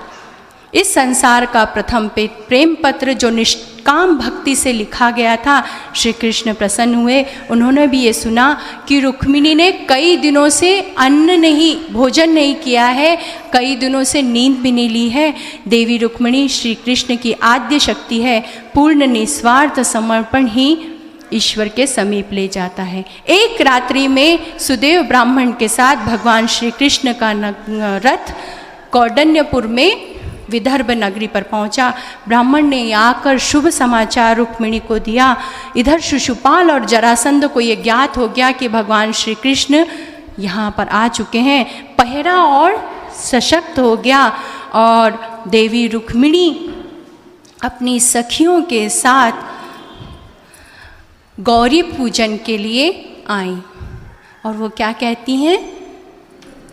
इस संसार का प्रथम प्रेम पत्र जो निष्काम भक्ति से लिखा गया था। श्री कृष्ण प्रसन्न हुए, उन्होंने भी ये सुना कि रुक्मिणी ने कई दिनों से भोजन नहीं किया है, कई दिनों से नींद भी नहीं ली है। देवी रुक्मिणी श्री कृष्ण की आद्य शक्ति है, पूर्ण निस्वार्थ समर्पण ही ईश्वर के समीप ले जाता है। एक रात्रि में सुदेव ब्राह्मण के साथ भगवान श्री कृष्ण का रथ कौंडिन्यपुर में विदर्भ नगरी पर पहुंचा। ब्राह्मण ने आकर शुभ समाचार रुक्मिणी को दिया। इधर शिशुपाल और जरासंध को ये ज्ञात हो गया कि भगवान श्री कृष्ण यहाँ पर आ चुके हैं। पहरा और सशक्त हो गया और देवी रुक्मिणी अपनी सखियों के साथ गौरी पूजन के लिए आई। और वो क्या कहती हैं?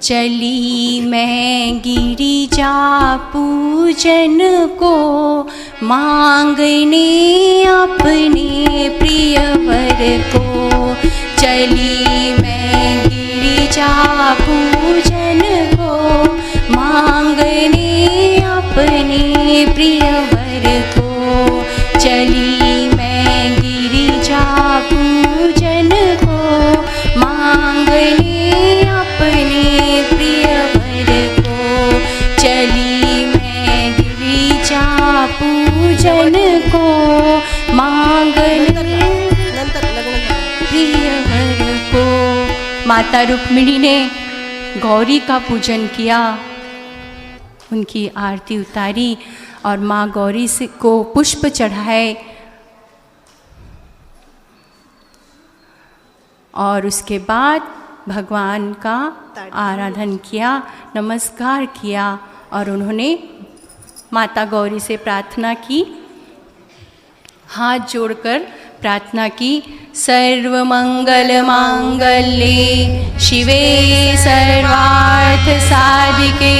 चली मैं गिरिजा पूजन को मांगने अपने प्रियवर को। चली मैं गिरिजा पूजन को मांगने अपने प्रियवर को। चली मैं गिरिजा पूजन को मांगने अपने प्रियवर को। चली मैं गिरिजा पूजन को मांगने प्रियवर को। माता रुक्मिणी ने गौरी का पूजन किया, उनकी आरती उतारी और माँ गौरी को पुष्प चढ़ाए और उसके बाद भगवान का आराधन किया, नमस्कार किया और उन्होंने माता गौरी से प्रार्थना की, हाथ जोड़कर प्रार्थना की। सर्वमंगल मांगल्ये शिवे सर्वार्थ साधिके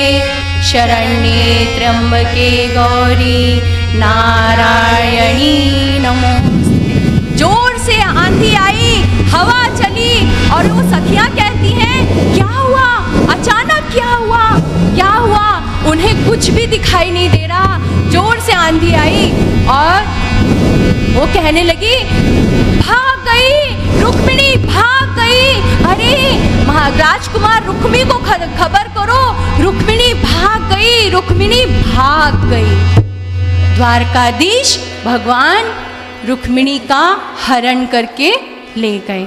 शरण्ये त्र्यंबके गौरी नारायणी नमोस्तुते। जोर से आंधी आई, हवा चली और वो सखियां कहती हैं क्या हुआ, अचानक क्या हुआ, क्या हुआ? उन्हें कुछ भी दिखाई नहीं दे रहा। जोर से आंधी आई और वो कहने लगी भाग गई रुक्मिणी, भाग गई। अरे राजकुमार रुक्मी को खबर करो, रुक्मिणी भाग गई, रुक्मिणी भाग गई। द्वारकाधीश भगवान रुक्मिणी का हरण करके ले गए।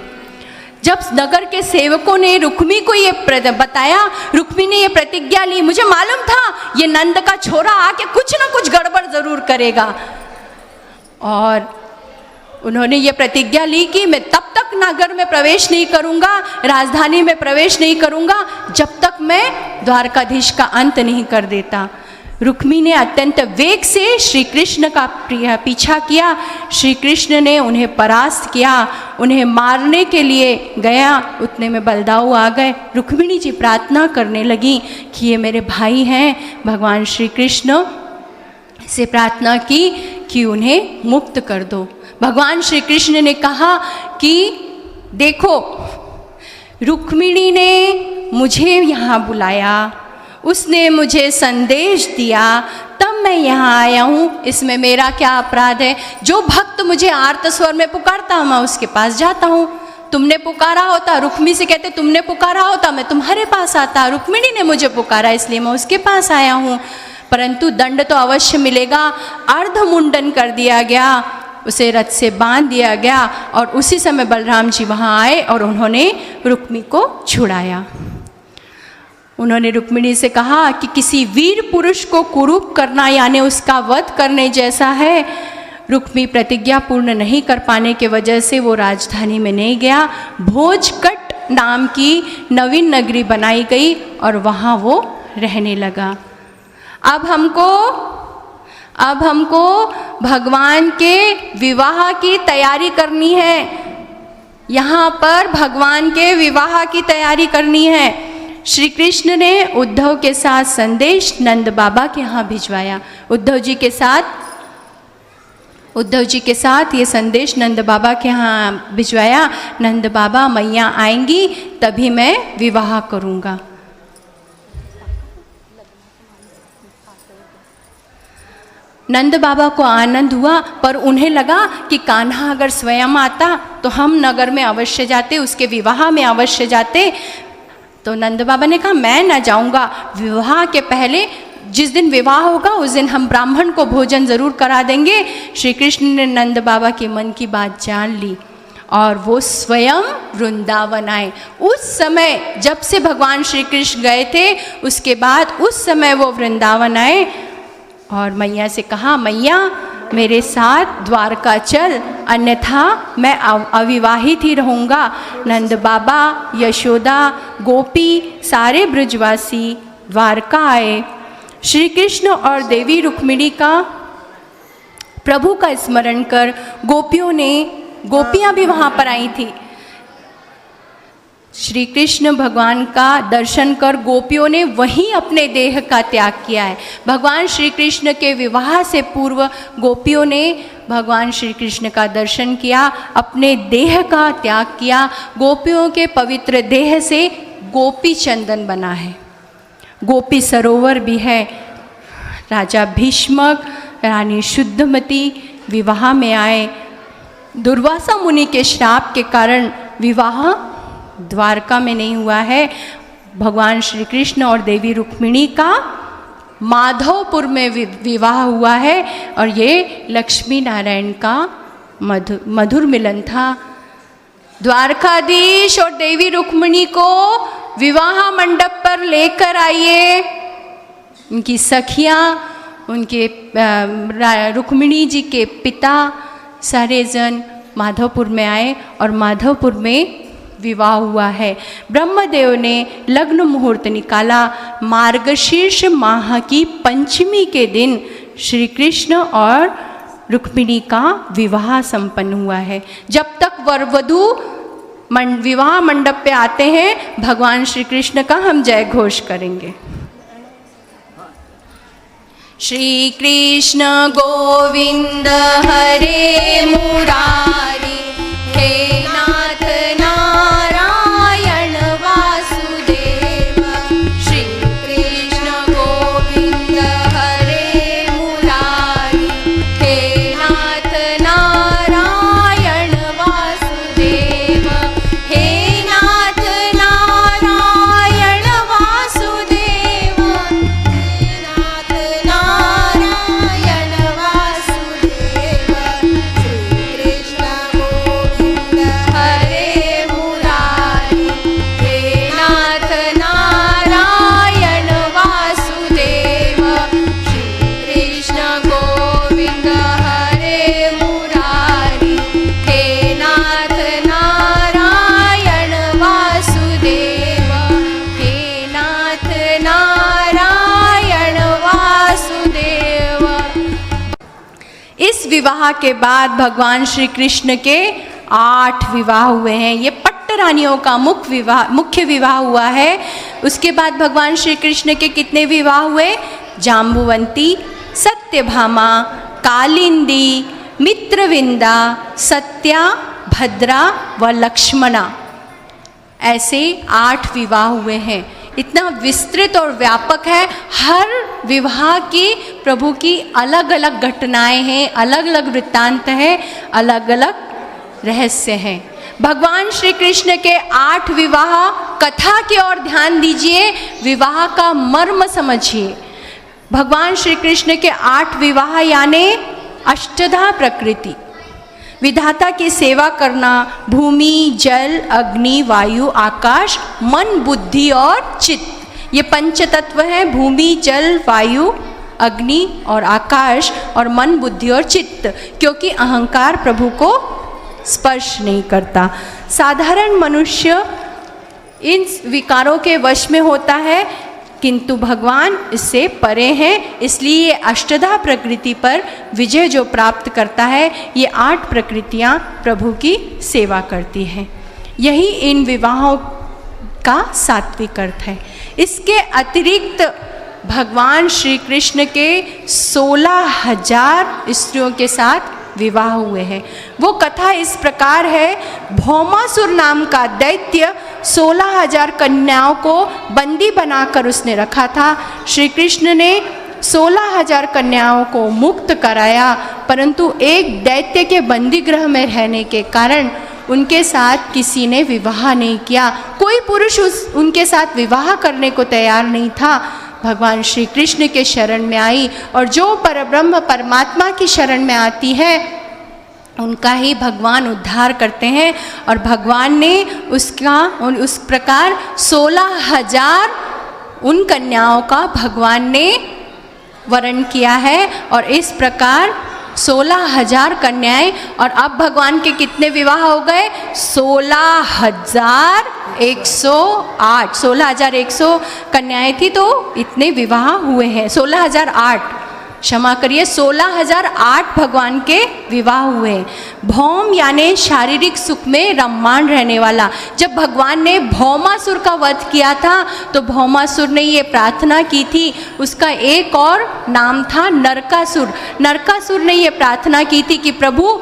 जब नगर के सेवकों ने रुक्मी को ये बताया, रुक्मी ने ये प्रतिज्ञा ली, मुझे मालूम था ये नंद का छोरा आके कुछ ना कुछ गड़बड़ जरूर करेगा। और उन्होंने ये प्रतिज्ञा ली कि मैं तब तक नगर में प्रवेश नहीं करूंगा, राजधानी में प्रवेश नहीं करूंगा जब तक मैं द्वारकाधीश का अंत नहीं कर देता। रुक्मी ने अत्यंत वेग से श्री कृष्ण का पीछा किया। श्री कृष्ण ने उन्हें परास्त किया, उन्हें मारने के लिए गया, उतने में बलदाऊ आ गए। रुक्मिणी जी प्रार्थना करने लगी कि ये मेरे भाई हैं। भगवान श्री कृष्ण से प्रार्थना की कि उन्हें मुक्त कर दो। भगवान श्री कृष्ण ने कहा कि देखो, रुक्मिणी ने मुझे यहाँ बुलाया, उसने मुझे संदेश दिया, तब मैं यहाँ आया हूँ। इसमें मेरा क्या अपराध है? जो भक्त मुझे आर्त स्वर में पुकारता मैं उसके पास जाता हूँ। तुमने पुकारा होता, रुक्मी से कहते तुमने पुकारा होता मैं तुम्हारे पास आता, रुक्मिणी ने मुझे पुकारा इसलिए मैं उसके पास आया हूँ। परंतु दंड तो अवश्य मिलेगा। अर्ध मुंडन कर दिया गया, उसे रथ से बांध दिया गया और उसी समय बलराम जी वहाँ आए और उन्होंने रुक्मी को छुड़ाया। उन्होंने रुक्मिणी से कहा कि किसी वीर पुरुष को कुरूप करना यानी उसका वध करने जैसा है। रुक्मी प्रतिज्ञा पूर्ण नहीं कर पाने के वजह से वो राजधानी में नहीं गया। भोजकट नाम की नवीन नगरी बनाई गई और वहाँ वो रहने लगा। अब हमको भगवान के विवाह की तैयारी करनी है। यहाँ पर भगवान के विवाह की तैयारी करनी है। श्री कृष्ण ने उद्धव के साथ संदेश नंद बाबा के यहाँ भिजवाया। उद्धव जी के साथ ये संदेश नंद बाबा के यहाँ भिजवाया। नंद बाबा मैया आएंगी तभी मैं विवाह करूँगा। नंद बाबा को आनंद हुआ, पर उन्हें लगा कि कान्हा अगर स्वयं आता तो हम नगर में अवश्य जाते, उसके विवाह में अवश्य जाते। तो नंद बाबा ने कहा मैं ना जाऊंगा, विवाह के पहले जिस दिन विवाह होगा उस दिन हम ब्राह्मण को भोजन जरूर करा देंगे। श्री कृष्ण ने नंद बाबा के मन की बात जान ली और वो स्वयं वृंदावन आए। उस समय जब से भगवान श्री कृष्ण गए थे उसके बाद उस समय वो वृंदावन आए और मैया से कहा मैया मेरे साथ द्वारका चल, अन्यथा मैं अविवाहित ही रहूँगा। नंद बाबा, यशोदा, गोपी सारे ब्रजवासी द्वारका आए। श्री कृष्ण और देवी रुक्मिणी का प्रभु का स्मरण कर गोपियाँ भी वहाँ पर आई थी। श्री कृष्ण भगवान का दर्शन कर गोपियों ने वहीं अपने देह का त्याग किया है। भगवान श्री कृष्ण के विवाह से पूर्व गोपियों ने भगवान श्री कृष्ण का दर्शन किया, अपने देह का त्याग किया। गोपियों के पवित्र देह से गोपी चंदन बना है, गोपी सरोवर भी है। राजा भीष्मक, रानी शुद्धमती विवाह में आए। दुर्वासा मुनि के श्राप के कारण विवाह द्वारका में नहीं हुआ है। भगवान श्री कृष्ण और देवी रुक्मिणी का माधवपुर में विवाह हुआ है और ये लक्ष्मी नारायण का मधुर मिलन था। द्वारकाधीश और देवी रुक्मिणी को विवाह मंडप पर लेकर आइए। उनकी सखियाँ, उनके रुक्मिणी जी के पिता सारे जन माधवपुर में आए और माधवपुर में विवाह हुआ है। ब्रह्मदेव ने लग्न मुहूर्त निकाला। मार्गशीर्ष माह की पंचमी के दिन श्री कृष्ण और रुक्मिणी का विवाह संपन्न हुआ है। जब तक वर वधू विवाह मंडप पे आते हैं भगवान श्री कृष्ण का हम जय घोष करेंगे। श्री कृष्ण गोविंद हरे मुरारी, हे नाथ नारायण वासुदेव। श्री कृष्ण गोविंद हरे मुरारी, हे नाथ नारायण वासुदेव। हे नाथ नारायण वासुदेव, हे नाथ नारायण वासुदेव। श्री कृष्ण गोविंद हरे मुरारी, हे नाथ नारायण वासुदेव। श्री कृष्ण गोविंद हरे मुरारी, हे नाथ नारायण वासुदेव। हे नाथ नारायण वासुदेव। इस विवाह के बाद भगवान श्री कृष्ण के 8 विवाह हुए हैं। ये पट्ट रानियों का मुख्य विवाह हुआ है। उसके बाद भगवान श्री कृष्ण के कितने विवाह हुए? जाम्बुवंती, सत्यभामा, कालिंदी, मित्रविंदा, सत्या, भद्रा व लक्ष्मणा। ऐसे 8 विवाह हुए हैं। इतना विस्तृत और व्यापक है। हर विवाह की प्रभु की अलग अलग घटनाएं हैं, अलग अलग वृत्तांत है, अलग अलग रहस्य हैं। भगवान श्री कृष्ण के 8 विवाह कथा की ओर ध्यान दीजिए, विवाह का मर्म समझिए। भगवान श्री कृष्ण के 8 विवाह यानी अष्टधा प्रकृति, विधाता की सेवा करना, भूमि, जल, अग्नि, वायु, आकाश, मन, बुद्धि और चित्त। ये पंच तत्व हैं, भूमि, जल, वायु, अग्नि और आकाश, और मन, बुद्धि और चित्त। क्योंकि अहंकार प्रभु को स्पर्श नहीं करता। साधारण मनुष्य इन विकारों के वश में होता है, किंतु भगवान इससे परे हैं। इसलिए ये अष्टधा प्रकृति पर विजय जो प्राप्त करता है, ये 8 प्रकृतियाँ प्रभु की सेवा करती हैं। यही इन विवाहों का सात्विक अर्थ है। इसके अतिरिक्त भगवान श्री कृष्ण के 16,000 स्त्रियों के साथ विवाह हुए हैं। वो कथा इस प्रकार है, भौमासुर नाम का दैत्य 16,000 कन्याओं को बंदी बनाकर उसने रखा था। श्री कृष्ण ने 16,000 कन्याओं को मुक्त कराया, परंतु एक दैत्य के बंदी गृह में रहने के कारण उनके साथ किसी ने विवाह नहीं किया। कोई पुरुष उनके साथ विवाह करने को तैयार नहीं था। भगवान श्री कृष्ण के शरण में आई, और जो परब्रह्म परमात्मा की शरण में आती है उनका ही भगवान उद्धार करते हैं। और भगवान ने उस प्रकार 16,000 उन कन्याओं का भगवान ने वरण किया है। और इस प्रकार 16,000 कन्याएं, और अब भगवान के कितने विवाह हो गए? 16,108। 16,100 कन्याएं थी तो इतने विवाह हुए हैं। 16,008, क्षमा करिए, 16,008 भगवान के विवाह हुए। भौम यानी शारीरिक सुख में रममाण रहने वाला। जब भगवान ने भौमासुर का वध किया था तो भौमासुर ने ये प्रार्थना की थी, उसका एक और नाम था नरकासुर। नरकासुर ने ये प्रार्थना की थी कि प्रभु,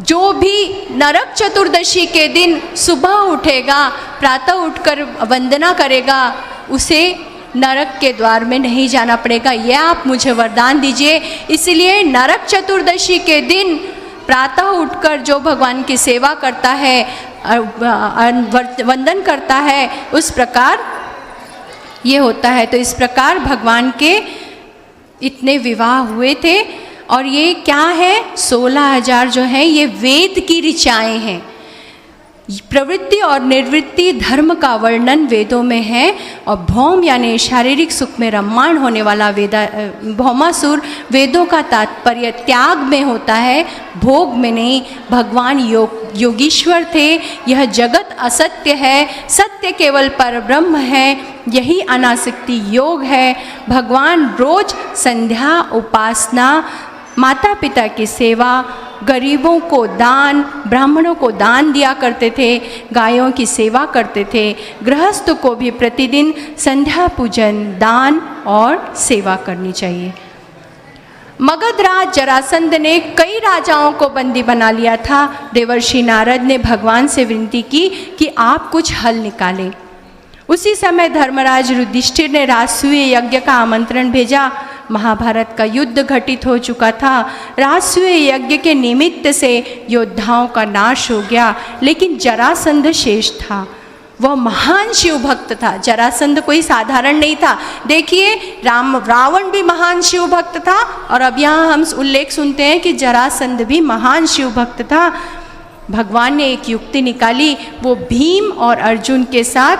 जो भी नरक चतुर्दशी के दिन सुबह उठेगा, प्रातः उठकर वंदना करेगा, उसे नरक के द्वार में नहीं जाना पड़ेगा। यह आप मुझे वरदान दीजिए। इसलिए नरक चतुर्दशी के दिन प्रातः उठकर जो भगवान की सेवा करता है, वंदन करता है, उस प्रकार ये होता है। तो इस प्रकार भगवान के इतने विवाह हुए थे। और ये क्या है? 16,000 जो हैं ये वेद की ऋचाएँ हैं। प्रवृत्ति और निर्वृत्ति धर्म का वर्णन वेदों में है। और भौम यानी शारीरिक सुख में रममाण होने वाला भौमासुर, वेदों का तात्पर्य त्याग में होता है, भोग में नहीं। भगवान योगीश्वर थे। यह जगत असत्य है, सत्य केवल परब्रह्म है, यही अनासक्ति योग है। भगवान रोज संध्या, उपासना, माता पिता की सेवा, गरीबों को दान, ब्राह्मणों को दान दिया करते थे, गायों की सेवा करते थे। गृहस्थ को भी प्रतिदिन संध्या पूजन, दान और सेवा करनी चाहिए। मगध राज जरासंध ने कई राजाओं को बंदी बना लिया था। देवर्षि नारद ने भगवान से विनती की कि आप कुछ हल निकालें। उसी समय धर्मराज युधिष्ठिर ने राजसूय यज्ञ का आमंत्रण भेजा। महाभारत का युद्ध घटित हो चुका था। राजसूय यज्ञ के निमित्त से योद्धाओं का नाश हो गया, लेकिन जरासंध शेष था। वह महान शिव भक्त था। जरासंध कोई साधारण नहीं था। देखिए, रावण भी महान शिव भक्त था, और अब यहाँ हम उल्लेख सुनते हैं कि जरासंध भी महान शिव भक्त था। भगवान ने एक युक्ति निकाली। वो भीम और अर्जुन के साथ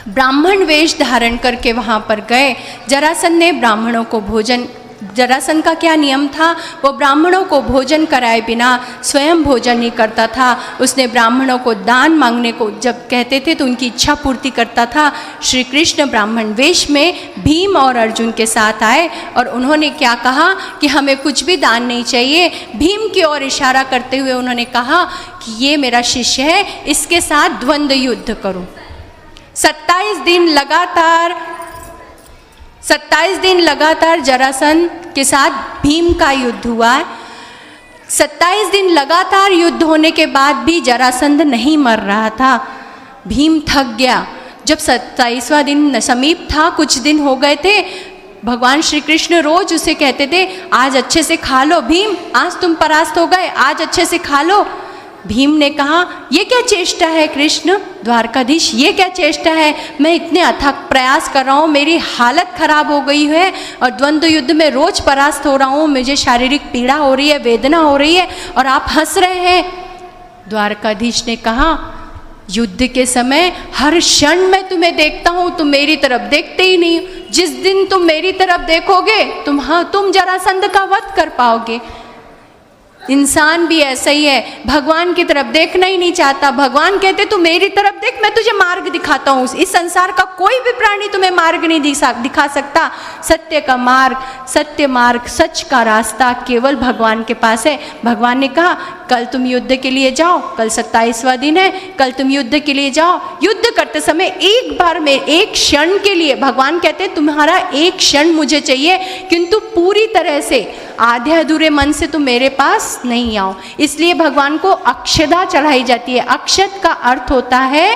ब्राह्मण वेश धारण करके वहाँ पर गए। जरासंध ने ब्राह्मणों को भोजन, जरासंध का क्या नियम था? वो ब्राह्मणों को भोजन कराए बिना स्वयं भोजन नहीं करता था। उसने ब्राह्मणों को दान मांगने को जब कहते थे तो उनकी इच्छा पूर्ति करता था। श्री कृष्ण ब्राह्मण वेश में भीम और अर्जुन के साथ आए, और उन्होंने क्या कहा कि हमें कुछ भी दान नहीं चाहिए। भीम की ओर इशारा करते हुए उन्होंने कहा कि ये मेरा शिष्य है, इसके साथ द्वंद्व युद्ध करो। 27 दिन लगातार जरासंध के साथ भीम का युद्ध हुआ। 27 दिन लगातार युद्ध होने के बाद भी जरासंध नहीं मर रहा था। भीम थक गया। जब 27वां दिन समीप था, कुछ दिन हो गए थे, भगवान श्री कृष्ण रोज उसे कहते थे, आज अच्छे से खा लो भीम, आज तुम परास्त हो गए, आज अच्छे से खा लो। भीम ने कहा, ये क्या चेष्टा है कृष्ण, द्वारकाधीश, ये क्या चेष्टा है, मैं इतने अथक प्रयास कर रहा हूँ, मेरी हालत खराब हो गई है और द्वंद्व युद्ध में रोज परास्त हो रहा हूँ, मुझे शारीरिक पीड़ा हो रही है, वेदना हो रही है और आप हंस रहे हैं। द्वारकाधीश ने कहा, युद्ध के समय हर क्षण मैं तुम्हें देखता हूँ, तुम मेरी तरफ देखते ही नहीं। जिस दिन तुम मेरी तरफ देखोगे तुम जरासंध का वध कर पाओगे। इंसान भी ऐसा ही है, भगवान की तरफ देखना ही नहीं चाहता। भगवान कहते तू मेरी तरफ देख, मैं तुझे मार्ग दिखाता हूँ। इस संसार का कोई भी प्राणी तुम्हें मार्ग नहीं दिखा सकता। सत्य का मार्ग, सत्य मार्ग, सच का रास्ता केवल भगवान के पास है। भगवान ने कहा, कल तुम युद्ध के लिए जाओ, कल 27वां दिन है, कल तुम युद्ध के लिए जाओ। युद्ध करते समय एक बार में, एक क्षण के लिए, भगवान कहते हैं तुम्हारा एक क्षण मुझे चाहिए, किंतु पूरी तरह से आधे अधूरे मन से तुम मेरे पास नहीं आओ। इसलिए भगवान को अक्षदा चढ़ाई जाती है। अक्षत का अर्थ होता है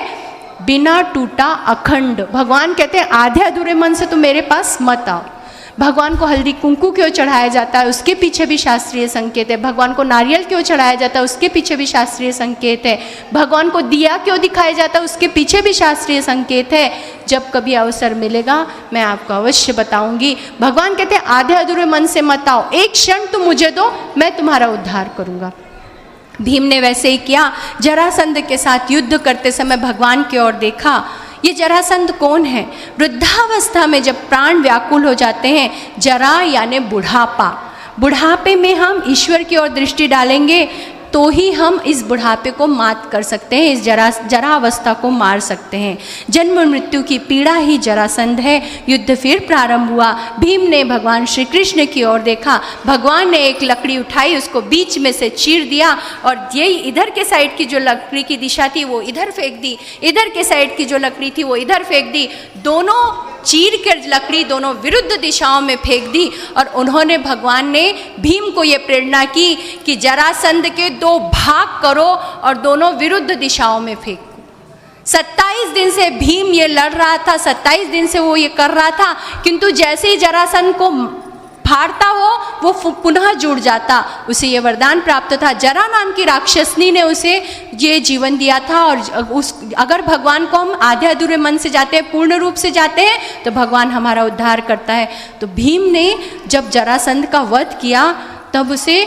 बिना टूटा अखंड। भगवान कहते हैं आधे अधूरे मन से तुम मेरे पास मत आओ। भगवान को हल्दी कुंकू क्यों चढ़ाया जाता है, उसके पीछे भी शास्त्रीय संकेत है। भगवान को नारियल क्यों चढ़ाया जाता है, उसके पीछे भी शास्त्रीय संकेत है। भगवान को दिया क्यों दिखाया जाता है, उसके पीछे भी शास्त्रीय संकेत है। जब कभी अवसर मिलेगा मैं आपको अवश्य बताऊंगी। भगवान कहते हैं आधे अधूरे मन से मत आओ, एक क्षण तुम मुझे दो, मैं तुम्हारा उद्धार करूंगा। भीम ने वैसे ही किया। जरासंध के साथ युद्ध करते समय भगवान की ओर देखा। ये जरासंध कौन है? वृद्धावस्था में जब प्राण व्याकुल हो जाते हैं, जरा यानी बुढ़ापा, बुढ़ापे में हम ईश्वर की ओर दृष्टि डालेंगे तो ही हम इस बुढ़ापे को मात कर सकते हैं, इस जरा अवस्था को मार सकते हैं। जन्म मृत्यु की पीड़ा ही जरासंध है। युद्ध फिर प्रारंभ हुआ। भीम ने भगवान श्री कृष्ण की ओर देखा। भगवान ने एक लकड़ी उठाई, उसको बीच में से चीर दिया और यही इधर के साइड की जो लकड़ी की दिशा थी वो इधर फेंक दी, इधर के साइड की जो लकड़ी थी वो इधर फेंक दी। दोनों चीर कर लकड़ी दोनों विरुद्ध दिशाओं में फेंक दी और उन्होंने, भगवान ने भीम को ये प्रेरणा की कि जरासंध के 2 भाग करो और दोनों विरुद्ध दिशाओं में फेंको। 27 दिन से भीम ये लड़ रहा था, 27 दिन से वो ये कर रहा था, किंतु जैसे ही जरासंध को फाड़ता वो पुनः जुड़ जाता। उसे ये वरदान प्राप्त था। जरा नाम की राक्षसनी ने उसे ये जीवन दिया था और अगर भगवान को हम आधे अधूरे मन से जाते हैं, पूर्ण रूप से जाते हैं, तो भगवान हमारा उद्धार करता है। तो भीम ने जब जरासंध का वध किया तब उसे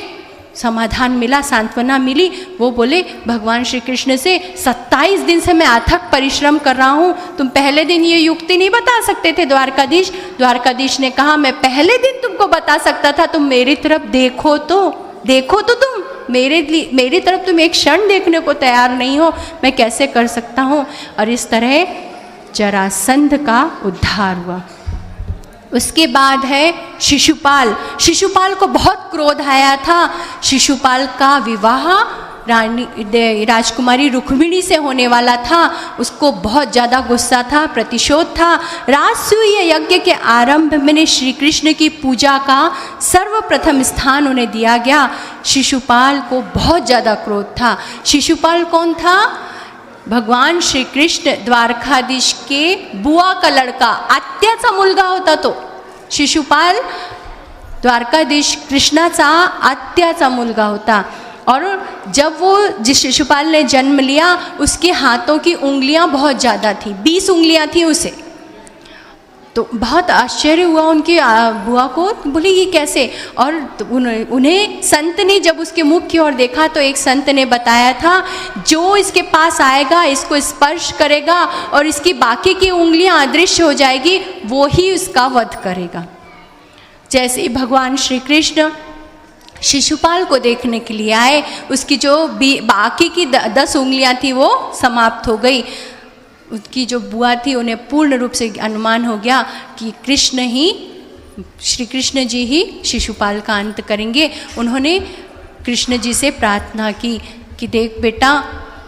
समाधान मिला, सांत्वना मिली। वो बोले भगवान श्री कृष्ण से, 27 दिन से मैं अथक परिश्रम कर रहा हूँ, तुम पहले दिन ये युक्ति नहीं बता सकते थे द्वारकाधीश? द्वारकाधीश ने कहा, मैं पहले दिन तुमको बता सकता था, तुम मेरी तरफ देखो तो तुम मेरी तरफ तुम एक क्षण देखने को तैयार नहीं हो, मैं कैसे कर सकता हूँ? और इस तरह जरासंध का उद्धार हुआ। उसके बाद है शिशुपाल। शिशुपाल को बहुत क्रोध आया था। शिशुपाल का विवाह राजकुमारी रुक्मिणी से होने वाला था। उसको बहुत ज़्यादा गुस्सा था, प्रतिशोध था। राजसूय यज्ञ के आरंभ में श्री कृष्ण की पूजा का सर्वप्रथम स्थान उन्हें दिया गया। शिशुपाल को बहुत ज़्यादा क्रोध था। शिशुपाल कौन था? भगवान श्री कृष्ण द्वारकाधीश के बुआ का लड़का, आत्याचा मुलगा होता तो शिशुपाल द्वारकाधीश कृष्णाचा आत्याचा मुलगा होता। और जब वो शिशुपाल ने जन्म लिया, उसके हाथों की उंगलियां बहुत ज़्यादा थी, 20 उंगलियां थी उसे। तो बहुत आश्चर्य हुआ उनकी बुआ को, बोले ये कैसे? और उन्हें संत ने जब उसके मुख की ओर देखा तो एक संत ने बताया था, जो इसके पास आएगा, इसको स्पर्श करेगा और इसकी बाकी की उंगलियां अदृश्य हो जाएगी, वो ही उसका वध करेगा। जैसे भगवान श्री कृष्ण शिशुपाल को देखने के लिए आए, उसकी जो बाकी की 10 उंगलियां थी वो समाप्त हो गई। उसकी जो बुआ थी उन्हें पूर्ण रूप से अनुमान हो गया कि श्री कृष्ण जी ही शिशुपाल का अंत करेंगे। उन्होंने कृष्ण जी से प्रार्थना की कि देख बेटा,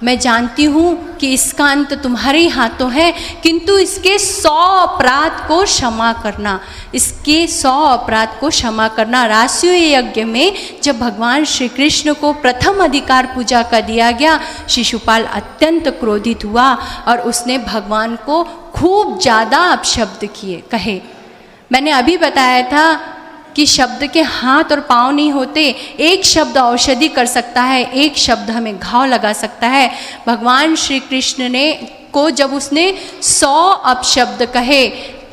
मैं जानती हूँ कि इसका अंत तुम्हारे ही हाथों है, किंतु इसके 100 अपराध को क्षमा करना, इसके 100 अपराध को क्षमा करना। राशियों यज्ञ में जब भगवान श्री कृष्ण को प्रथम अधिकार पूजा का दिया गया, शिशुपाल अत्यंत क्रोधित हुआ और उसने भगवान को खूब ज़्यादा अपशब्द कहे। मैंने अभी बताया था कि शब्द के हाथ और पाँव नहीं होते, एक शब्द औषधि कर सकता है, एक शब्द हमें घाव लगा सकता है। भगवान श्री कृष्ण ने को जब उसने 100 अपशब्द कहे,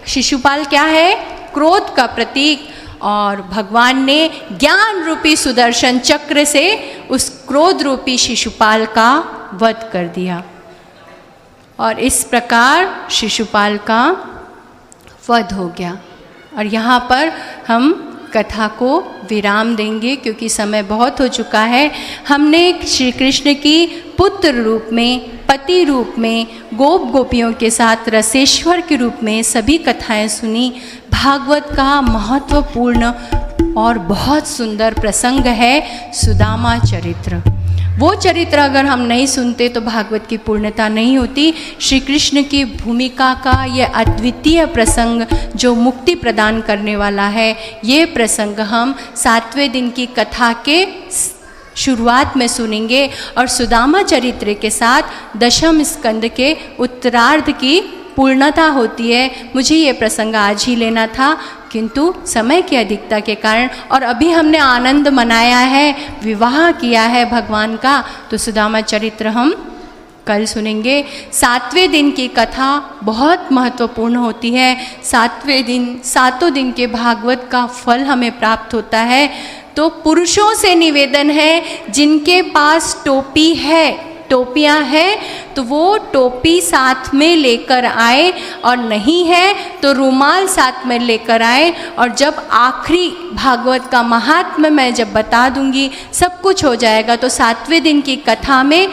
शिशुपाल क्या है? क्रोध का प्रतीक, और भगवान ने ज्ञान रूपी सुदर्शन चक्र से उस क्रोध रूपी शिशुपाल का वध कर दिया और इस प्रकार शिशुपाल का वध हो गया। और यहाँ पर हम कथा को विराम देंगे क्योंकि समय बहुत हो चुका है। हमने श्री कृष्ण की पुत्र रूप में, पति रूप में, गोप गोपियों के साथ रसेश्वर के रूप में सभी कथाएं सुनी। भागवत का महत्वपूर्ण और बहुत सुंदर प्रसंग है सुदामा चरित्र। वो चरित्र अगर हम नहीं सुनते तो भागवत की पूर्णता नहीं होती। श्री कृष्ण की भूमिका का यह अद्वितीय प्रसंग जो मुक्ति प्रदान करने वाला है, ये प्रसंग हम 7वें दिन की कथा के शुरुआत में सुनेंगे और सुदामा चरित्र के साथ दशम स्कंद के उत्तरार्ध की पूर्णता होती है। मुझे ये प्रसंग आज ही लेना था किंतु समय की अधिकता के कारण, और अभी हमने आनंद मनाया है, विवाह किया है भगवान का, तो सुदामा चरित्र हम कल सुनेंगे। 7वें दिन की कथा बहुत महत्वपूर्ण होती है। 7वें दिन, 7 दिन के भागवत का फल हमें प्राप्त होता है। तो पुरुषों से निवेदन है जिनके पास टोपी है, टोपियाँ हैं, तो वो टोपी साथ में लेकर आए, और नहीं है तो रुमाल साथ में लेकर आए। और जब आखिरी भागवत का महात्म्य मैं जब बता दूंगी, सब कुछ हो जाएगा। तो 7वें दिन की कथा में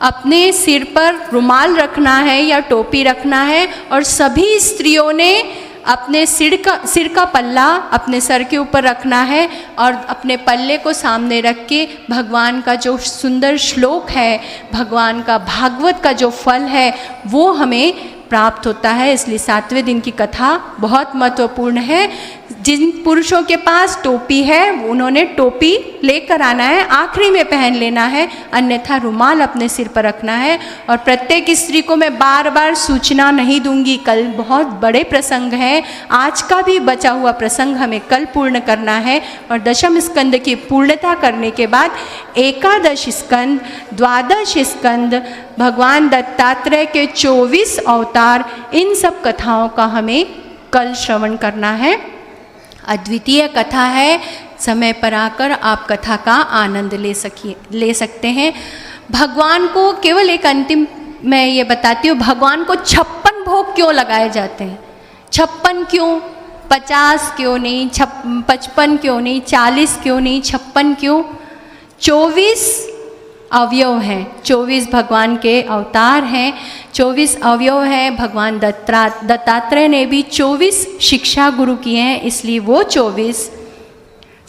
अपने सिर पर रुमाल रखना है या टोपी रखना है, और सभी स्त्रियों ने अपने सिर का पल्ला अपने सर के ऊपर रखना है और अपने पल्ले को सामने रख के भगवान का जो सुंदर श्लोक है, भगवान का भागवत का जो फल है, वो हमें प्राप्त होता है। इसलिए 7वें दिन की कथा बहुत महत्वपूर्ण है। जिन पुरुषों के पास टोपी है उन्होंने टोपी लेकर आना है, आखिरी में पहन लेना है, अन्यथा रुमाल अपने सिर पर रखना है। और प्रत्येक स्त्री को मैं बार बार सूचना नहीं दूंगी, कल बहुत बड़े प्रसंग हैं, आज का भी बचा हुआ प्रसंग हमें कल पूर्ण करना है। और दशम स्कंद की पूर्णता करने के बाद एकादश स्कंद, द्वादश स्कंद, भगवान दत्तात्रेय के 24 अवतार, इन सब कथाओं का हमें कल श्रवण करना है। अद्वितीय कथा है, समय पर आकर आप कथा का आनंद ले सकते हैं। भगवान को केवल एक अंतिम मैं ये बताती हूँ, भगवान को 56 भोग क्यों लगाए जाते हैं? 56 क्यों? 50 क्यों नहीं? 55 क्यों नहीं? 40 क्यों नहीं? 56 क्यों? 24 अवयव हैं, 24 भगवान के अवतार हैं, 24 अवयव हैं। भगवान दत्तात्रेय ने भी 24 शिक्षा गुरु किए हैं, इसलिए वो 24।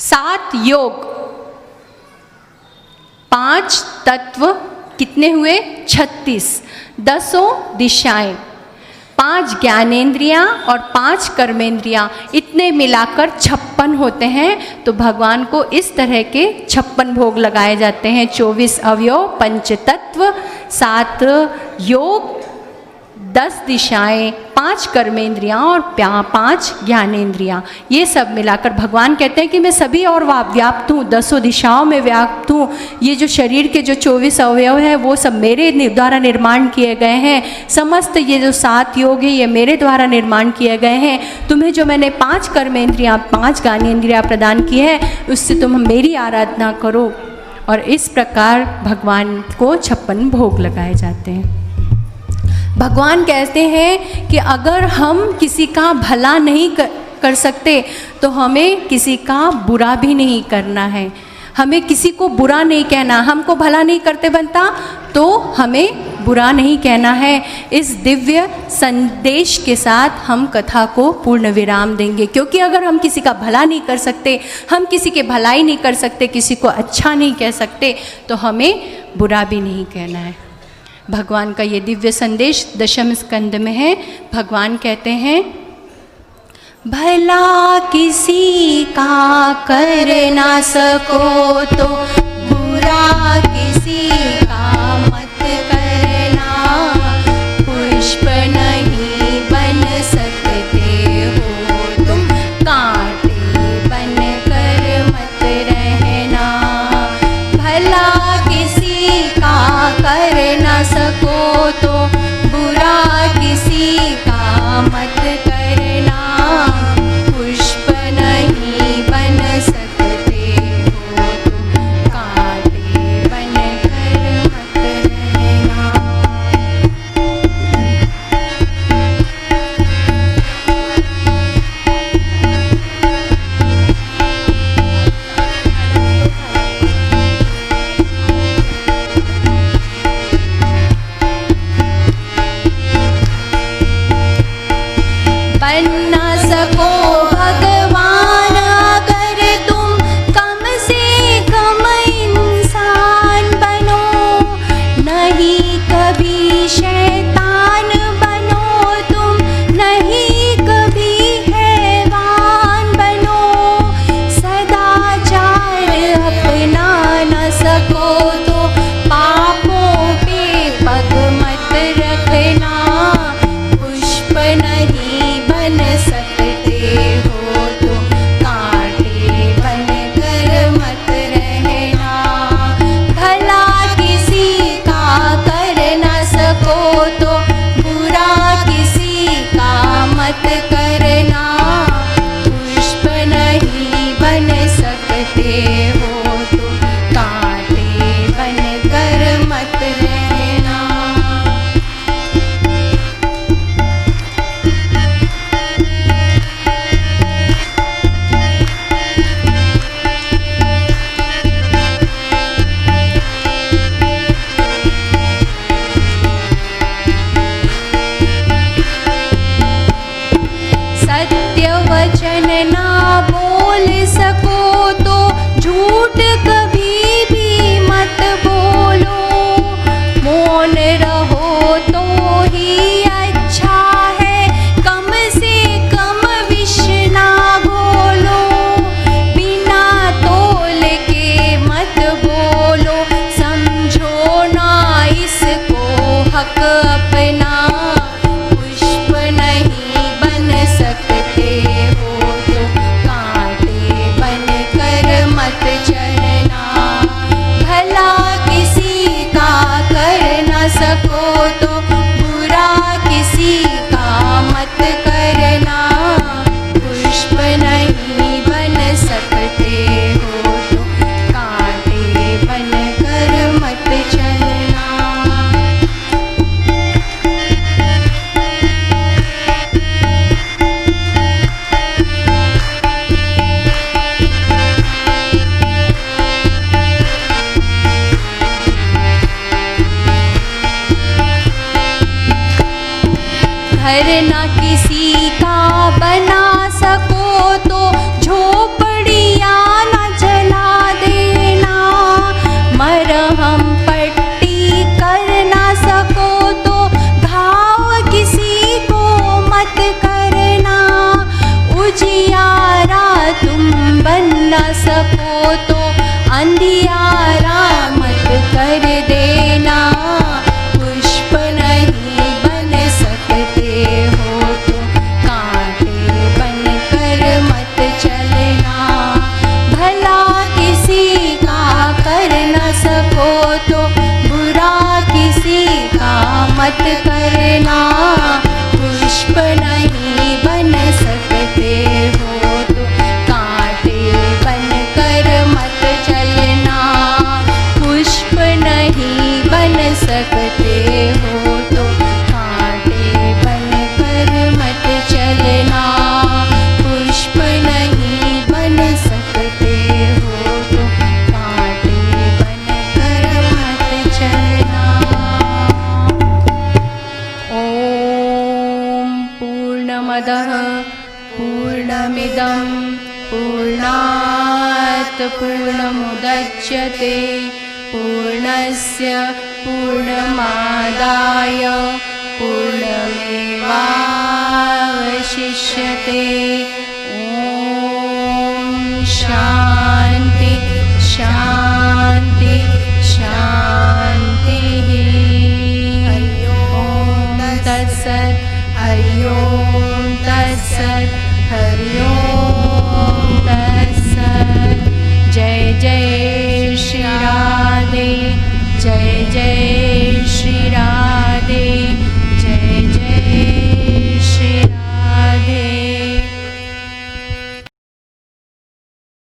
7 योग, 5 तत्व, कितने हुए? 36। 10 दिशाएं, 5 ज्ञानेंद्रियां और 5 कर्मेंद्रियां, इतने मिलाकर 56 होते हैं। तो भगवान को इस तरह के 56 भोग लगाए जाते हैं। 24 अवयव, 5 तत्व, 7 योग, 10 दिशाएं, 5 कर्मेंद्रियां और 5 ज्ञानेंद्रियां, ये सब मिलाकर भगवान कहते हैं कि मैं सभी और व्याप्त हूँ, 10 दिशाओं में व्याप्त हूँ। ये जो शरीर के जो 24 अवयव हैं वो सब मेरे द्वारा निर्माण किए गए हैं। समस्त ये जो 7 योग है ये मेरे द्वारा निर्माण किए गए हैं। तुम्हें जो मैंने 5 कर्मेंद्रियां, 5 ज्ञानेंद्रियां प्रदान की है, उससे तुम मेरी आराधना करो। और इस प्रकार भगवान को 56 भोग लगाए जाते हैं। भगवान कहते हैं कि अगर हम किसी का भला नहीं कर सकते तो हमें किसी का बुरा भी नहीं करना है। हमें किसी को बुरा नहीं कहना, हमको भला नहीं करते बनता तो हमें बुरा नहीं कहना है। इस दिव्य संदेश के साथ हम कथा को पूर्ण विराम देंगे, क्योंकि अगर हम किसी का भला नहीं कर सकते, हम किसी के भलाई नहीं कर सकते, किसी को अच्छा नहीं कह सकते, तो हमें बुरा भी नहीं कहना है। भगवान का ये दिव्य संदेश 10वें स्कंद में है। भगवान कहते हैं, भला किसी का कर ना सको तो बुरा किसी का मत करना, पुष्प नहीं बन सकते हो तुम, कांटे बन कर मत रहना। भला किसी का कर ना सको तो बुरा किसी का मत करना, पुष्प नहीं बन सकते हो तुम, कांटे बन कर मत रहना। बन ना सको भगवान अगर तुम, कम से कम इंसान बनो, नहीं कभी शैतान बनो तुम, नहीं कभी हैवान बनो। सदाचार अपना न सको तो पापों पे पग मत रखना, पुष्प नहीं बन सकते हो तो कांटे बन कर मत रहना। भला किसी का कर ना सको तो बुरा किसी का मत करना, पुष्प नहीं बन सकते हो तो कांटे बन कर मत रहना। सत्य वचन ना बोल सको तो झूठ कभी भी मत बोलो, मौन रहो तो ही अच्छा है, कम से कम विष ना घोलो। बिना तोल के मत बोलो, समझो ना इसको हक अपना, पुष्प नहीं बन सकते हो तो कांटे बन कर मत चलना। भला किसी का कर ना सको तो बुरा किसी का मत करना, पुष्प नहीं बन सकते हो तो कांटे बन कर मत चलना। घर ना किसी का बना सको तो झोपड़िया ना जला देना, मरहम पट्टी कर ना सको तो घाव किसी को मत करना। उजियारा तुम बन ना सको तो अंधियारा मत कर देना, पुष्प नहीं बन सकते हो तो कांटे बन कर मत चलना। भला किसी का कर न सको तो बुरा किसी का मत करना, पुष्प नहीं बन सकते हो तो कांटे बन कर मत चलना, पुष्प नहीं बन सकते हो तो कांटे बन कर मत चलना, पुष्प नहीं बन सकते हो तो कांटे बन कर मत चलना। ओम पूर्णमदः पूर्णमिदं पूर्णात् पूर्णमुदच्यते पूर्णस्य पूर्णमादाय पूर्णमेवावशिष्यते। ॐ शान्ति शान्ति शान्तिः। ॐ तत्सत्। हरि ओम तत्सत्। हरि ओम तत्सत्। जय जय